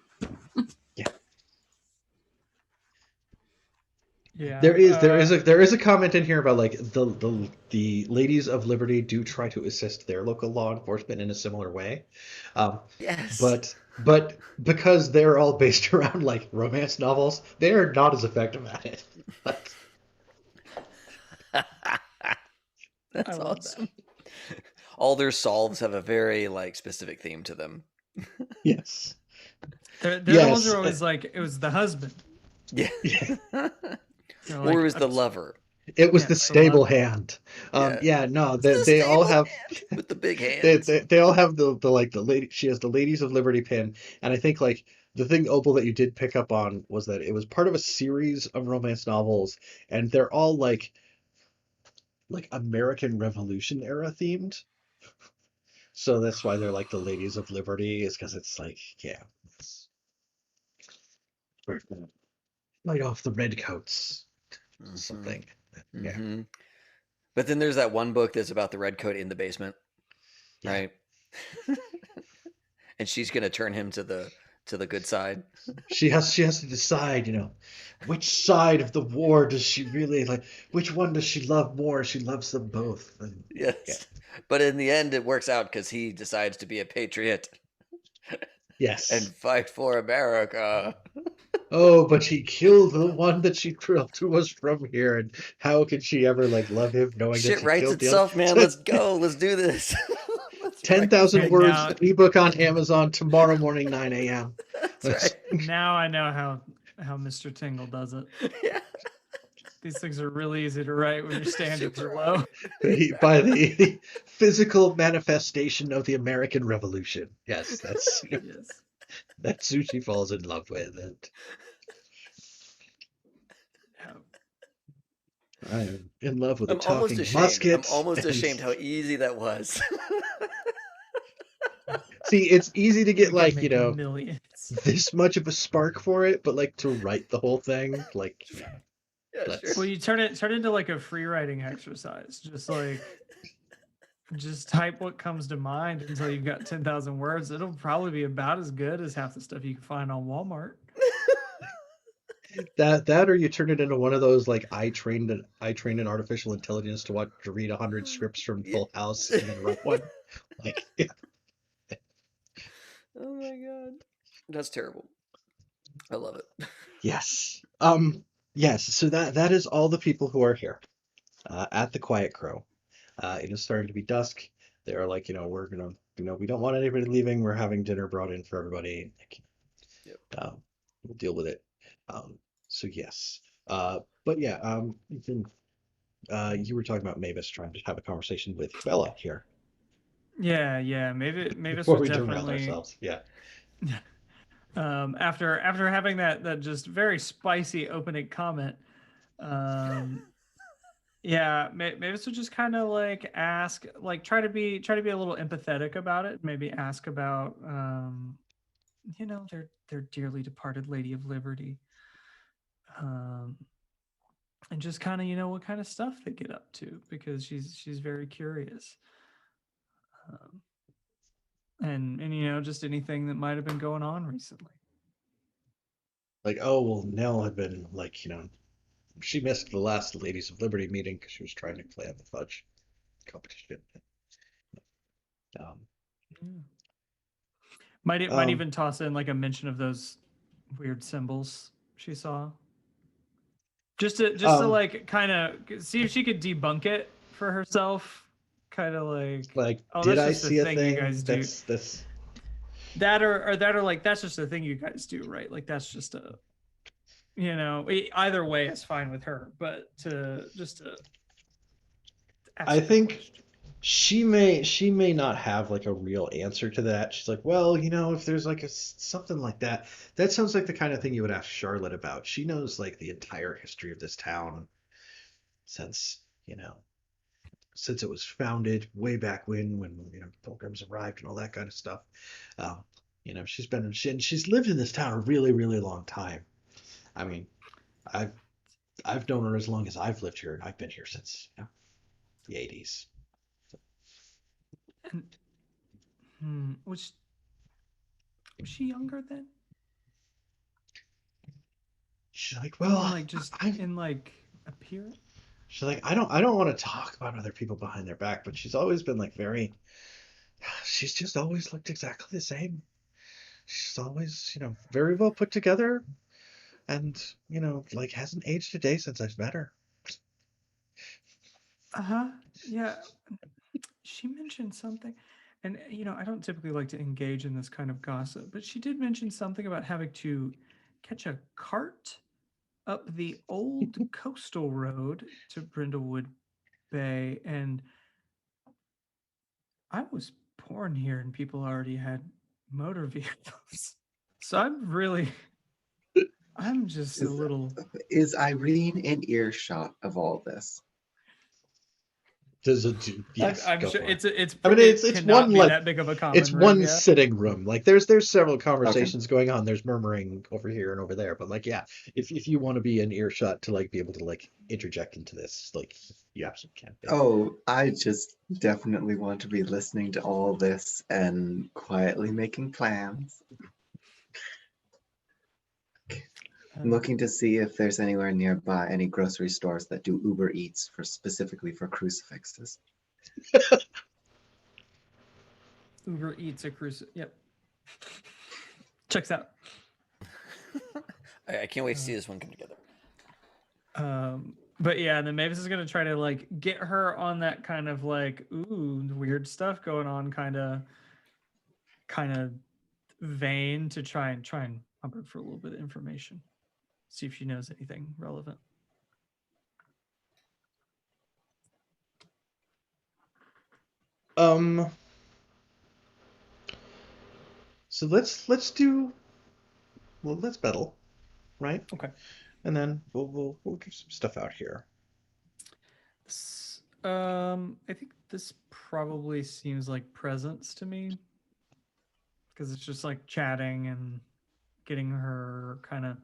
Yeah. There is a comment in here about like the ladies of liberty do try to assist their local law enforcement in a similar way, um, Yes. but because they're all based around like romance novels, they are not as effective at it. Like, I That's love awesome. All their solves have a very like specific theme to them. yes, that. They're the ones who yes, are always like, it was the husband. Yeah. They're Or like, is the lover. it was yeah, the it's the stable lover. hand. Yeah. Yeah, no, It's the they all stable have hand with the big they, hands. they all have the like the lady. She has the Ladies of Liberty pin, and I think like the thing Opal that you did pick up on was that it was part of a series of romance novels, and they're all like American Revolution era themed. So that's why they're like the Ladies of Liberty, is because it's like, yeah, it's, we're gonna fight off the redcoats, something. Yeah, Mm-hmm. But then there's that one book that's about the red coat in the basement, yeah. right? And she's gonna turn him to the good side. She has to decide, which side of the war does she really like? Which one does she love more? She loves them both. And, yeah. Yes. But in the end, it works out because he decides to be a patriot Yes. and fight for America. Oh, but he killed the one that she thrilled who was from here, and how could she ever like love him knowing that Shit he writes killed the other? itself, man. Let's go. Let's do this. Let's write this 10,000 And book. words now, ebook on Amazon tomorrow morning, 9 a.m. That's right. now I know how Mr. Tingle does it. Yeah. These things are really easy to write when your standards Super are low. By the physical manifestation of the American Revolution. Yes, Yes. that's who she falls in love with. And Yeah. I am in love with a I'm almost talking ashamed. I'm musket. almost and- ashamed how easy that was. See, it's easy to get We could make millions. this much of a spark for it, but like to write the whole thing, like Yeah, that's sure. Well, you turn it into like a free writing exercise. Just type what comes to mind until you've got 10,000 words. It'll probably be about as good as half the stuff you can find on Walmart. that or you turn it into one of those like I trained an artificial intelligence to read 100 scripts from Full House and then write one. Like, yeah. Oh my god. That's terrible. I love it. Yes. Yes, so that is all the people who are here at the Quiet Crow. It is starting to be dusk. They're like, we're gonna, we don't want anybody leaving. We're having dinner brought in for everybody. Like, Yep. we'll deal with it. So yes. But yeah, Ethan, you were talking about Mavis trying to have a conversation with Bella here Yeah. Maybe this before was we derailed definitely ourselves. Yeah. after having that just very spicy opening comment. Yeah, maybe this would just kind of like ask, like try to be a little empathetic about it. Maybe ask about their dearly departed Lady of Liberty. And just kind of what kind of stuff they get up to, because she's very curious. And just anything that might have been going on recently. Like, oh well, Nell had been like, she missed the last Ladies of Liberty meeting because she was trying to plan the Fudge competition. Yeah. Might even toss in like a mention of those weird symbols she saw. Just to like kind of see if she could debunk it for herself. Kind of like, oh, did that's I just see a a thing thing? you guys do. That's That or like that's just a thing you guys do, right? Like that's just a either way is fine with her, but to ask I the think question. she may not have like a real answer to that. She's like, well, if there's like something like that, that sounds like the kind of thing you would ask Charlotte about. She knows like the entire history of this town since since it was founded way back when pilgrims arrived and all that kind of stuff. She's lived in this town a really, really long time. I mean, I've known her as long as I've lived here, and I've been here since the 80s. And was she younger then? She's like, I mean, well, like just I in like appearance. she's like, I don't want to talk about other people behind their back, but she's always been like she's just always looked exactly the same. She's always, very well put together and, like hasn't aged a day since I've met her. Uh-huh. Yeah. She mentioned something, and I don't typically like to engage in this kind of gossip, but she did mention something about having to catch a cart up the old coastal road to Brindlewood Bay, and I was born here and people already had motor vehicles. So I'm just a Is little. is Irene in earshot of all this? Yes, I'm go sure for it. it's I mean, it it's one cannot be like that big of a it's common room, one yeah. sitting room. Like there's several conversations going on. There's murmuring over here and over there. But like, yeah, if you want to be in earshot to like be able to like interject into this, like you absolutely can be. Oh, I just definitely want to be listening to all this and quietly making plans. I'm looking to see if there's anywhere nearby any grocery stores that do Uber Eats specifically for crucifixes. Uber Eats a cruise. Yep. Checks out. I can't wait to see this one come together. But yeah, and then Mavis is gonna try to like get her on that kind of like weird stuff going on kind of vein to try and pump her for a little bit of information. See if she knows anything relevant. So let's battle, right? Okay. And then we'll give some stuff out here. I think this probably seems like presence to me because it's just like chatting and getting her kind of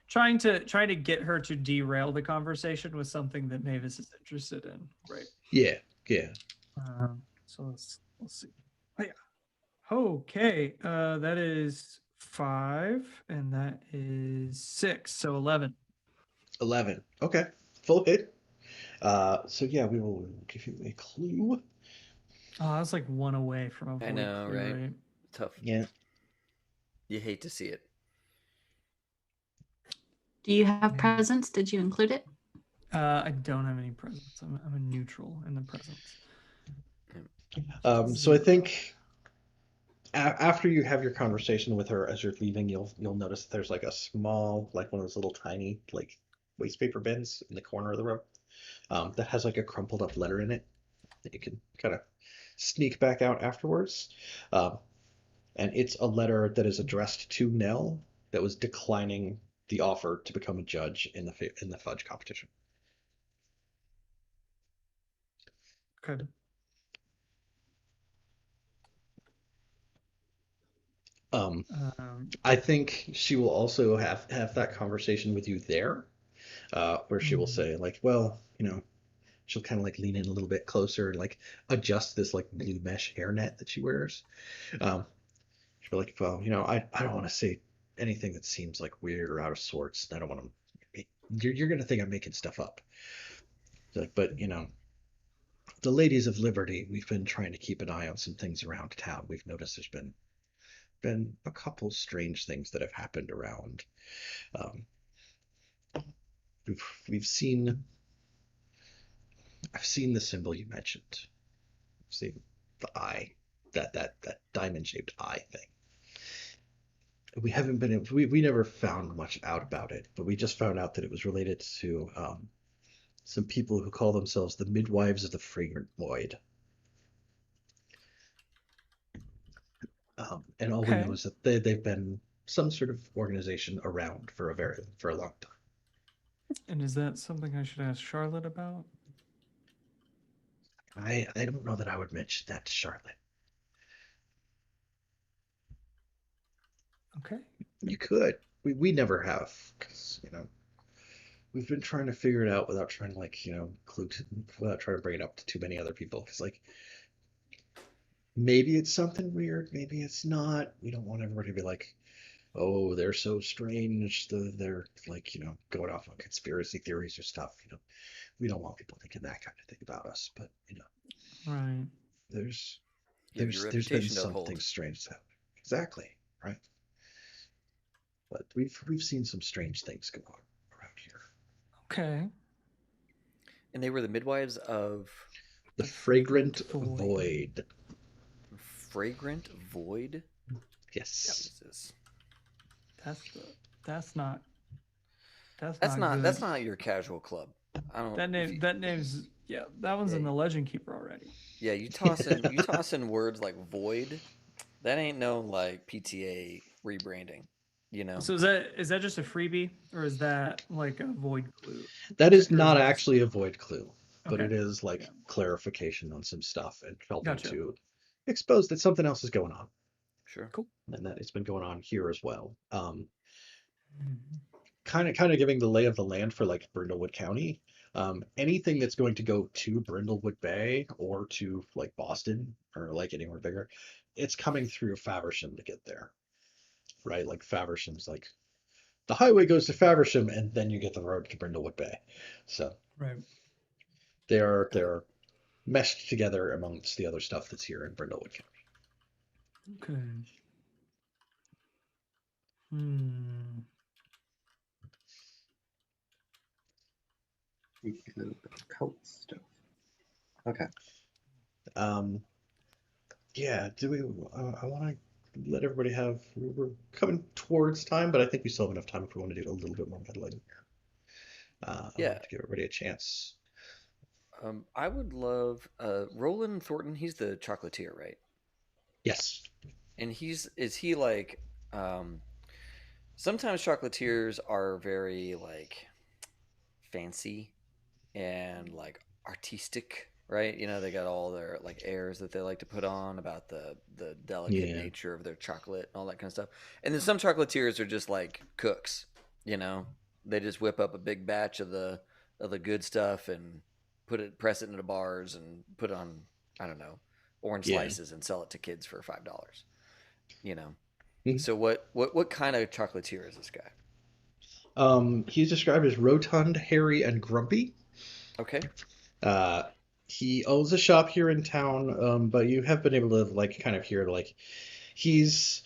trying to get her to derail the conversation with something that Mavis is interested in, right? Yeah. So let's see. Oh, yeah. Okay, that is 5, and that is 6, so 11. 11. Okay. Full hit. So yeah, we will give you a clue. Oh, I was like 1 away from a void I know, clue, right? Tough. Yeah. You hate to see it. Do you have presents? Did you include it? I don't have any presents. I'm a neutral in the presents. So I think after you have your conversation with her as you're leaving, you'll notice that there's like a small, like one of those little tiny like waste paper bins in the corner of the room that has like a crumpled up letter in it that you can kind of sneak back out afterwards. And it's a letter that is addressed to Nell that was declining the offer to become a judge in the Fudge competition. Okay. I think she will also have that conversation with you there, where she will say like, well, she'll kind of like lean in a little bit closer and like adjust this like blue mesh hairnet that she wears. She'll be like, well, I don't want to say anything that seems like weird or out of sorts. I don't want to. You're gonna think I'm making stuff up. Like, but the Ladies of Liberty, we've been trying to keep an eye on some things around town. We've noticed there's been a couple strange things that have happened around. Um, we've seen. I've seen the symbol you mentioned. I've seen the eye, that diamond shaped eye thing. We haven't been able. We never found much out about it, but we just found out that it was related to some people who call themselves the Midwives of the Fragrant Void. And all we know is that they've been some sort of organization around for a long time. And is that something I should ask Charlotte about? I don't know that I would mention that to Charlotte. Okay. You could. We never have, because we've been trying to figure it out without trying to without trying to bring it up to too many other people. Because like maybe it's something weird, maybe it's not. We don't want everybody to be like, oh, they're so strange. They're like, going off on conspiracy theories or stuff. We don't want people thinking that kind of thing about us, but Right. there's You have your there's been reputation to uphold. something strange happen. Exactly, right? But we've seen some strange things go on around here. Okay. And they were the midwives of The Fragrant Void. Void. Fragrant Void. Yes. Jesus. That's not That's good. not your casual club. I don't. That name's that one's in the Legend Keeper already. Yeah, you toss in words like void. That ain't no like PTA rebranding. So is that just a freebie, or is that like a void clue? That is Or is not that just- actually a void clue, but Okay. it is like clarification on some stuff and helping Gotcha. to expose that something else is going on, Sure. Cool. and that it's been going on here as well. Mhm. Kind of giving the lay of the land for like Brindlewood County. Anything that's going to go to Brindlewood Bay or to like Boston or like anywhere bigger, it's coming through Faversham to get there, right? Like Faversham's like the highway goes to Faversham and then you get the road to Brindlewood Bay. So Right. they're meshed together amongst the other stuff that's here in Brindlewood County. Okay. Hmm. Cult stuff. Okay. Yeah, do we I want to let everybody have we're coming towards time, but I think we still have enough time if we want to do a little bit more meddling. I Yeah. want to give everybody a chance. I would love Roland Thornton. He's the chocolatier, right? Yes. And is he like sometimes chocolatiers are very like fancy and like artistic, right? They got all their like airs that they like to put on about the delicate Yeah. nature of their chocolate and all that kind of stuff. And then some chocolatiers are just like cooks, they just whip up a big batch of the good stuff and press it into bars and put it on, I don't know, orange Yeah. slices and sell it to kids for $5. Mhm. So what kind of chocolatier is this guy? He's described as rotund, hairy, and grumpy. Okay. He owns a shop here in town, but you have been able to like kind of hear like he's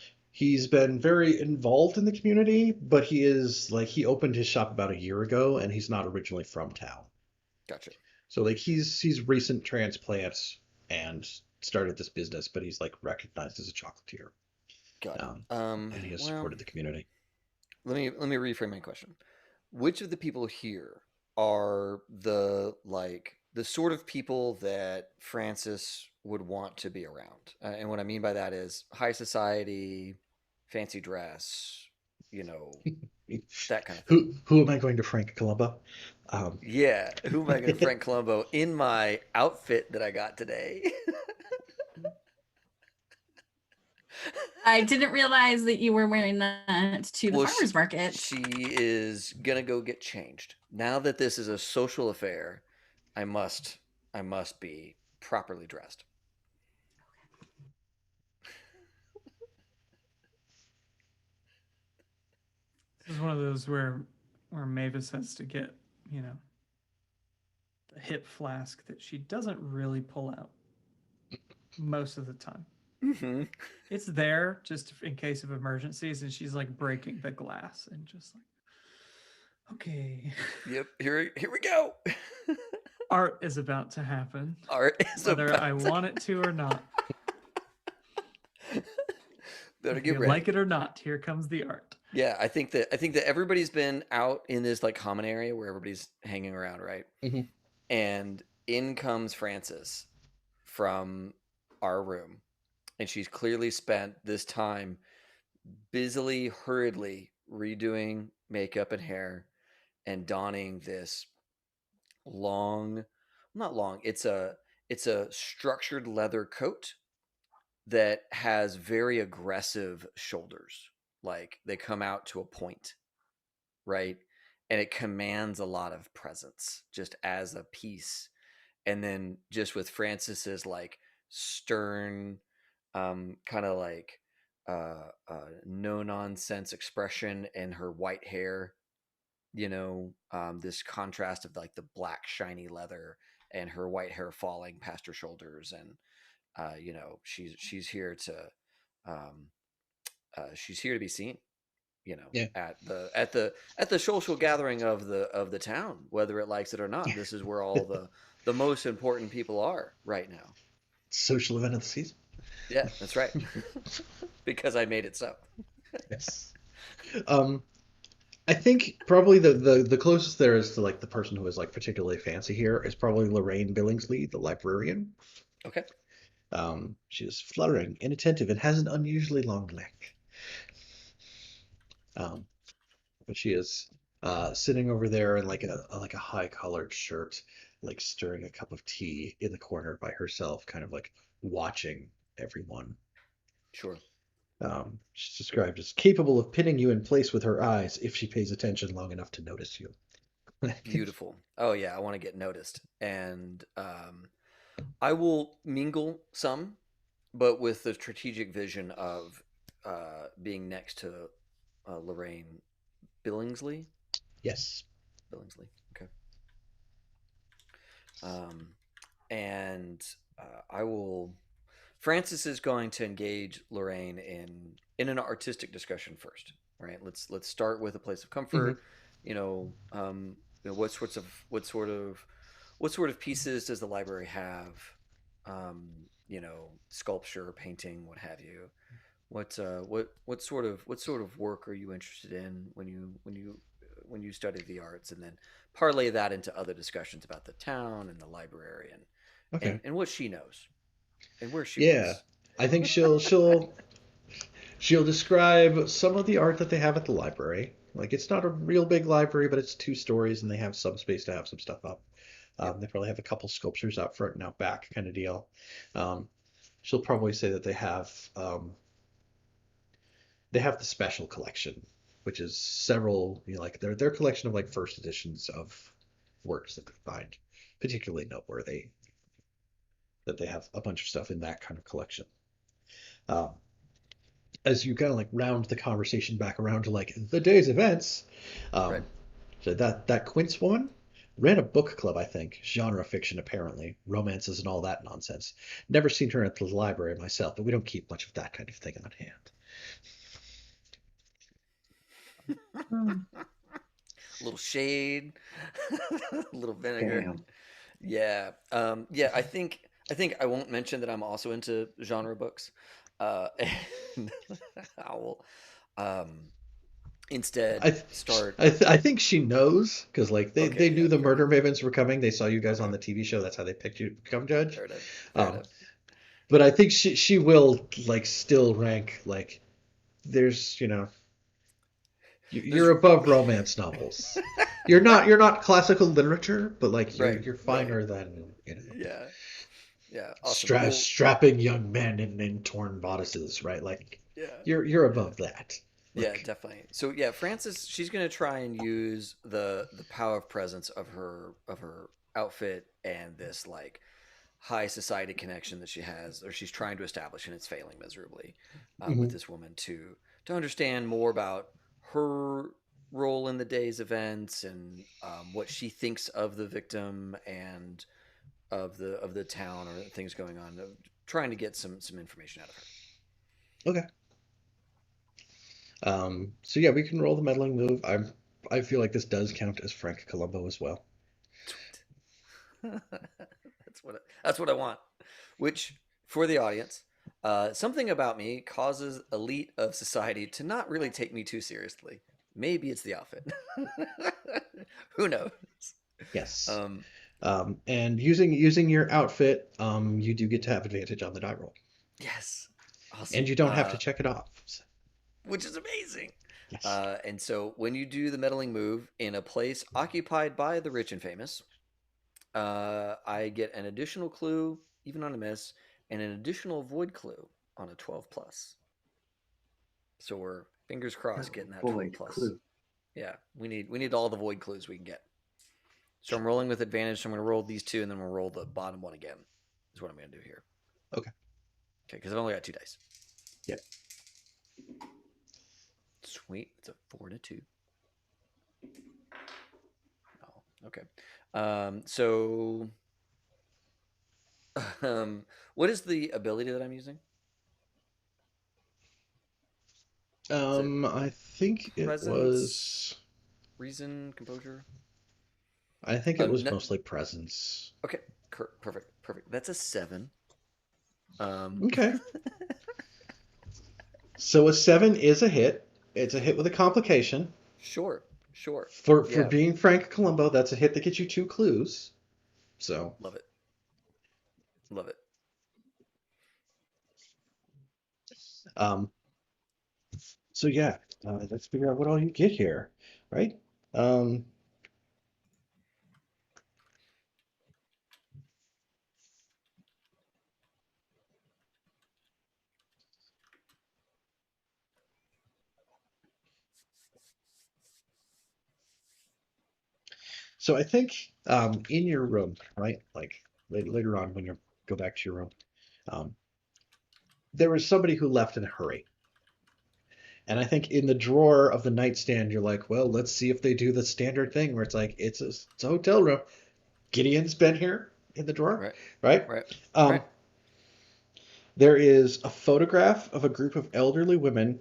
been very involved in the community, but he opened his shop about a year ago, and he's not originally from town. Gotcha. So like he's recent transplants and started this business, but he's like recognized as a chocolatier. Got it. And he has supported the community. Let me reframe my question. Which of the people here are the sort of people that Francis would want to be around? And what I mean by that is high society, fancy dress, that kind of thing. Who am I going to Frank Columbo? Yeah, who am I going to Frank Columbo in my outfit that I got today? I didn't realize that you were wearing that to the Well, farmer's market. She is gonna go get changed. Now that this is a social affair, I must be properly dressed. This is one of those where Mavis has to get, the hip flask that she doesn't really pull out most of the time. Mm-hmm. It's there just in case of emergencies, and she's like breaking the glass and just like, okay. Yep. Here we go. Art is about to happen. Art is whether about I to... want it to or not. Better if get you ready. like it or not, here comes the art. Yeah, I think that everybody's been out in this like common area where everybody's hanging around, right? Mm-hmm. And in comes Frances from our room, and she's clearly spent this time busily, hurriedly redoing makeup and hair and donning this not long, it's a structured leather coat that has very aggressive shoulders. Like they come out to a point, right? And it commands a lot of presence just as a piece. And then just with Frances's like stern, kind of like no nonsense expression in her white hair. This contrast of like the black shiny leather and her white hair falling past her shoulders, and she's here to um, she's here to be seen. Yeah. At the social gathering of the town, whether it likes it or not. This is where all the most important people are right now. Social event of the season. Yeah, that's right. Because I made it so. Yes. I think probably the closest there is to like the person who is like particularly fancy here is probably Lorraine Billingsley, the librarian. Okay. She is fluttering, inattentive, and has an unusually long neck. But she is sitting over there in like a high collared shirt, like stirring a cup of tea in the corner by herself, kind of like watching everyone. Sure. She's described as capable of pinning you in place with her eyes if she pays attention long enough to notice you. Beautiful. Oh yeah, I want to get noticed, and I will mingle some, but with the strategic vision of being next to Lorraine Billingsley. Yes. Billingsley. Okay. And I will. Francis is going to engage Lorraine in an artistic discussion first. Right. Let's start with a place of comfort. What sort of pieces does the library have? Sculpture, painting, what have you. What sort of work are you interested in when you study the arts, and then parlay that into other discussions about the town and the library and what she knows and where she was. I think she'll describe some of the art that they have at the library. Like it's not a real big library, but it's 2 stories and they have some space to have some stuff up. They probably have a couple sculptures out front and out back kind of deal. She'll probably say that they have the special collection, which is several, like their collection of like first editions of works that they find particularly noteworthy. That they have a bunch of stuff in that kind of collection. As you kind of like round the conversation back around to like the day's events, Right. so that Quince woman ran a book club, I think, genre fiction apparently, romances and all that nonsense. Never seen her at the library myself, but we don't keep much of that kind of thing on hand. A little shade, a little vinegar. Damn. Yeah. I think I won't mention that I'm also into genre books. And I will instead start. I think she knows because like they knew the murder mavens were coming. They saw you guys on the TV show. That's how they picked you to become judge. Fair enough. But I think she will like still rank like there's you're above romance novels. You're not classical literature, but like you're finer than Yeah. Awesome. Strapping young men in torn bodices, right? Like you're above that. Yeah, definitely. So yeah, Frances, she's gonna try and use the power of presence of her outfit and this like high society connection that she has, or she's trying to establish, and it's failing miserably with this woman to understand more about her role in the day's events and what she thinks of the victim and of the town or things going on. Trying to get some information out of her. Okay. So yeah, we can roll the meddling move. I feel like this does count as Frank Columbo as well. That's what I want. Which, for the audience, something about me causes elite of society to not really take me too seriously. Maybe it's the outfit. Who knows? Yes. And using your outfit, you do get to have advantage on the die roll. Yes. Awesome. And you don't have to check it off. Which is amazing. Yes. And so when you do the meddling move in a place occupied by the rich and famous, I get an additional clue, even on a miss, and an additional void clue on a 12 plus. So we're fingers crossed getting that 12 plus. Clue. Yeah, we need all the void clues we can get. So I'm rolling with advantage. So I'm going to roll these 2, and then we'll roll the bottom one again. Is what I'm going to do here. Okay. Okay, because I've only got 2 dice. Yep. Sweet. It's a 4 to 2. Oh, okay. So, what is the ability that I'm using? Is it I think it presence, was. reason, composure? I think it was mostly presence. Okay, perfect, perfect. That's a 7. Okay. So a 7 is a hit. It's a hit with a complication. Sure. For Yeah, being Frank Columbo, that's a hit that gets you 2 clues. So, love it. Love it. um, so yeah, let's figure out what all you get here, right? Um, so I think in your room, right? Like later on when you go back to your room, um, there was somebody who left in a hurry. And I think in the drawer of the nightstand, you're like, well, let's see if they do the standard thing where it's like, it's a hotel room. Gideon's been here in the drawer, Right, right? right, Um, right. there is a photograph of a group of elderly women.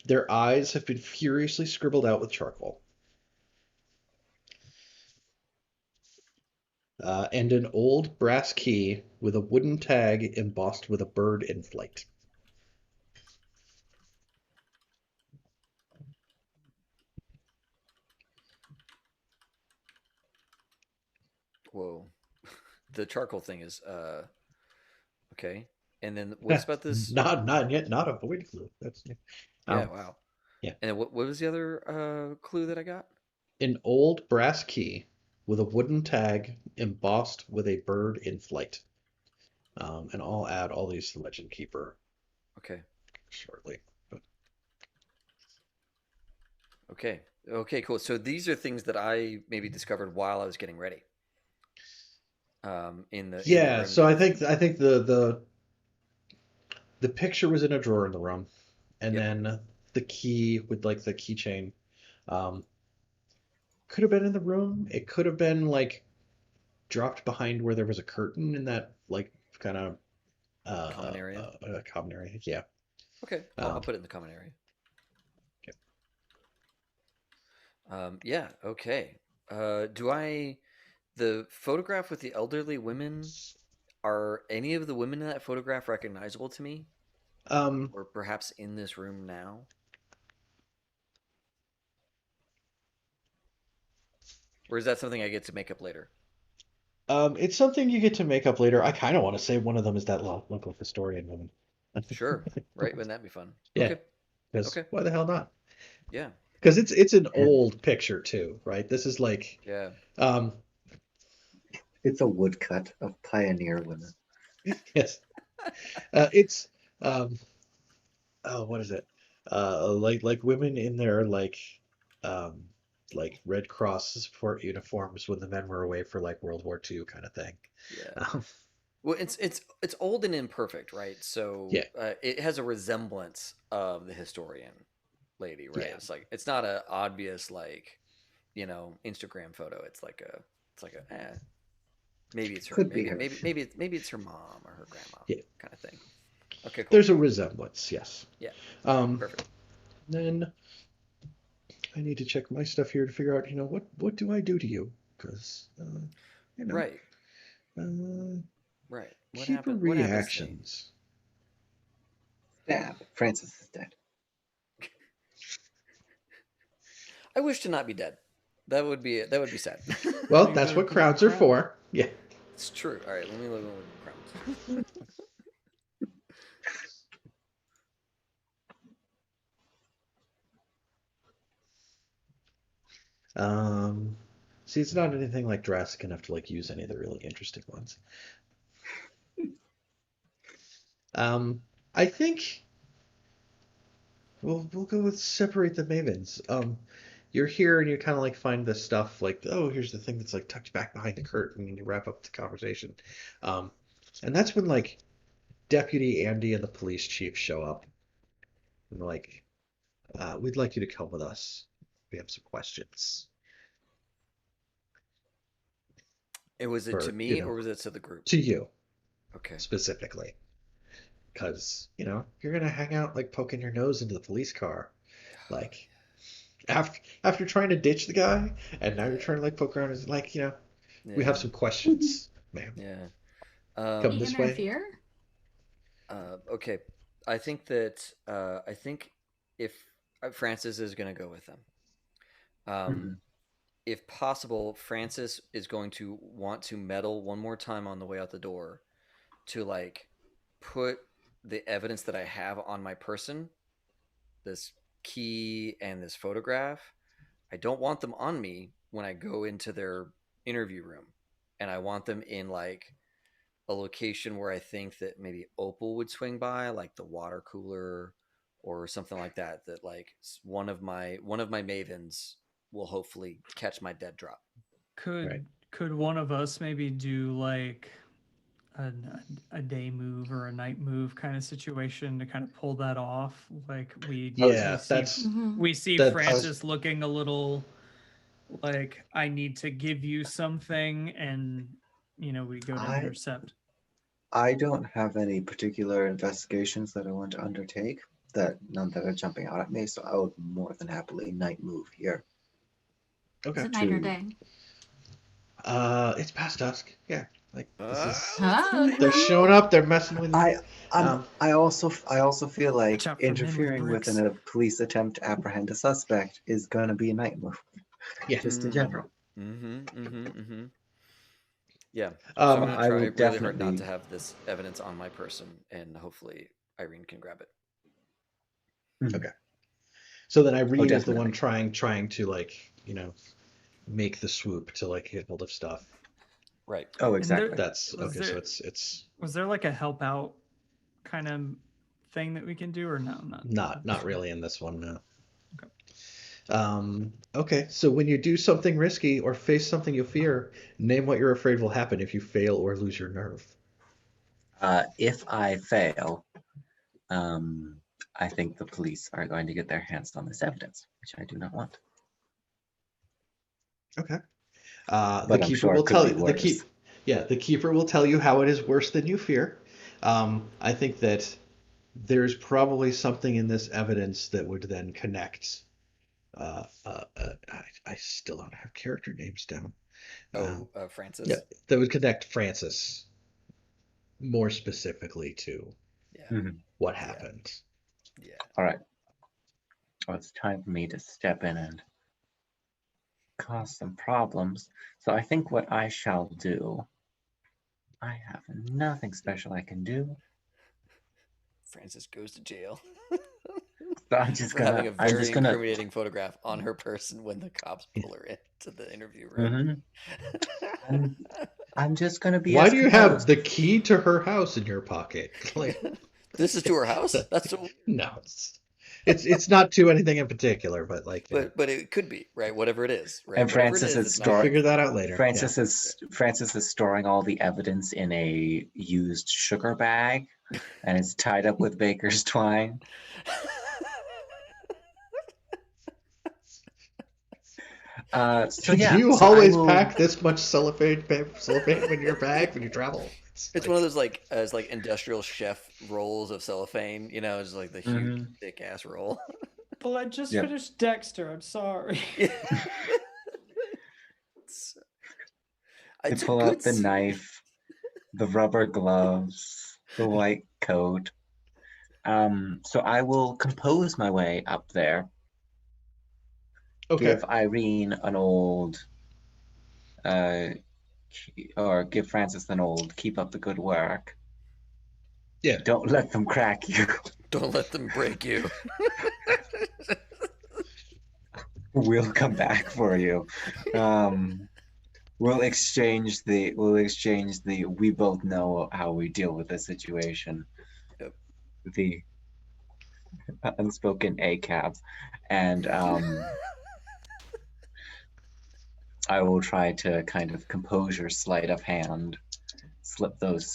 Their eyes have been furiously scribbled out with charcoal. And an old brass key with a wooden tag embossed with a bird in flight. Whoa. The charcoal thing is okay. And then what's about this? Not yet, not a void clue. That's Yeah, um wow. yeah. And then what was the other clue that I got? An old brass key with a wooden tag embossed with a bird in flight. And I'll add all these to Legend Keeper Okay. shortly. But Okay, cool. So these are things that I maybe discovered while I was getting ready. In the yeah, room so kind I of thing. think the picture was in a drawer in the room, and Yep. then the key with like the keychain um, could have been in the room. It could have been like dropped behind where there was a curtain in that like kind of Common area. common area. Yeah. Okay, I'll Um, put it in the common area. okay. Yeah, okay. The photograph with the elderly women, are any of the women in that photograph recognizable to me? Um, Or perhaps in this room now? Or is that something I get to make up later? it's something you get to make up later. I kind of want to say one of them is that local historian woman. Sure. Right, wouldn't that be fun? Yeah, Okay. because Okay. why the hell not? Yeah. Because it's an And old picture too, right? This is like Yeah. um it's a woodcut of pioneer women. yes. It's um oh, what is it? Like women in their um like Red Cross support uniforms when the men were away for like World War II kind of thing. Yeah. Um, Well, it's old and imperfect, right? So yeah, it has a resemblance of the historian lady, right? yeah, It's not a obvious Instagram photo. It's like a maybe it's her, Could be her. maybe it's her mom or her grandma yeah. kind of thing. Okay, cool. There's a resemblance, yes. Yeah, Um, perfect. then I need to check my stuff here to figure out, what do I do to you? Because you know, Right, uh, right. keeper What happens to me? reactions. Stab. Francis is dead. I wish to not be dead. That would be sad. Well, You that's better what keep the crowds are crown. for. Yeah. It's true. All right, let me look at crowns. Um, see, it's not anything like drastic enough to like use any of the really interesting ones. Um, I think we'll go with separate the Mavens. You're here and you kind of like find this stuff like, oh, here's the thing that's like tucked back behind the curtain, and you wrap up the conversation. And that's when like Deputy Andy and the police chief show up. and like, we'd like you to come with us. We have some questions. And was it For, to me or was it to the group? To you Okay. specifically. Because, you're going to hang out, like, poking your nose into the police car. Like, after trying to ditch the guy, and now you're trying to, like, poke around. It's like, we have some questions, ma'am. Yeah. Come this way. Interfere? Okay. I think that if Francis is going to go with them, if possible, Francis is going to want to meddle one more time on the way out the door to like put the evidence that I have on my person, this key and this photograph. I don't want them on me when I go into their interview room, and I want them in like a location where I think that maybe Opal would swing by, like the water cooler or something like that. That like one of my Mavens will hopefully catch my dead drop. Could one of us maybe do like a day move or a night move kind of situation to kind of pull that off? Like we see Francis looking a little like, I need to give you something, and we go to intercept. I don't have any particular investigations that I want to undertake, none that are jumping out at me, so I would more than happily night move here. Okay. Is it night or day? It's past dusk. Yeah. Like, this is... Oh, They're showing up. They're messing with you. I also feel like Watch out for men with interfering with bricks. a police attempt to apprehend a suspect is going to be a night move. Yeah. Just in general. Yeah. So I'm going to I try will really definitely hard not to have this evidence on my person, and hopefully Irene can grab it. Okay. So then Irene is the definitely. one trying to like, make the swoop to like get hold of stuff. Right. Oh, exactly. That's Was okay. there- So it's Was there like a help out kind of thing that we can do, or no? not really in this one. No. Okay. Okay. So when you do something risky or face something you fear, name what you're afraid will happen if you fail or lose your nerve. If I fail, I think the police are going to get their hands on this evidence, which I do not want. Okay. But The I'm keeper sure it will could tell be you. worse. The keeper will tell you how it is worse than you fear. I think that there's probably something in this evidence that would then connect. I still don't have character names down. Francis. Yeah, that would connect Francis more specifically to what happened. Yeah. All right. Well, it's time for me to step in and cause some problems. So I think what I shall do, I have nothing special I can do. Francis goes to jail. So I'm just for having a very gonna incriminating photograph on her person when the cops pull her into the interview room. I'm just gonna be. Why do you have the key to her house in your pocket? Like, this is to her house? That's so... No, it's not to anything in particular, but like. But it could be, right? Whatever it is, right? And Francis is storing. Figure that out later. Francis is storing all the evidence in a used sugar bag, and it's tied up with baker's twine. Do you always pack this much cellophane in your bag when you travel? It's one of those like industrial chef rolls of cellophane, it's like the huge thick ass roll. Well, I just finished Dexter. I'm sorry. I pull out the knife, the rubber gloves, the white coat. So I will compose my way up there. Okay. Give Irene an old, or give Francis an old, keep up the good work. Yeah. Don't let them crack you. Don't let them break you. We'll come back for you. We'll exchange the we both know how we deal with this situation. Yep. The unspoken ACAB. And I will try to kind of composure sleight of hand, slip those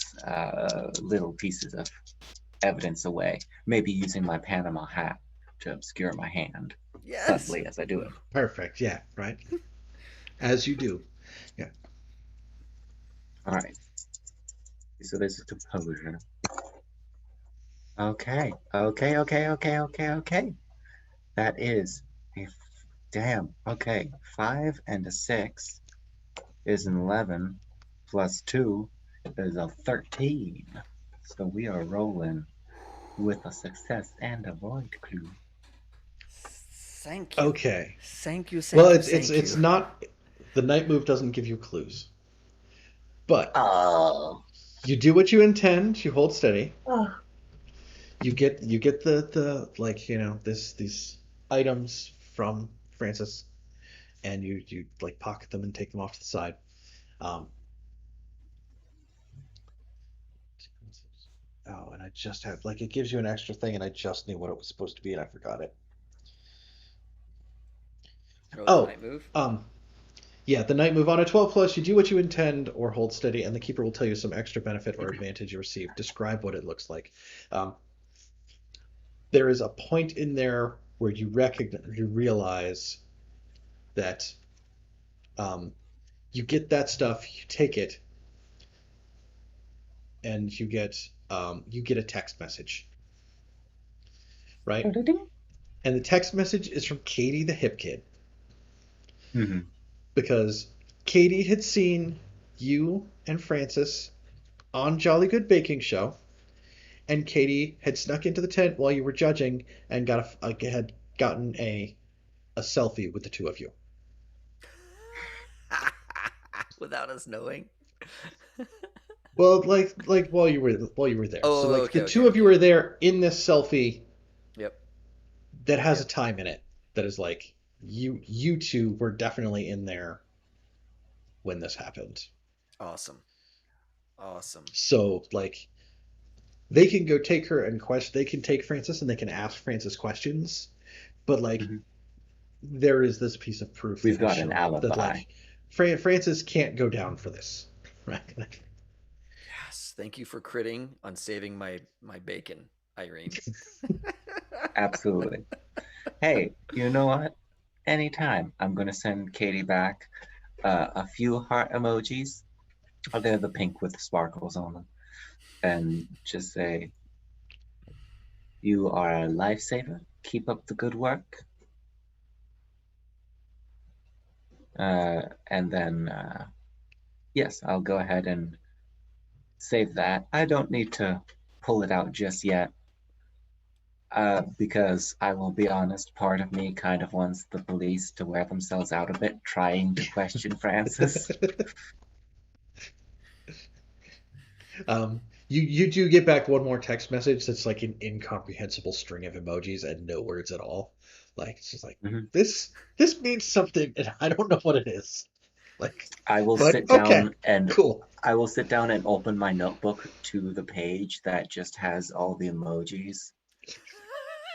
little pieces of evidence away, maybe using my Panama hat to obscure my hand Yes. subtly as I do it. Perfect. Yeah. Right. As you do. Yeah. All right. So this is composure. Okay. Okay. That is damn. Okay. 5 and a 6 is an 11, plus 2 is a 13. So we are rolling with a success and a void clue. Thank you. Okay. Thank you. Well, it's not. The night move doesn't give you clues, but Oh. you do what you intend. You hold steady. Oh. You get the like these items from Francis, and you like pocket them and take them off to the side. Oh, and I just have like it gives you an extra thing, and I just knew what it was supposed to be, and I forgot it. Oh, the night move. Yeah, the night move on a 12 plus. You do what you intend or hold steady, and the keeper will tell you some extra benefit or advantage you receive. Describe what it looks like. There is a point in there where you realize that you get that stuff, you take it, and you get a text message, right? And the text message is from Katie the hip kid. Mm-hmm. Because Katie had seen you and Francis on Jolly Good Baking Show, and Katie had snuck into the tent while you were judging and had gotten a selfie with the two of you. Without us knowing. Well, like while you were there. Oh, so like okay, the two of you were there in this selfie. Yep. That has a time in it that is like you two were definitely in there when this happened. Awesome. So like they can go take her and they can take Francis and they can ask Francis questions, but like there is this piece of proof we've got an alibi that like Francis can't go down for this, right? Yes, thank you for critting on saving my bacon, Irene. Absolutely. Hey, you know what? Anytime. I'm gonna send Katie back a few heart emojis. They're the pink with the sparkles on them, and just say, "You are a lifesaver. Keep up the good work." And then, yes, I'll go ahead and save that. I don't need to pull it out just yet. Because I will be honest, part of me kind of wants the police to wear themselves out a bit trying to question Francis. You do get back one more text message that's like an incomprehensible string of emojis and no words at all. Like it's just like this means something and I don't know what it is. Like I will sit down and cool. I will sit down and open my notebook to the page that just has all the emojis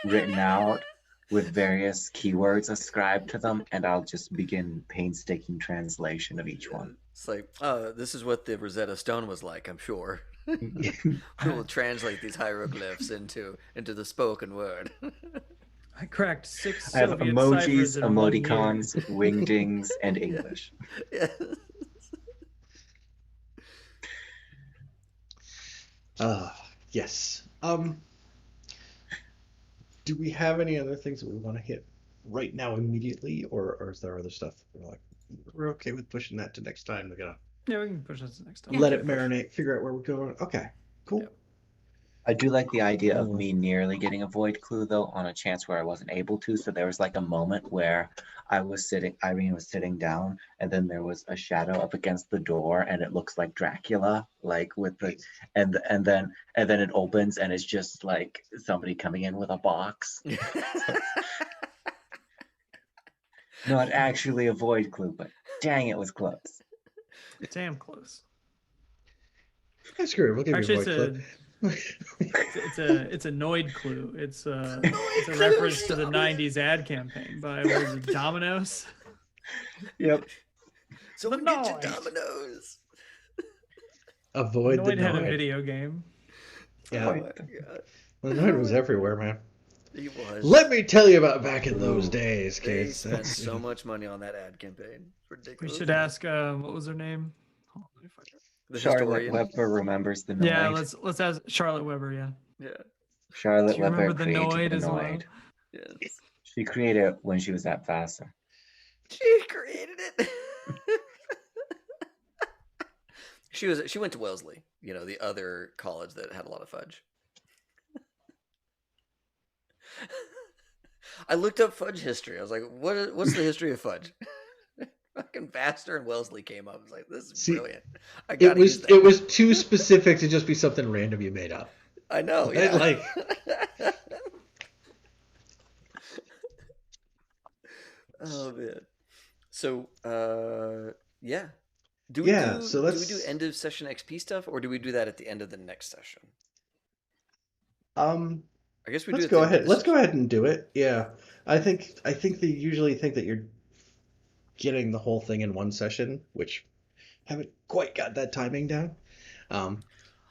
written out with various keywords ascribed to them, and I'll just begin painstaking translation of each one. It's like, this is what the Rosetta Stone was like, I'm sure. I will translate these hieroglyphs into the spoken word. I cracked 6 I have Soviet emojis, ciphers in 1 year. emoticons, wingdings, and English. Yes. Yes. Do we have any other things that we want to hit right now immediately, or is there other stuff we're okay with pushing that to next time? We can push that to next time. Let it marinate, figure out where we're going. Okay, cool. Yep. I do like the idea of me nearly getting a void clue, though, on a chance where I wasn't able to. So there was like a moment where Irene was sitting down, and then there was a shadow up against the door, and it looks like Dracula, like with the, and then it opens, and it's just like somebody coming in with a box. Not actually a void clue, but dang, it was close. Damn close. Okay, screw it. We'll give you a void clue. It's a Noid clue. It's a reference to the '90s ad campaign by Domino's. Yep. So we get your Domino's. Avoid the Noid had a Noid. video game. Yeah. Oh my God. The Noid was everywhere, man. He was. Let me tell you about back in those Ooh. days, They kids. spent so much money on that ad campaign. We Ridiculous. should ask what was her name? Hold on, let me find her. The Charlotte historian. Webber remembers the Noid. Yeah, let's ask Charlotte Weber. Yeah. Yeah. Charlotte Do you Webber remember the created Noid the as well? Noid. Yes. She created it when she was at Vassar. She created it. She went to Wellesley, the other college that had a lot of fudge. I looked up fudge history. I was like, what's the history of fudge? Fucking Vassar and Wellesley came up. I was like, this is brilliant. I gotta use that. It was too specific to just be something random you made up. I know, Right? yeah. Like, oh man. So yeah. Do Yeah, we so do let's- end of session XP stuff, or do we do that at the end of the next session? um, I guess we let's do. go at the end of ahead. this Let's go session. ahead and do it. Yeah, I think they usually think that you're getting the whole thing in one session, which haven't quite got that timing down.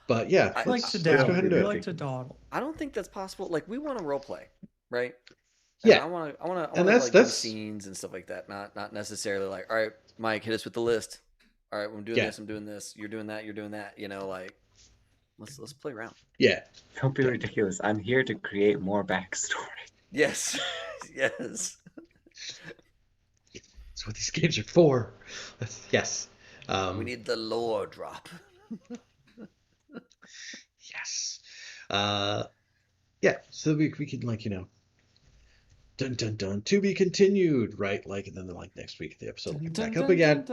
But yeah, I I like let's to go dawdle. ahead and I do like it. to dawdle. I don't think that's possible. Like, we want to role play, right? Yeah. I want to And like do that's- scenes and stuff like that. Not necessarily like, all right, Mike, hit us with the list. All right, I'm doing Yeah. this. I'm doing this. You're doing that. You're doing that. Like, let's play around. Yeah, Don't be ridiculous. I'm here to create more backstory. Yes, yes. that's what these games are for. Yes. We need the lore drop. Yes. Yeah. So we can dun dun dun to be continued, right? Like, and then next week the episode will pick back up again.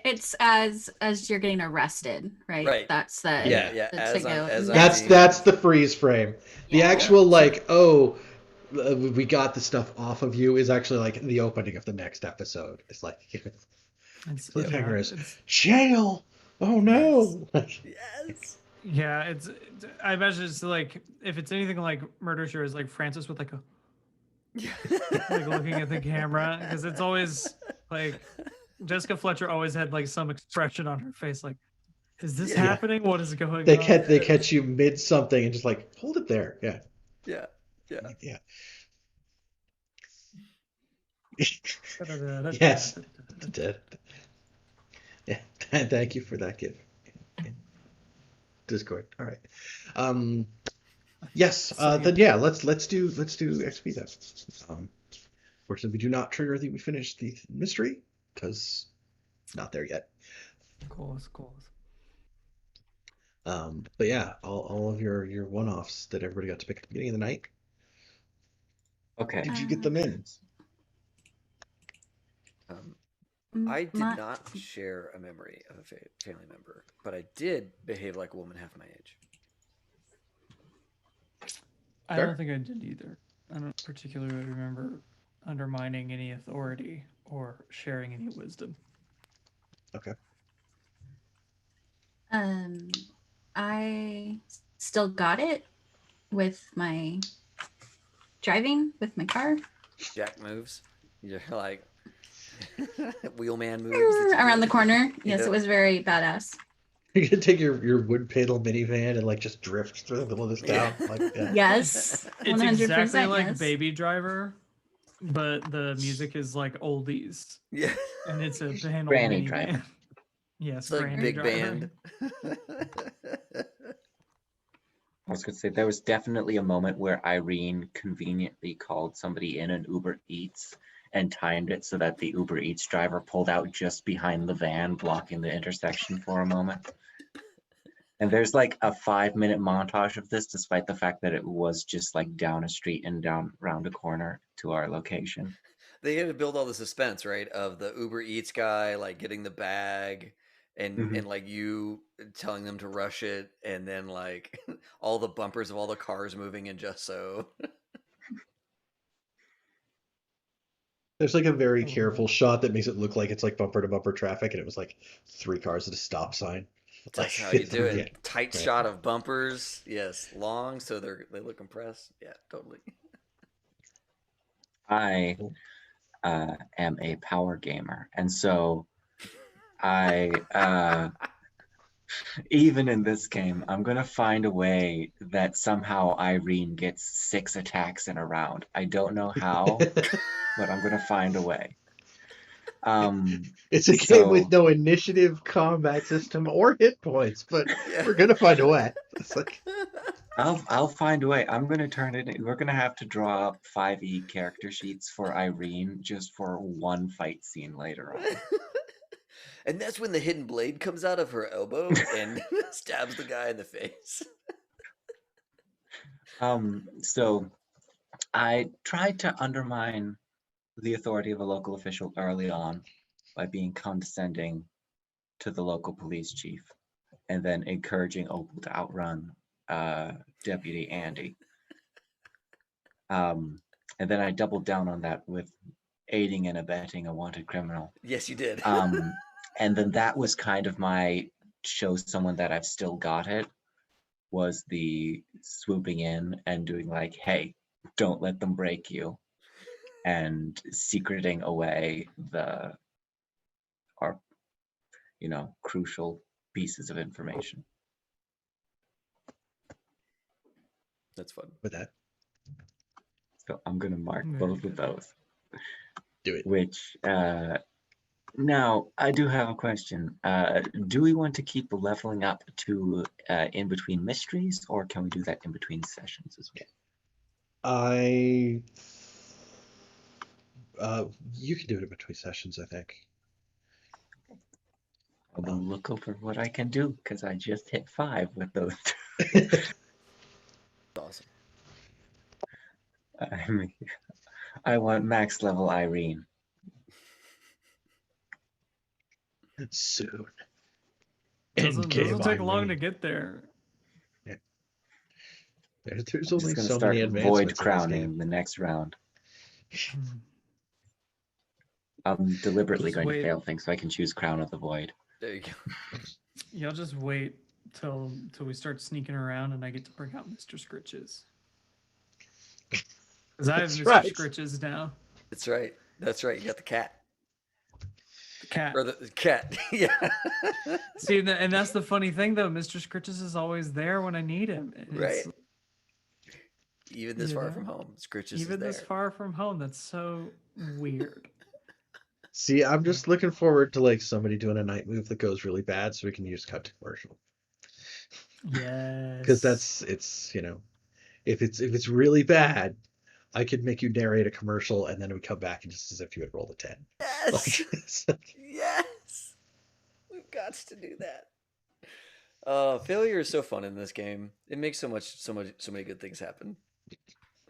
It's as you're getting arrested, right? Right. That's the Yeah. Yeah. the As to-go. I'm That's the freeze frame. The Yeah. actual we got the stuff off of you is actually like the opening of the next episode. It's like cliffhanger is jail. Oh no. Yes. Yeah, I imagine it's like if it's anything like Murder She Wrote, like Francis with like looking at the camera, because it's always like Jessica Fletcher always had like some expression on her face, like, is this happening? What is going They on? they catch you mid something and just like hold it there. Yeah. Yeah. Yeah. Yes. Yeah. Thank you for that gift. Discord. All right. Yes. Then yeah. Let's do XP then. Fortunately, we do not trigger we finish the mystery because it's not there yet. Cool. But yeah, all of your one-offs that everybody got to pick at the beginning of the night. Okay. Did you get them in? I did not share a memory of a family member, but I did behave like a woman half my age. I Fair. don't think I did either. I don't particularly remember undermining any authority or sharing any wisdom. Okay. I still got it with my driving with my car Jack moves. You're like wheelman moves that you around do. the corner. Yes, Yeah. it was very badass. You're gonna take your wood panel minivan and like just drift through the middle of this town. Yeah. Like, yeah. Yes, It's 100%. exactly like yes. Baby Driver, but the music is like oldies, Yeah. and it's a panel Granny minivan. Driver. Yes, It's like Granny big Driver. band. I was going to say there was definitely a moment where Irene conveniently called somebody in an Uber Eats and timed it so that the Uber Eats driver pulled out just behind the van, blocking the intersection for a moment. And there's like a 5-minute montage of this, despite the fact that it was just like down a street and down around a corner to our location. They had to build all the suspense, right? Of the Uber Eats guy like getting the bag and Mhm. and like you telling them to rush it, and then like all the bumpers of all the cars moving in just so. There's like a very Oh, wow. careful shot that makes it look like it's like bumper to bumper traffic, and it was like 3 cars at a stop sign. It's That's like, how you do it. yeah. Tight Right. shot of bumpers. Yes, long so they look compressed. Yeah, totally. I am a power gamer, and so I Even in this game, I'm gonna find a way that somehow Irene gets 6 attacks in a round. I don't know how, but I'm gonna find a way. It's a game with no initiative, combat system, or hit points, but Yeah. we're gonna find a way. It's like, I'll find a way. I'm gonna turn it in. We're gonna have to draw up 5e character sheets for Irene just for one fight scene later on. And that's when the hidden blade comes out of her elbow and stabs the guy in the face. So I tried to undermine the authority of a local official early on by being condescending to the local police chief and then encouraging Opal to outrun Deputy Andy. And then I doubled down on that with aiding and abetting a wanted criminal. Yes, you did. And then that was kind of my show someone that I've still got it, was the swooping in and doing like, hey, don't let them break you, and secreting away our crucial pieces of information. That's fun. with that, So I'm gonna mark Very both of good. those. do it. Which now I do have a question. Do we want to keep leveling up to in between mysteries, or can we do that in between sessions as well? You can do it in between sessions, I think. I will look over what I can do because I just hit 5 with those. Awesome. I mean, I want max level Irene. Soon. Doesn't Endgame take long to Irene. get there. There's I'm only just gonna so start many void advancements in this crowning game. the next round. Hmm. I'm deliberately Just going wait. to fail things so I can choose Crown of the Void. There you go. Y'all just wait till we start sneaking around and I get to bring out Mr. Scritches. Because I have That's Mr. right. Scritches now. That's right. That's right. You got the cat. The cat. Or the cat. Yeah. See, and that's the funny thing though. Mr. Scritches is always there when I need him. Right. Even this you far know, from home, Scritches Even is there. this far from home. That's so weird. See, I'm just looking forward to like somebody doing a night move that goes really bad so we can use cut to commercial. Yes. Because it's if it's really bad, I could make you narrate a commercial and then it would come back and just as if you had rolled a 10. Yes. Like, it's like, Yes. We've got to do that. Failure is so fun in this game. It makes so many good things happen.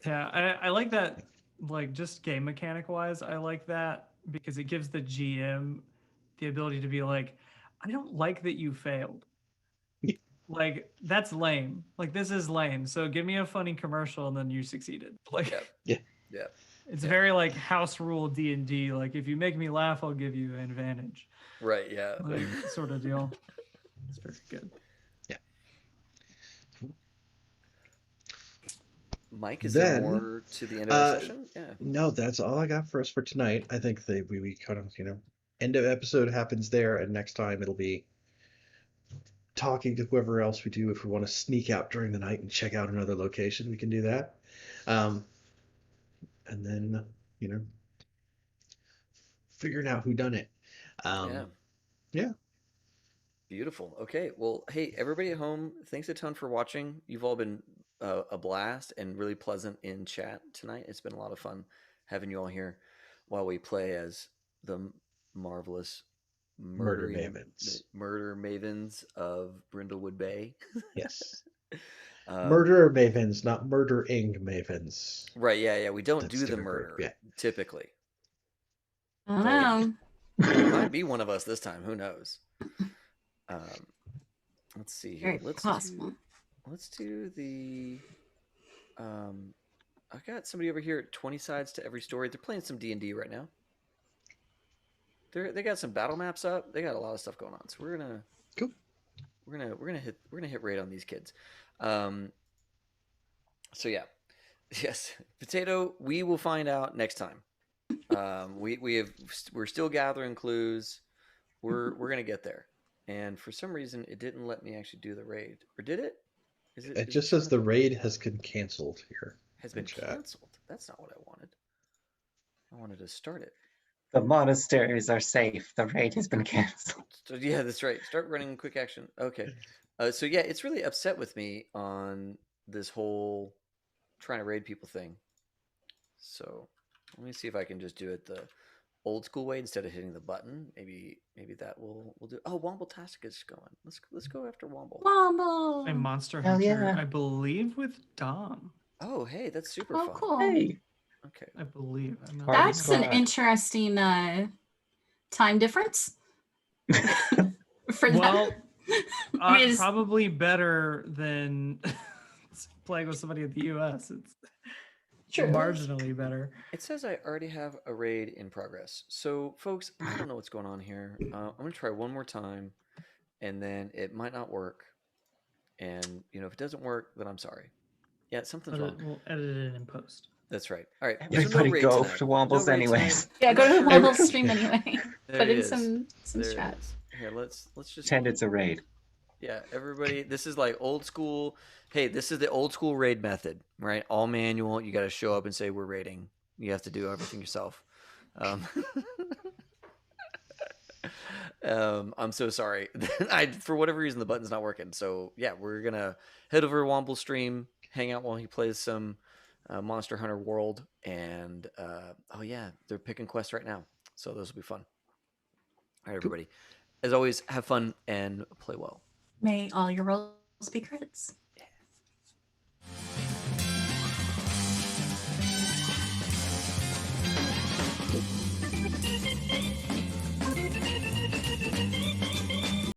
Yeah, I like that. Like just game mechanic wise, I like that because it gives the GM the ability to be like, I don't like that you failed. Yeah. Like that's lame. Like this is lame. So give me a funny commercial and then you succeeded. Like Yeah. it's very like house rule D&D. Like if you make me laugh, I'll give you an advantage. Right. Yeah. Like sort of deal. It's very good. Mike, is Then, there more to the end of our session? Yeah. No, that's all I got for us for tonight. I think we kind of, end of episode happens there, and next time it'll be talking to whoever else we do. If we want to sneak out during the night and check out another location, we can do that. And then, figuring out who done it. Yeah. Beautiful. Okay. Well, hey, everybody at home, thanks a ton for watching. You've all been a blast and really pleasant in chat tonight. It's been a lot of fun having you all here while we play as the marvelous murder mavens of Brindlewood Bay. Yes. Murderer mavens, not murdering mavens. Right. Yeah. We don't That's do the different murder group, yeah. typically. Wow. It might be one of us this time. Who knows? Let's see here. Very possible. Let's do the. I've got somebody over here at 20 sides to every story. They're playing some D&D right now. They got some battle maps up. They got a lot of stuff going on. So we're gonna. Cool. We're gonna hit raid on these kids. So yeah, yes, Potato. We will find out next time. We're still gathering clues. We're gonna get there. and for some reason it didn't let me actually do the raid. Or did it? It just says the raid has been canceled here. Has been canceled. That's not what I wanted. I wanted to start it. The monasteries are safe. The raid has been canceled. So, yeah, that's right. Start running quick action. Okay. So yeah, it's really upset with me on this whole trying to raid people thing. So let me see if I can just do it the old school way instead of hitting the button. Maybe that will do. Oh, Womble-tastic is going. Let's go after Womble. Womble. A Monster Hell Hunter, yeah. I believe, with Dom. Oh, hey, that's super Oh, fun. cool. Hey, Okay. I believe. I'm not Party sure. That's an squad. interesting time difference for Well, them. I mean, it's- probably better than playing with somebody in the U.S. It's True. marginally better. It says I already have a raid in progress. So, folks, I don't know what's going on here. I'm going to try one more time, and then it might not work. And, if it doesn't work, then I'm sorry. Yeah, something's But wrong. we'll edit it in post. That's right. All right. Everybody raid go tonight. to Wombles raid anyways. tonight. yeah, I'm go not to sure- Womble's stream anyway. There Put it in is. some There it strats. is. Here, let's just Pretend it's a raid. Yeah, everybody, this is like old school. Hey, this is the old school raid method, right? All manual. You got to show up and say we're raiding. You have to do everything yourself. I'm so sorry. For whatever reason, the button's not working. So yeah, we're gonna head over to Womble's stream, hang out while he plays some Monster Hunter World, and oh yeah, they're picking quests right now. So those will be fun. All right, everybody. As always, have fun and play well. May all your rolls be crits.